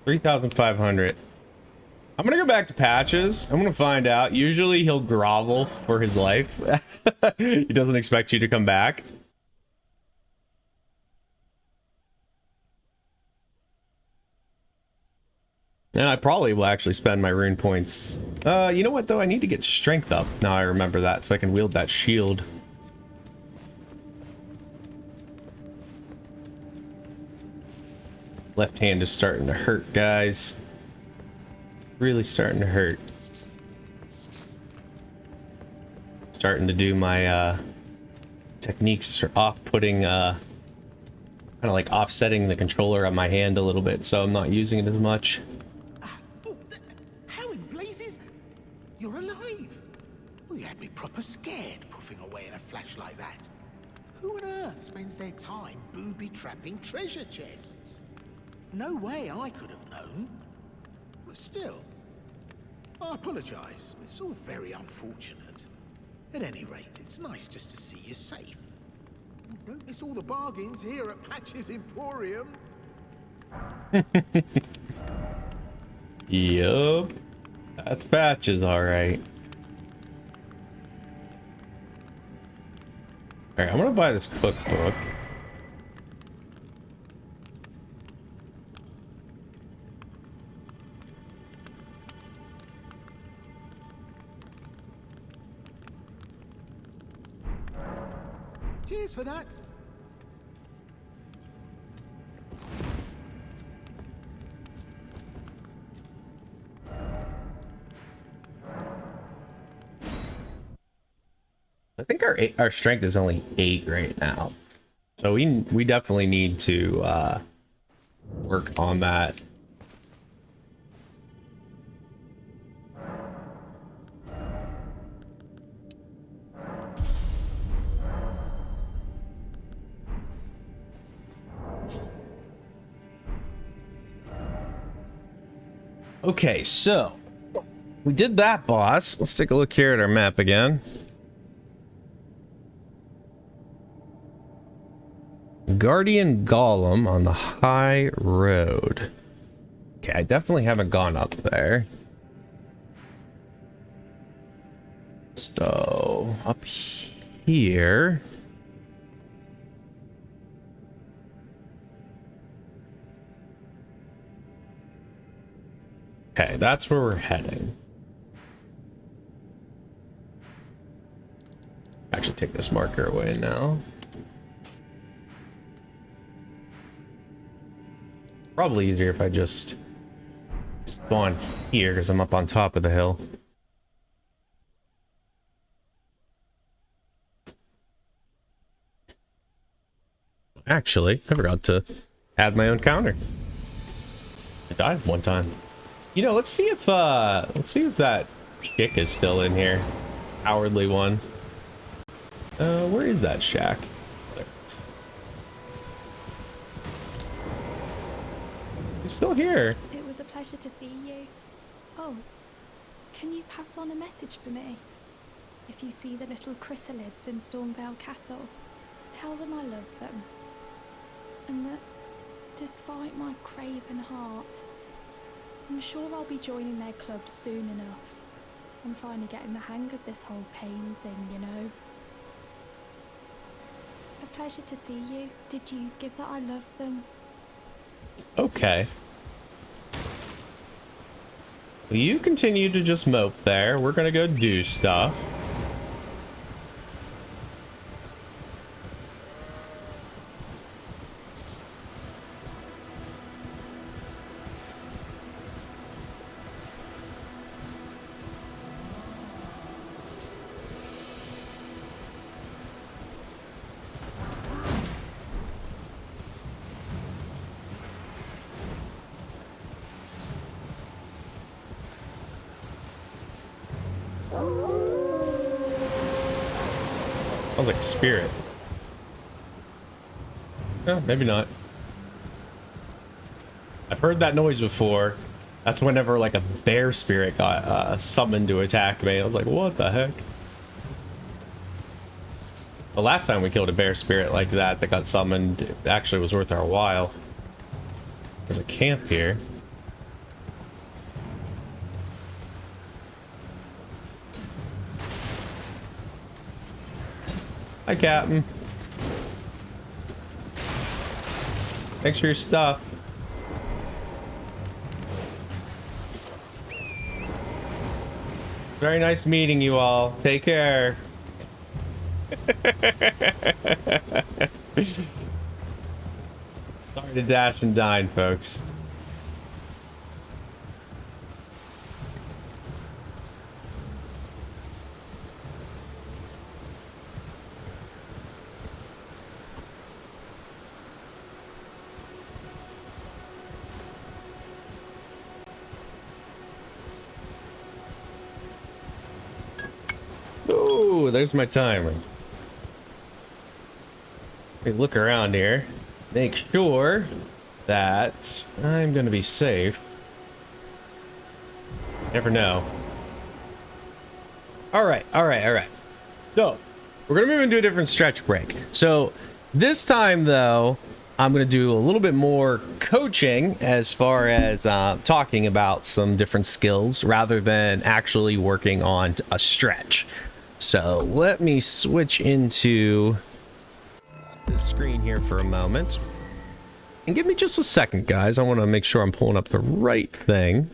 3,500. I'm gonna go back to Patches. I'm gonna find out. Usually he'll grovel for his life. He doesn't expect you to come back. And I probably will actually spend my rune points. You know what though? I need to get strength up. Now I remember that, so I can wield that shield. Left hand is starting to hurt, guys. Really starting to hurt. Starting to do my techniques for off-putting, kind of like offsetting the controller on my hand a little bit, so I'm not using it as much. How in blazes? You're alive. Well, you had me proper scared, puffing away in a flash like that. Who on earth spends their time booby-trapping treasure chests? No way I could have known. But still, I apologize. It's all very unfortunate. At any rate, it's nice just to see you safe. Don't miss all the bargains here at Patches Emporium. Yup. That's Patches, alright. Alright, I'm gonna buy this cookbook. Cheers for that. I think our strength is only 8 right now, so we definitely need to work on that. Okay, so we did that, boss. Let's take a look here at our map again. Guardian Golem on the high road. Okay, I definitely haven't gone up there. So, up here. Okay, that's where we're heading. Actually, take this marker away now. Probably easier if I just spawn here because I'm up on top of the hill. Actually, I forgot to add my own counter. I died one time. You know, let's see if that chick is still in here. Cowardly one. Where is that shack? There it is. He's still here. It was a pleasure to see you. Oh, can you pass on a message for me? If you see the little chrysalids in Stormvale Castle, tell them I love them. And that, despite my craven heart, I'm sure I'll be joining their club soon enough. I'm finally getting the hang of this whole pain thing, you know. Pleasure to see you. Did you give that I love them? Okay. Well, you continue to just mope there. We're gonna go do stuff. Sounds like a spirit. No, maybe not. I've heard that noise before. That's whenever like a bear spirit got summoned to attack me. I was like, what the heck? The last time we killed a bear spirit like that got summoned, it actually was worth our while. There's a camp here. Hi, Captain. Thanks for your stuff. Very nice meeting you all. Take care. Sorry to dash and dine, folks. Oh, there's my timer. Let me look around here. Make sure that I'm gonna be safe. Never know. Alright. So, we're gonna move into a different stretch break. So, this time though, I'm gonna do a little bit more coaching as far as talking about some different skills rather than actually working on a stretch. So let me switch into the screen here for a moment. And give me just a second, guys. I want to make sure I'm pulling up the right thing.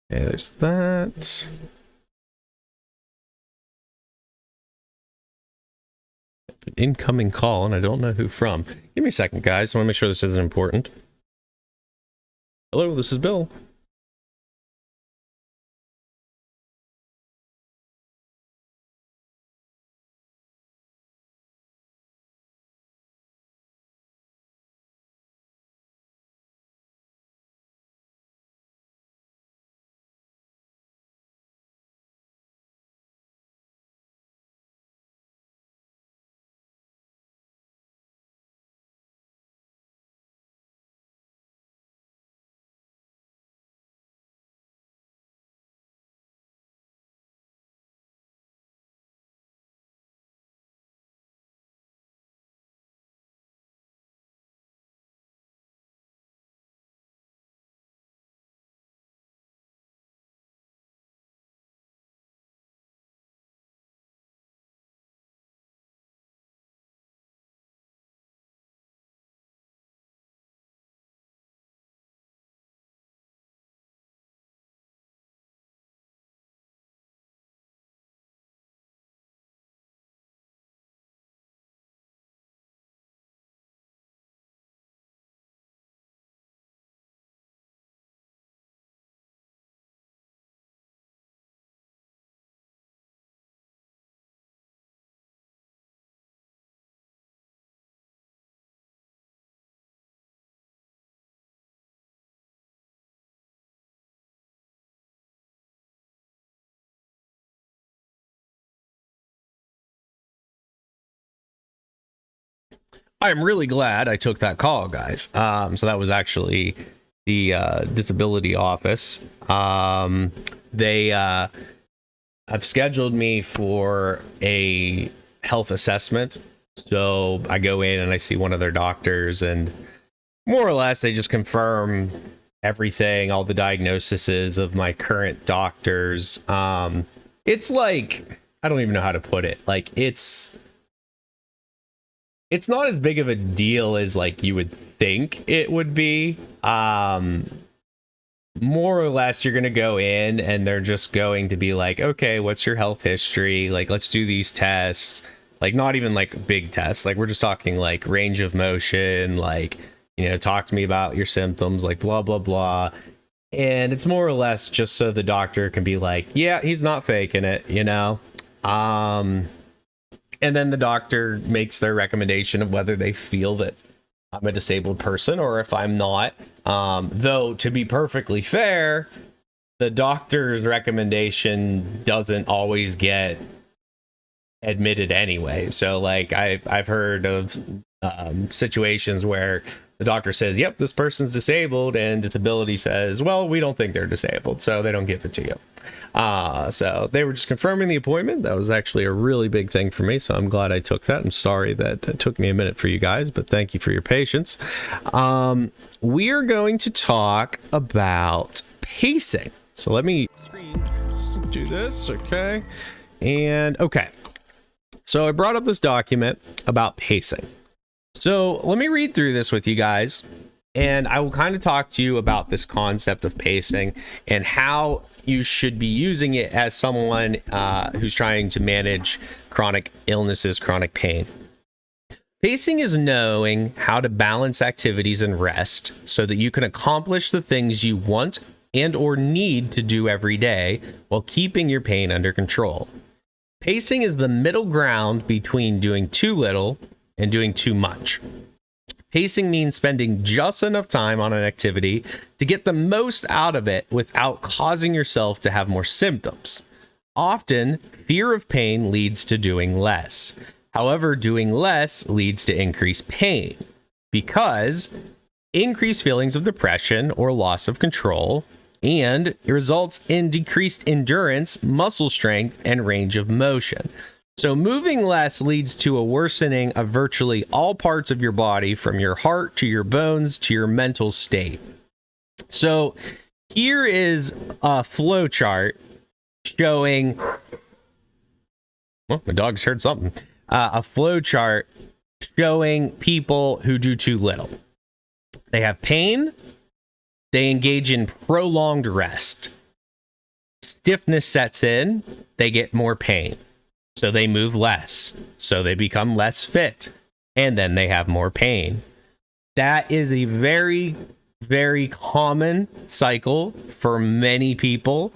Okay, there's that. Incoming call, and I don't know who from. Give me a second, guys. I want to make sure this isn't important. Hello, this is Bill. I'm really glad I took that call, guys. So that was actually the disability office. They have scheduled me for a health assessment. So I go in and I see one of their doctors, and more or less, they just confirm everything, all the diagnoses of my current doctors. It's like, I don't even know how to put it. Like, it's not as big of a deal as like you would think it would be. More or less, you're going to go in and they're just going to be like, okay, what's your health history? Like, let's do these tests. Like, not even like big tests. Like, we're just talking like range of motion, like, you know, talk to me about your symptoms, like blah, blah, blah. And it's more or less just so the doctor can be like, yeah, he's not faking it, you know? And then the doctor makes their recommendation of whether they feel that I'm a disabled person or if I'm not. Though, to be perfectly fair, the doctor's recommendation doesn't always get admitted anyway. So, like, I've heard of situations where the doctor says, yep, this person's disabled, and disability says, well, we don't think they're disabled, so they don't give it to you. So they were just confirming the appointment. That was actually a really big thing for me, so I'm glad I took that. I'm sorry that it took me a minute for you guys, but thank you for your patience. We are going to talk about pacing. So let me do this, okay? And okay. So I brought up this document about pacing. So let me read through this with you guys, and I will kind of talk to you about this concept of pacing and how you should be using it as someone who's trying to manage chronic illnesses, chronic pain. Pacing is knowing how to balance activities and rest so that you can accomplish the things you want and or need to do every day while keeping your pain under control. Pacing is the middle ground between doing too little and doing too much. Pacing means spending just enough time on an activity to get the most out of it without causing yourself to have more symptoms. Often, fear of pain leads to doing less. However, doing less leads to increased pain because increased feelings of depression or loss of control, and it results in decreased endurance, muscle strength, and range of motion. So moving less leads to a worsening of virtually all parts of your body, from your heart to your bones to your mental state. So here is a flow chart showing, well, my dog's heard something. A flow chart showing people who do too little. They have pain. They engage in prolonged rest. Stiffness sets in. They get more pain. So they move less, so they become less fit, and then they have more pain. That is a very, very common cycle for many people.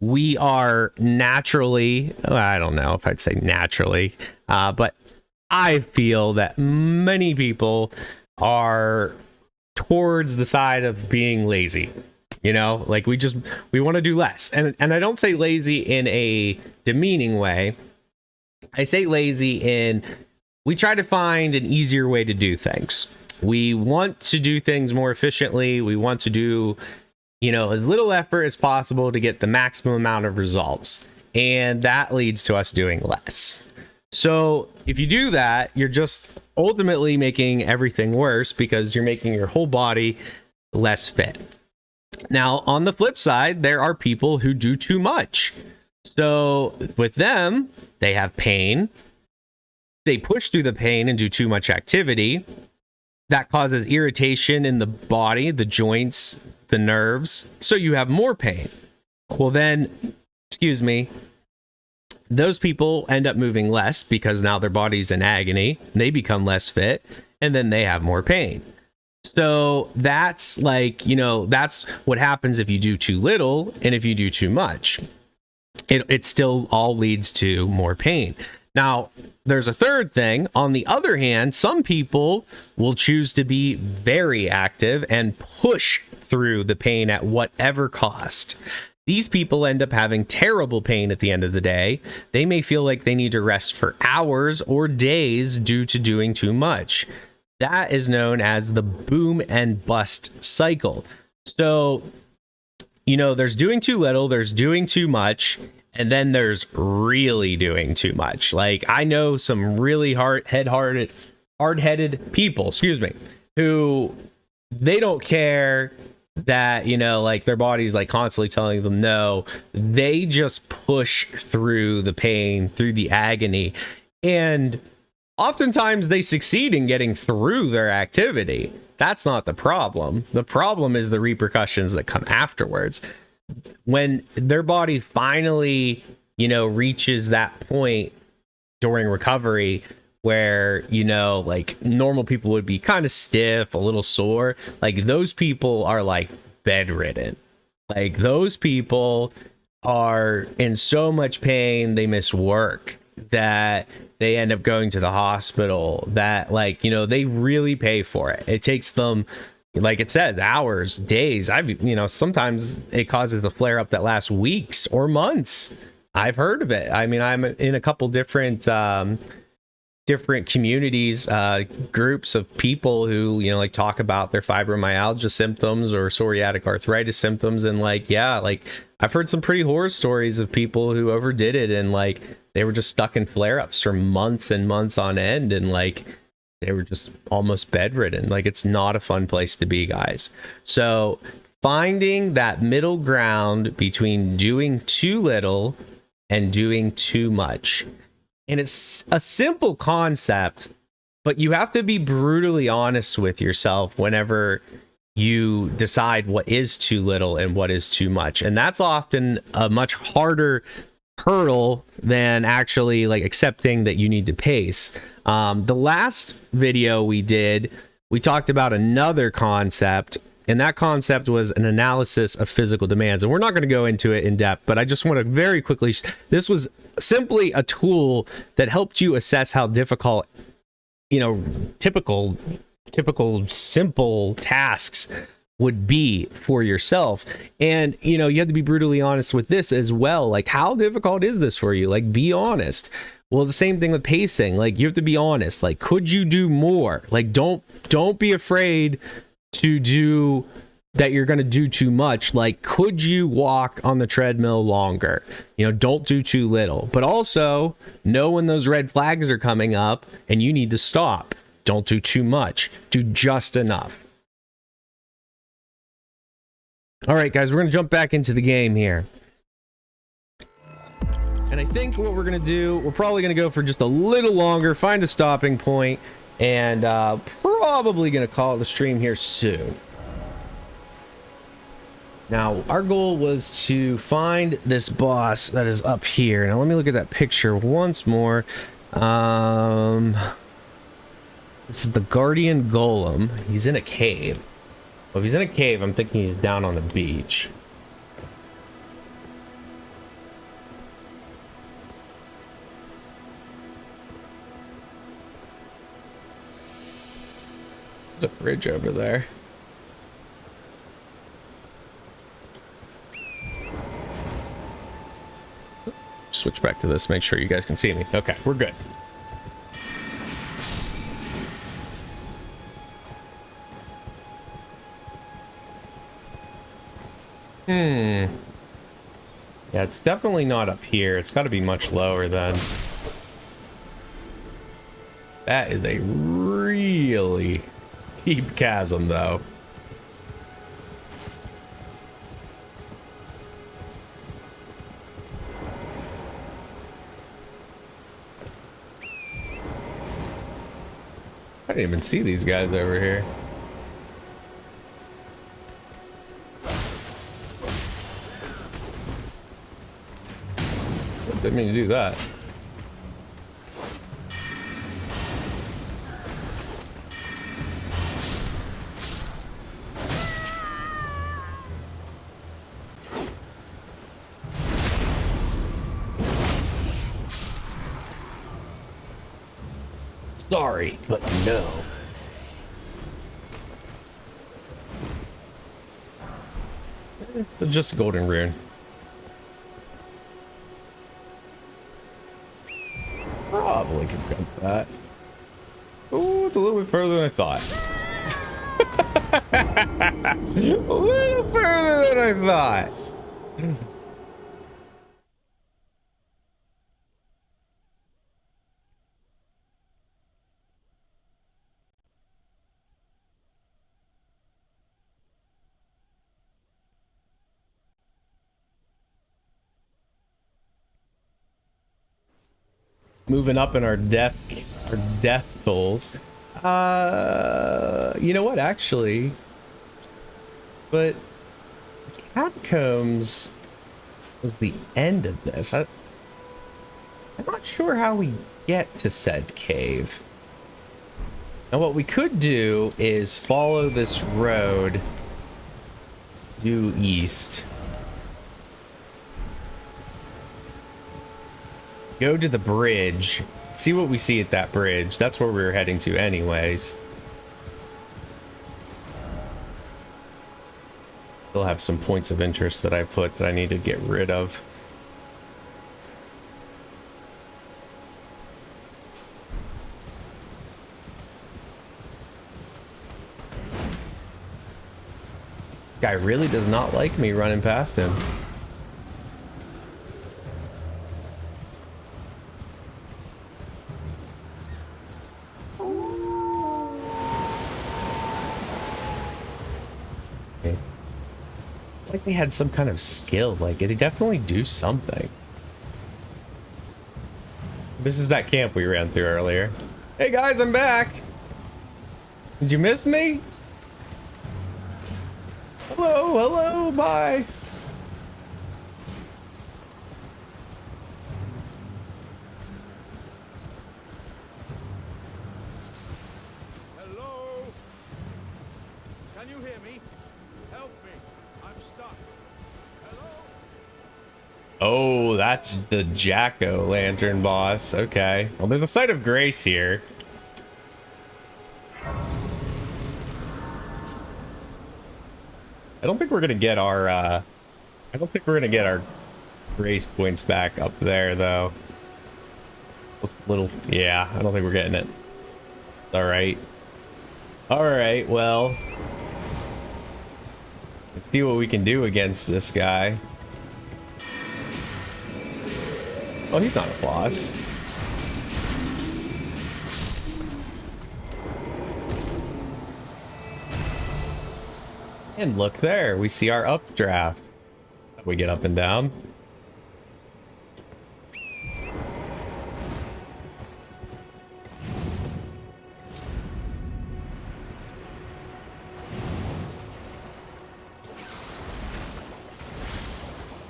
We are naturally, I don't know if I'd say naturally, but I feel that many people are towards the side of being lazy. You know, like we want to do less. And I don't say lazy in a demeaning way. I say lazy in, we try to find an easier way to do things. We want to do things more efficiently. We want to do, you know, as little effort as possible to get the maximum amount of results. And that leads to us doing less. So if you do that, you're just ultimately making everything worse because you're making your whole body less fit. Now, on the flip side, there are people who do too much. So with them, they have pain. They push through the pain and do too much activity. That causes irritation in the body, the joints, the nerves. So you have more pain. Well, then, those people end up moving less because now their body's in agony. They become less fit, and then they have more pain. So that's like, you know, that's what happens if you do too little and if you do too much. It still all leads to more pain. Now, there's a third thing. On the other hand, some people will choose to be very active and push through the pain at whatever cost. These people end up having terrible pain at the end of the day. They may feel like they need to rest for hours or days due to doing too much. That is known as the boom and bust cycle. So, you know, there's doing too little, there's doing too much, and then there's really doing too much. Like, I know some really hard-headed people, who they don't care that, you know, like their body's like constantly telling them no. They just push through the pain, through the agony, and oftentimes they succeed in getting through their activity. That's not the problem. The problem is the repercussions that come afterwards. When their body finally, you know, reaches that point during recovery where, you know, like normal people would be kind of stiff, a little sore, like those people are like bedridden. Like those people are in so much pain, they miss work, that they end up going to the hospital, that, like, you know, they really pay for it. It takes them, like it says, hours, days. You know, sometimes it causes a flare up that lasts weeks or months. I've heard of it. I mean, I'm in a couple different communities, groups of people who, you know, like talk about their fibromyalgia symptoms or psoriatic arthritis symptoms, and like, yeah, like I've heard some pretty horror stories of people who overdid it and like they were just stuck in flare-ups for months and months on end, and like they were just almost bedridden. Like, it's not a fun place to be, guys. So finding that middle ground between doing too little and doing too much. And it's a simple concept, but you have to be brutally honest with yourself whenever you decide what is too little and what is too much. And that's often a much harder hurdle than actually like accepting that you need to pace. The last video we did, we talked about another concept, and that concept was an analysis of physical demands. And we're not going to go into it in depth, but I just want to very quickly, this was simply a tool that helped you assess how difficult, you know, typical simple tasks would be for yourself. And, you know, you have to be brutally honest with this as well. Like, how difficult is this for you? Like, be honest. Well, the same thing with pacing. Like, you have to be honest. Like, could you do more? Like, don't be afraid to do that you're going to do too much. Like, could you walk on the treadmill longer? You know, don't do too little. But also know when those red flags are coming up and you need to stop. Don't do too much. Do just enough. All right, guys, we're going to jump back into the game here. And I think what we're going to do, we're probably going to go for just a little longer, find a stopping point, and probably going to call it a stream here soon. Now, our goal was to find this boss that is up here. Now, let me look at that picture once more. This is the Guardian Golem. He's in a cave. Well, if he's in a cave, I'm thinking he's down on the beach. There's a bridge over there. Switch back to this, make sure you guys can see me. Okay, we're good. Yeah, it's definitely not up here. It's got to be much lower then. That is a really deep chasm, though. I didn't even see these guys over here. Didn't mean to do that. Sorry, but no. It's just a golden rune. Probably could jump that. Oh, it's a little bit further than I thought. A little further than I thought. moving up in our death tolls. You know what, actually? But Catacombs was the end of this. I'm not sure how we get to said cave. Now what we could do is follow this road due east. Go to the bridge. See what we see at that bridge. That's where we were heading to anyways. Still have some points of interest that I put that I need to get rid of. Guy really does not like me running past him. It's like they had some kind of skill. Like, they definitely do something. This is that camp we ran through earlier. Hey guys, I'm back. Did you miss me? Hello, bye. Hello? Can you hear me? Help me. I'm stuck. Hello? Oh, that's the jack-o'-lantern boss. Okay. Well, there's a site of grace here. I don't think we're gonna get our grace points back up there though. Looks a little, yeah, I don't think we're getting it. All right, well, let's see what we can do against this guy. Oh, he's not a boss. And look there, we see our updraft. We get up and down.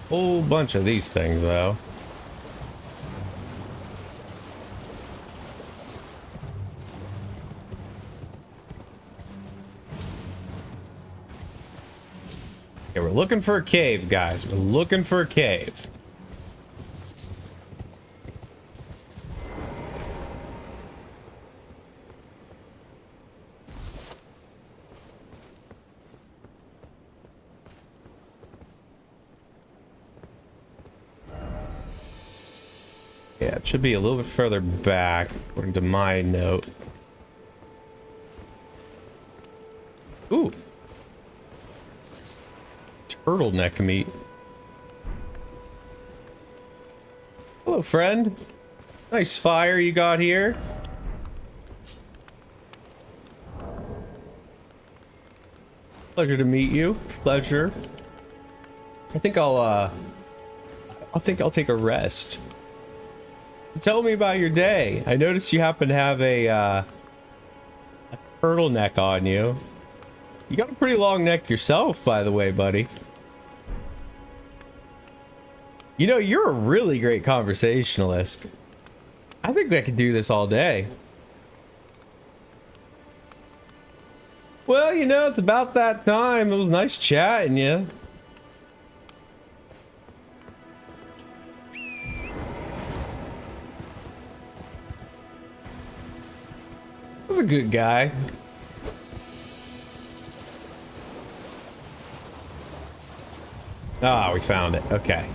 Whole bunch of these things though. Okay, we're looking for a cave, guys. We're looking for a cave. Yeah, it should be a little bit further back, according to my note. Ooh. Turtleneck meat. Hello, friend. Nice fire you got here. Pleasure to meet you. Pleasure. I think I'll take a rest. Tell me about your day. I noticed you happen to have a turtleneck on you. You got a pretty long neck yourself, by the way, buddy. You know, you're a really great conversationalist. I think I could do this all day. Well, you know, it's about that time. It was nice chatting you. Was a good guy. Ah, we found it. Okay.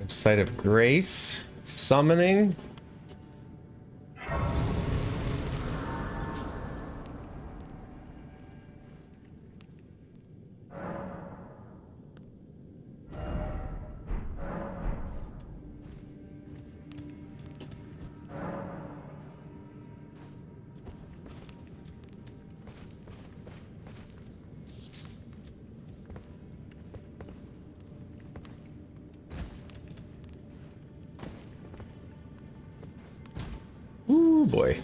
Site of Grace. Summoning. Ooh, boy.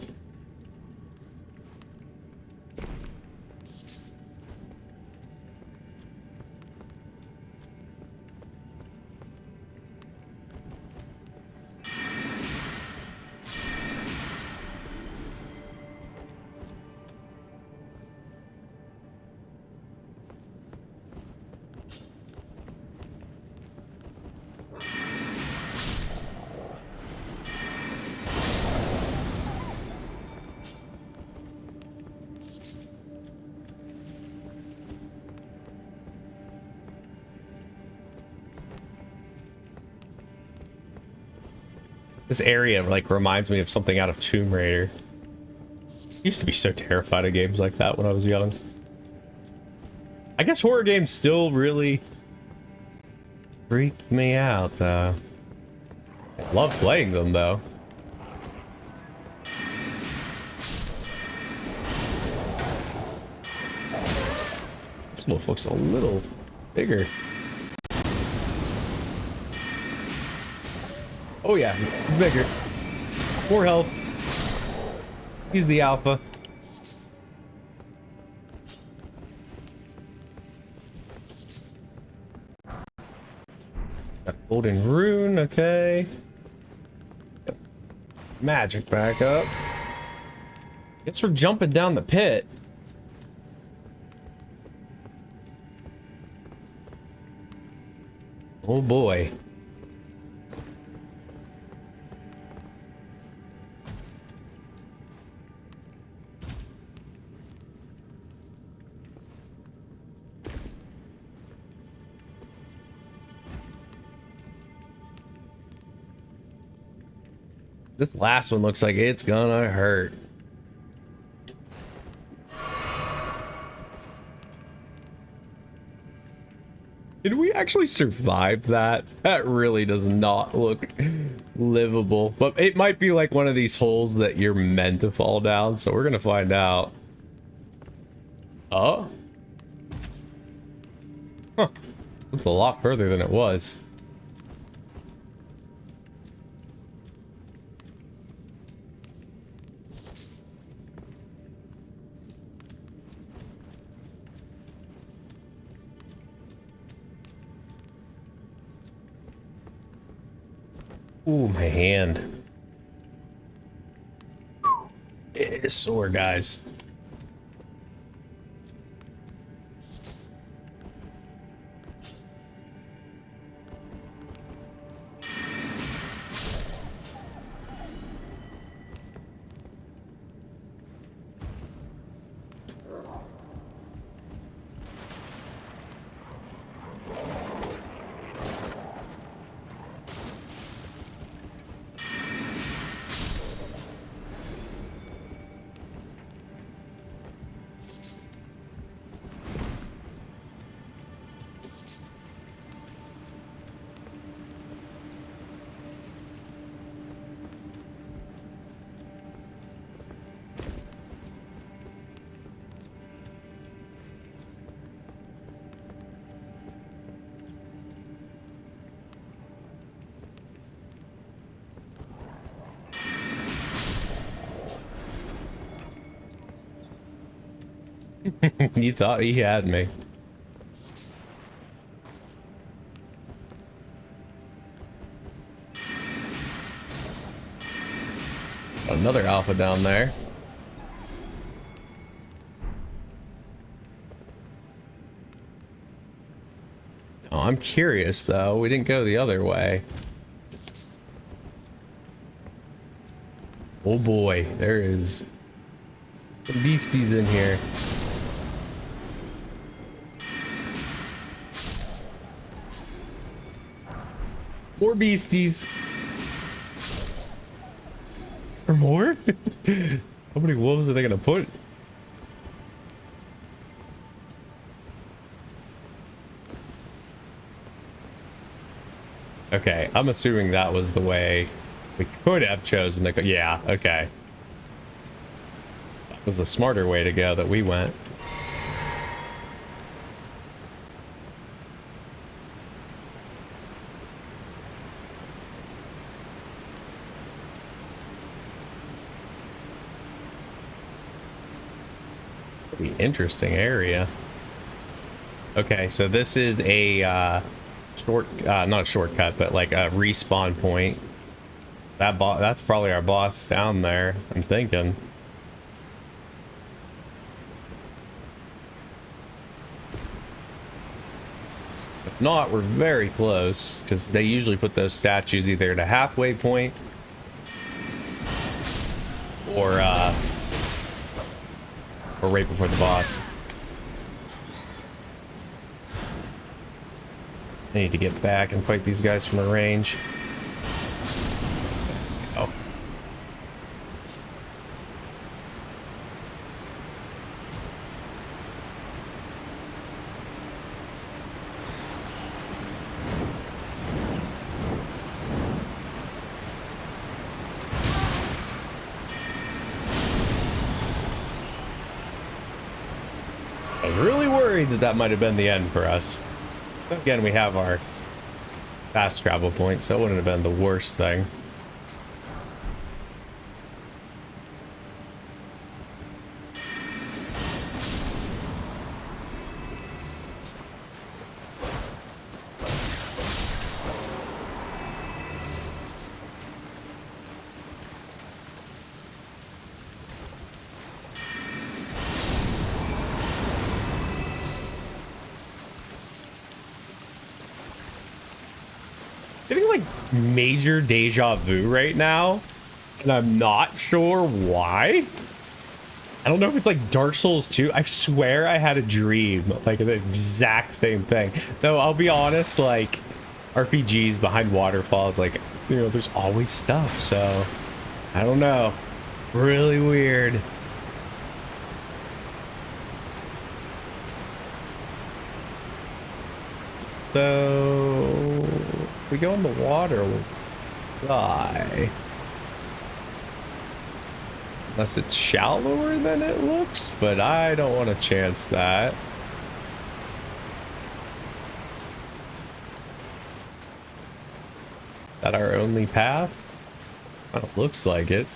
This area like reminds me of something out of Tomb Raider. I used to be so terrified of games like that when I was young. I guess horror games still really freak me out. I love playing them though. This wolf looks a little bigger. Oh yeah, bigger. More health. He's the alpha. Got a golden rune, okay. Magic back up. Guess we're jumping down the pit. Oh boy. This last one looks like it's gonna hurt. Did we actually survive that? That really does not look livable. But it might be like one of these holes that you're meant to fall down, so we're gonna find out. Oh? Huh. That's a lot further than it was. Ooh, my hand. It is sore, guys. You thought he had me. Another alpha down there. Oh, I'm curious though. We didn't go the other way. Oh boy, there is some beasties in here. More beasties. Is there more? How many wolves are they gonna put? Okay, I'm assuming that was the way we could have chosen to go. Yeah, okay. That was the smarter way to go that we went. Pretty interesting area. Okay, so this is a not a shortcut, but like a respawn point. That's probably our boss down there, I'm thinking. If not, we're very close, because they usually put those statues either at a halfway point or right before the boss. I need to get back and fight these guys from a range. Oh. I was really worried that might have been the end for us. Again, we have our fast travel point, so it wouldn't have been the worst thing. Getting like major deja vu right now, and I'm not sure why. I don't know if it's like Dark Souls 2. I swear I had a dream like the exact same thing. Though I'll be honest, like RPGs behind waterfalls, like, you know, there's always stuff, so I don't know. Really weird. So if we go in the water, we'll die. Unless it's shallower than it looks, but I don't want to chance that. Is that our only path? Kind of looks like it.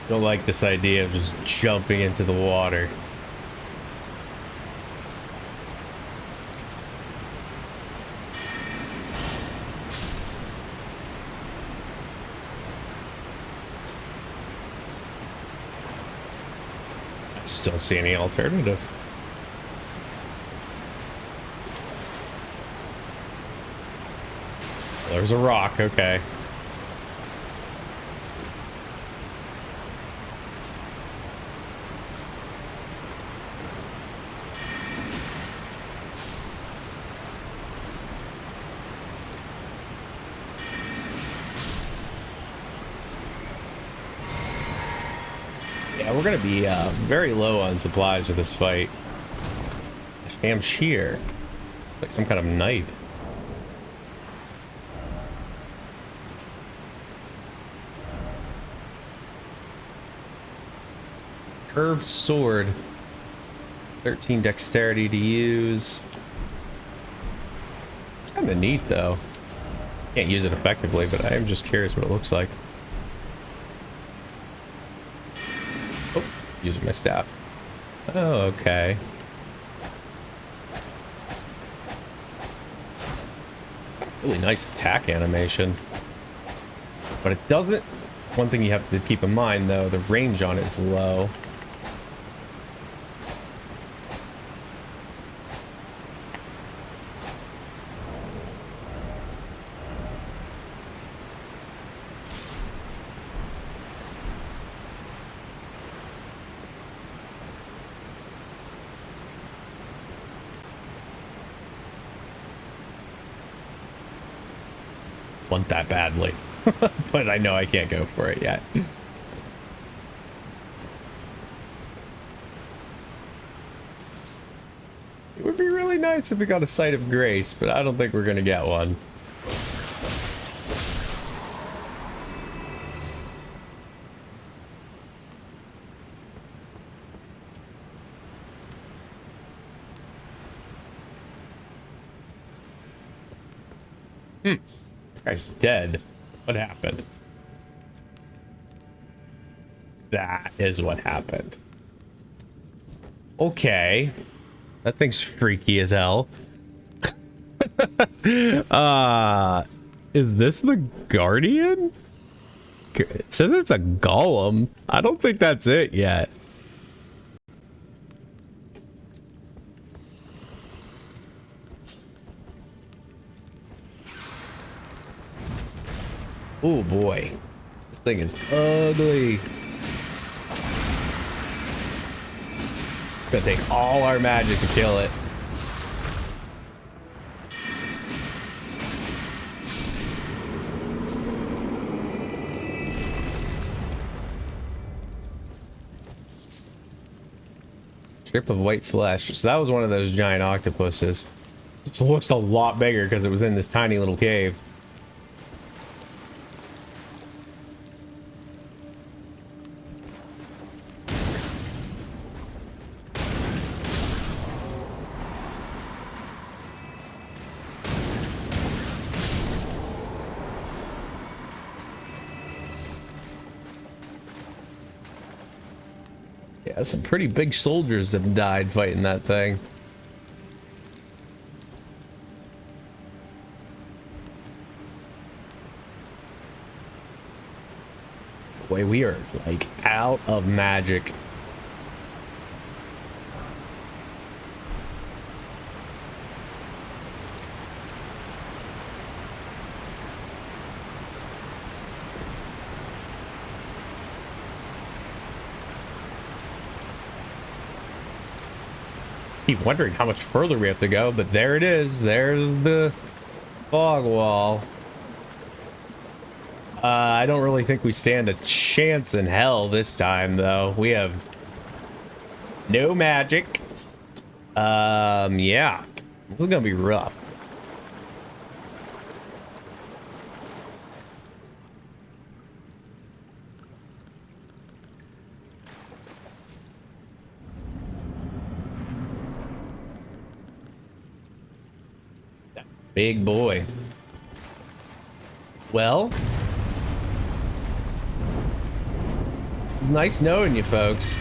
Don't like this idea of just jumping into the water. I just don't see any alternative. There's a rock, okay. Yeah, we're gonna be very low on supplies for this fight. Damn shear. Like some kind of knife. Curved sword. 13 dexterity to use. It's kind of neat though. Can't use it effectively, but I am just curious what it looks like. Oh, using my staff. Oh, okay. Really nice attack animation. But it doesn't... One thing you have to keep in mind though, the range on it is low. Want that badly. But I know I can't go for it yet. It would be really nice if we got a Sight of Grace, but I don't think we're gonna get one. Guy's dead. What happened? That is what happened. Okay. That thing's freaky as hell. Is this the Guardian? It says it's a Golem. I don't think that's it yet. Oh boy. This thing is ugly. It's gonna take all our magic to kill it. Strip of white flesh. So that was one of those giant octopuses. It looks a lot bigger because it was in this tiny little cave. Yeah, some pretty big soldiers have died fighting that thing. Boy, we are like out of magic. Keep wondering how much further we have to go, but there it is. There's the fog wall. I don't really think we stand a chance in hell this time, though. We have no magic. Yeah, this is gonna be rough. Big boy. Well, it's nice knowing you folks.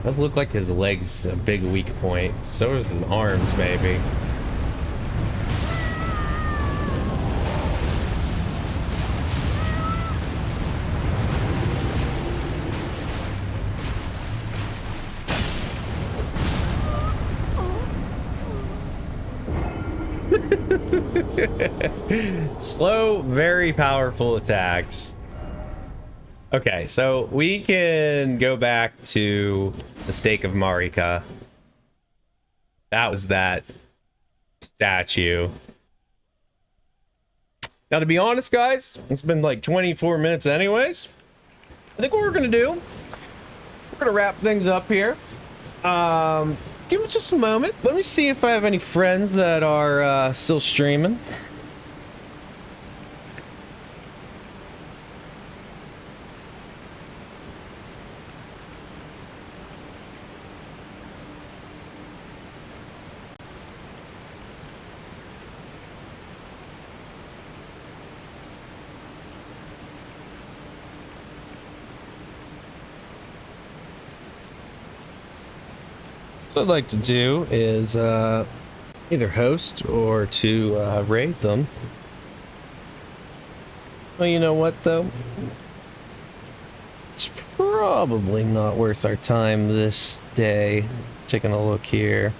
Does look like his legs a big weak point. So is his arms, maybe. Slow, very powerful attacks. Okay, so we can go back to the stake of Marika. That was that statue. Now, to be honest, guys, it's been like 24 minutes anyways. I think what we're gonna do, we're gonna wrap things up here. Give me just a moment. Let me see if I have any friends that are still streaming. So what I'd like to do is either host or to raid them. Well, you know what though? It's probably not worth our time this day. Taking a look here.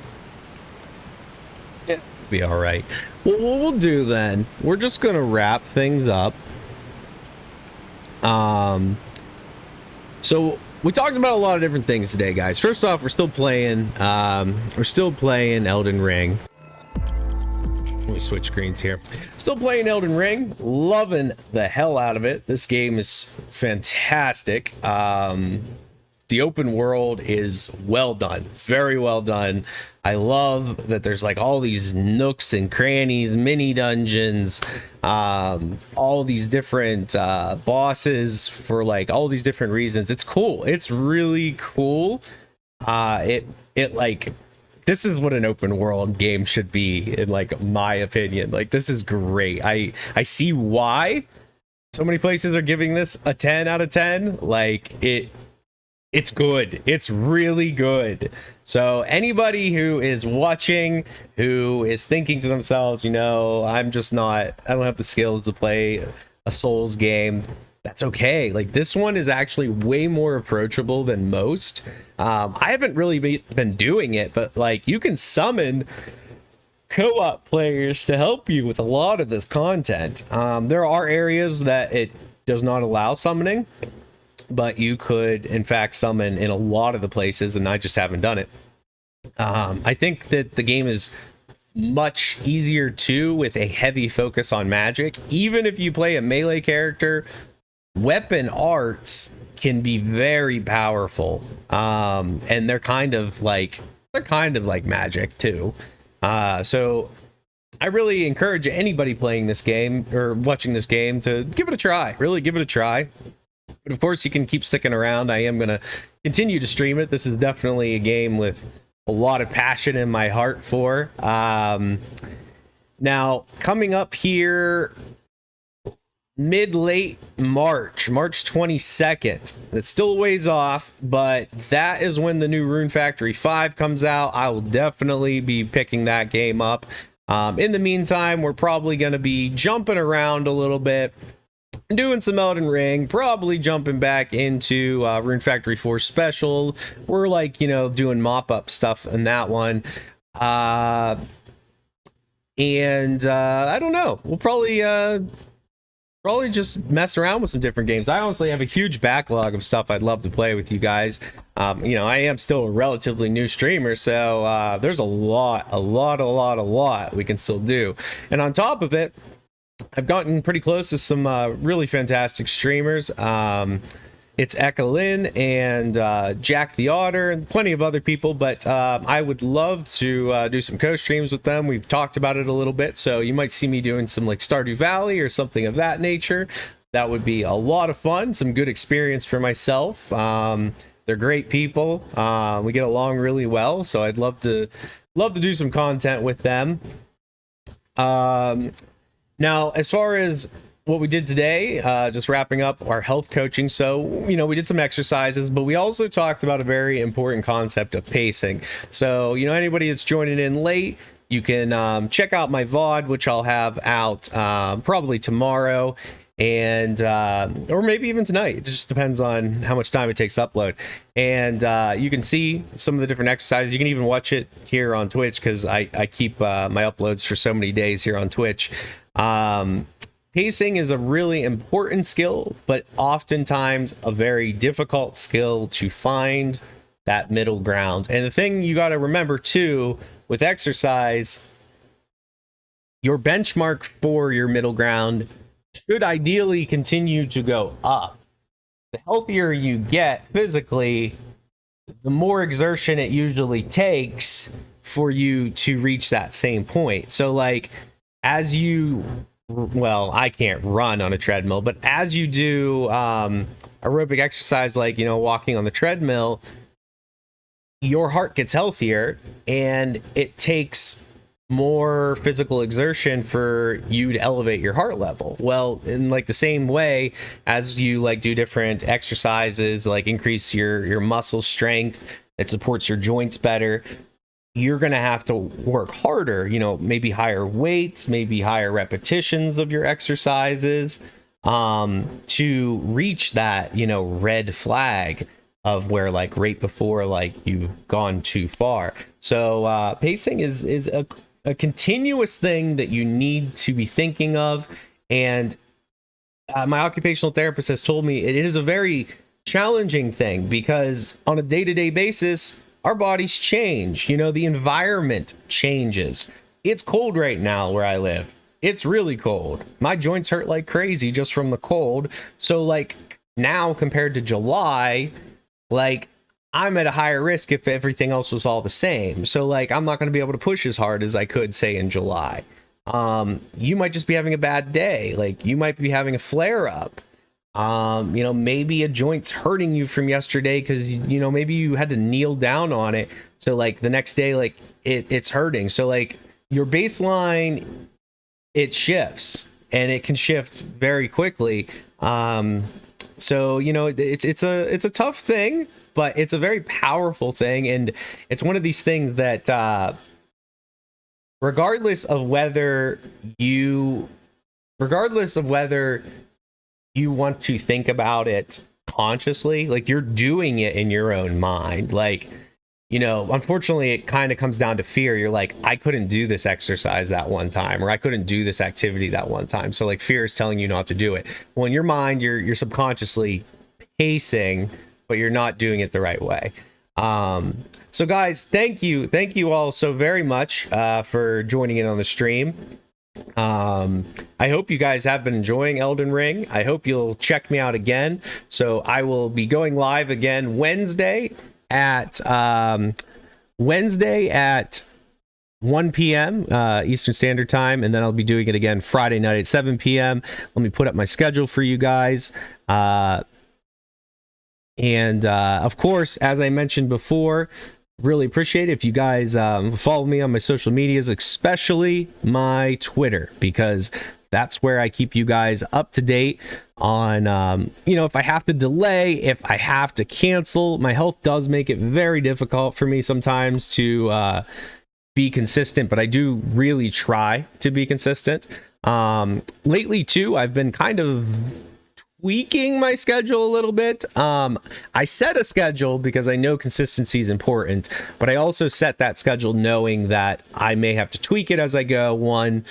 Yeah, be all right. Well, what we'll do then, we're just gonna wrap things up. So we talked about a lot of different things today, guys. First off, we're still playing Elden Ring. Let me switch screens here. Still playing Elden Ring. Loving the hell out of it. This game is fantastic. The open world is well done. Very well done. I love that there's like all these nooks and crannies, mini dungeons, all these different bosses for like all these different reasons. It's cool. It's really cool. It like, this is what an open world game should be, in like my opinion. Like, this is great. I see why so many places are giving this a 10 out of 10. Like, it's good. It's really good. So anybody who is watching, who is thinking to themselves, you know, I don't have the skills to play a Souls game, that's okay. Like, this one is actually way more approachable than most. I haven't really been doing it, but like, you can summon co-op players to help you with a lot of this content. There are areas that it does not allow summoning, but you could in fact summon in a lot of the places, and I just haven't done it. I think that the game is much easier too, with a heavy focus on magic. Even if you play a melee character, weapon arts can be very powerful, and they're kind of like magic too. So I really encourage anybody playing this game or watching this game to give it a try. Really give it a try. But of course, you can keep sticking around. I am going to continue to stream it. This is definitely a game with a lot of passion in my heart for. Now, coming up here, late March 22nd. It's still a ways off, but that is when the new Rune Factory 5 comes out. I will definitely be picking that game up. In the meantime, we're probably going to be jumping around a little bit, doing some Elden Ring, probably jumping back into Rune Factory 4 Special. We're like, you know, doing mop-up stuff in that one. And I don't know. We'll probably just mess around with some different games. I honestly have a huge backlog of stuff I'd love to play with you guys. You know, I am still a relatively new streamer, so there's a lot we can still do. And on top of it, I've gotten pretty close to some really fantastic streamers. It's Ekalyn and Jack the Otter and plenty of other people, but I would love to do some co-streams with them. We've talked about it a little bit, so you might see me doing some like Stardew Valley or something of that nature. That would be a lot of fun, some good experience for myself. They're great people. We get along really well, so I'd love to do some content with them. Now, as far as what we did today, just wrapping up our health coaching. So, you know, we did some exercises, but we also talked about a very important concept of pacing. So, you know, anybody that's joining in late, you can check out my VOD, which I'll have out probably tomorrow, and or maybe even tonight. It just depends on how much time it takes to upload. And you can see some of the different exercises. You can even watch it here on Twitch, because I keep my uploads for so many days here on Twitch. Pacing is a really important skill, but oftentimes a very difficult skill to find that middle ground. And the thing you got to remember too with exercise, your benchmark for your middle ground should ideally continue to go up. The healthier you get physically, the more exertion it usually takes for you to reach that same point. So like, as you, well, I can't run on a treadmill, but as you do aerobic exercise, like, you know, walking on the treadmill, your heart gets healthier, and it takes more physical exertion for you to elevate your heart level. Well, in like the same way, as you like do different exercises, like increase your muscle strength, it supports your joints better, you're going to have to work harder, you know, maybe higher weights, maybe higher repetitions of your exercises, to reach that, you know, red flag of where like right before like you've gone too far. So pacing is a continuous thing that you need to be thinking of. And my occupational therapist has told me it is a very challenging thing, because on a day-to-day basis, our bodies change. You know, the environment changes. It's cold right now where I live. It's really cold. My joints hurt like crazy just from the cold. So like now compared to July, like I'm at a higher risk if everything else was all the same. So like I'm not going to be able to push as hard as I could say in July. You might just be having a bad day. Like you might be having a flare up. You know, maybe a joint's hurting you from yesterday because, you know, maybe you had to kneel down on it. So like the next day, like it's hurting. So like your baseline, it shifts, and it can shift very quickly. So, you know, it's a tough thing, but it's a very powerful thing. And it's one of these things that, regardless of whether you want to think about it consciously, like you're doing it in your own mind. Like, you know, unfortunately, it kind of comes down to fear. You're like, I couldn't do this exercise that one time, or I couldn't do this activity that one time. So like fear is telling you not to do it. Well, in your mind, you're subconsciously pacing, but you're not doing it the right way. So guys, thank you all so very much for joining in on the stream. I hope you guys have been enjoying Elden Ring. I hope you'll check me out again. So I will be going live again Wednesday at 1 p.m. Eastern Standard Time, and then I'll be doing it again Friday night at 7 p.m. Let me put up my schedule for you guys. And of course, as I mentioned before, really appreciate it if you guys follow me on my social medias, especially my Twitter, because that's where I keep you guys up to date on, you know, if I have to delay, if I have to cancel. My health does make it very difficult for me sometimes to be consistent, but I do really try to be consistent. Lately too, I've been kind of tweaking my schedule a little bit. I set a schedule because I know consistency is important, but I also set that schedule knowing that I may have to tweak it as I go. One,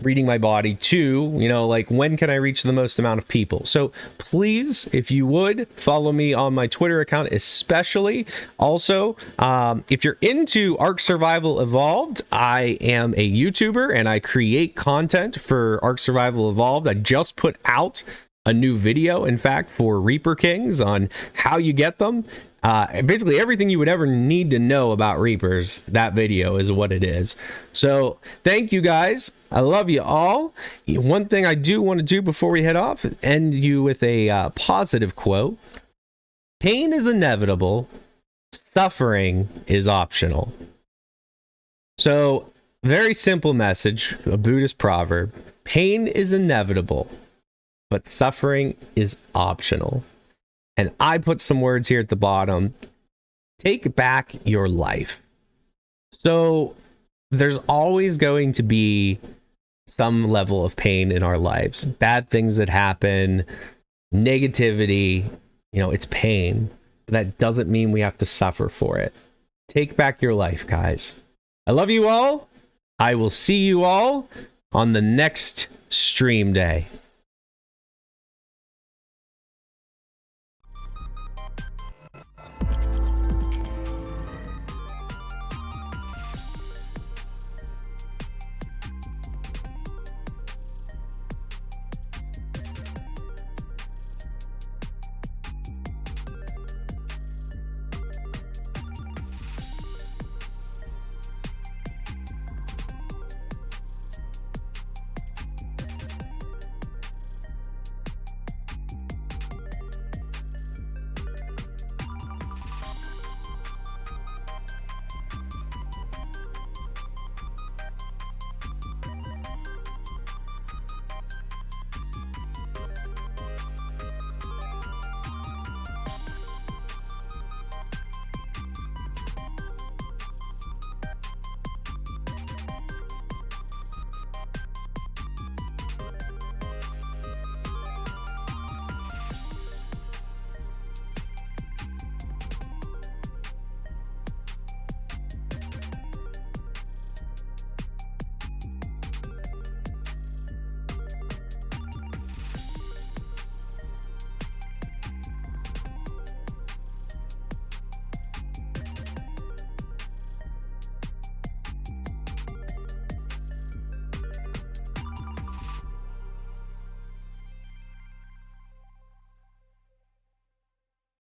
reading my body. Two, you know, like when can I reach the most amount of people? So please, if you would, follow me on my Twitter account, especially. Also, if you're into Ark Survival Evolved, I am a YouTuber and I create content for Ark Survival Evolved. I just put out a new video, in fact, for Reaper Kings on how you get them. Basically everything you would ever need to know about Reapers, that video is what it is. So thank you guys. I love you all. One thing I do want to do before we head off, end you with a positive quote. Pain is inevitable. Suffering is optional. So very simple message, a Buddhist proverb. Pain is inevitable, but suffering is optional. And I put some words here at the bottom. Take back your life. So there's always going to be some level of pain in our lives. Bad things that happen, negativity, you know, it's pain. That doesn't mean we have to suffer for it. Take back your life, guys. I love you all. I will see you all on the next stream day.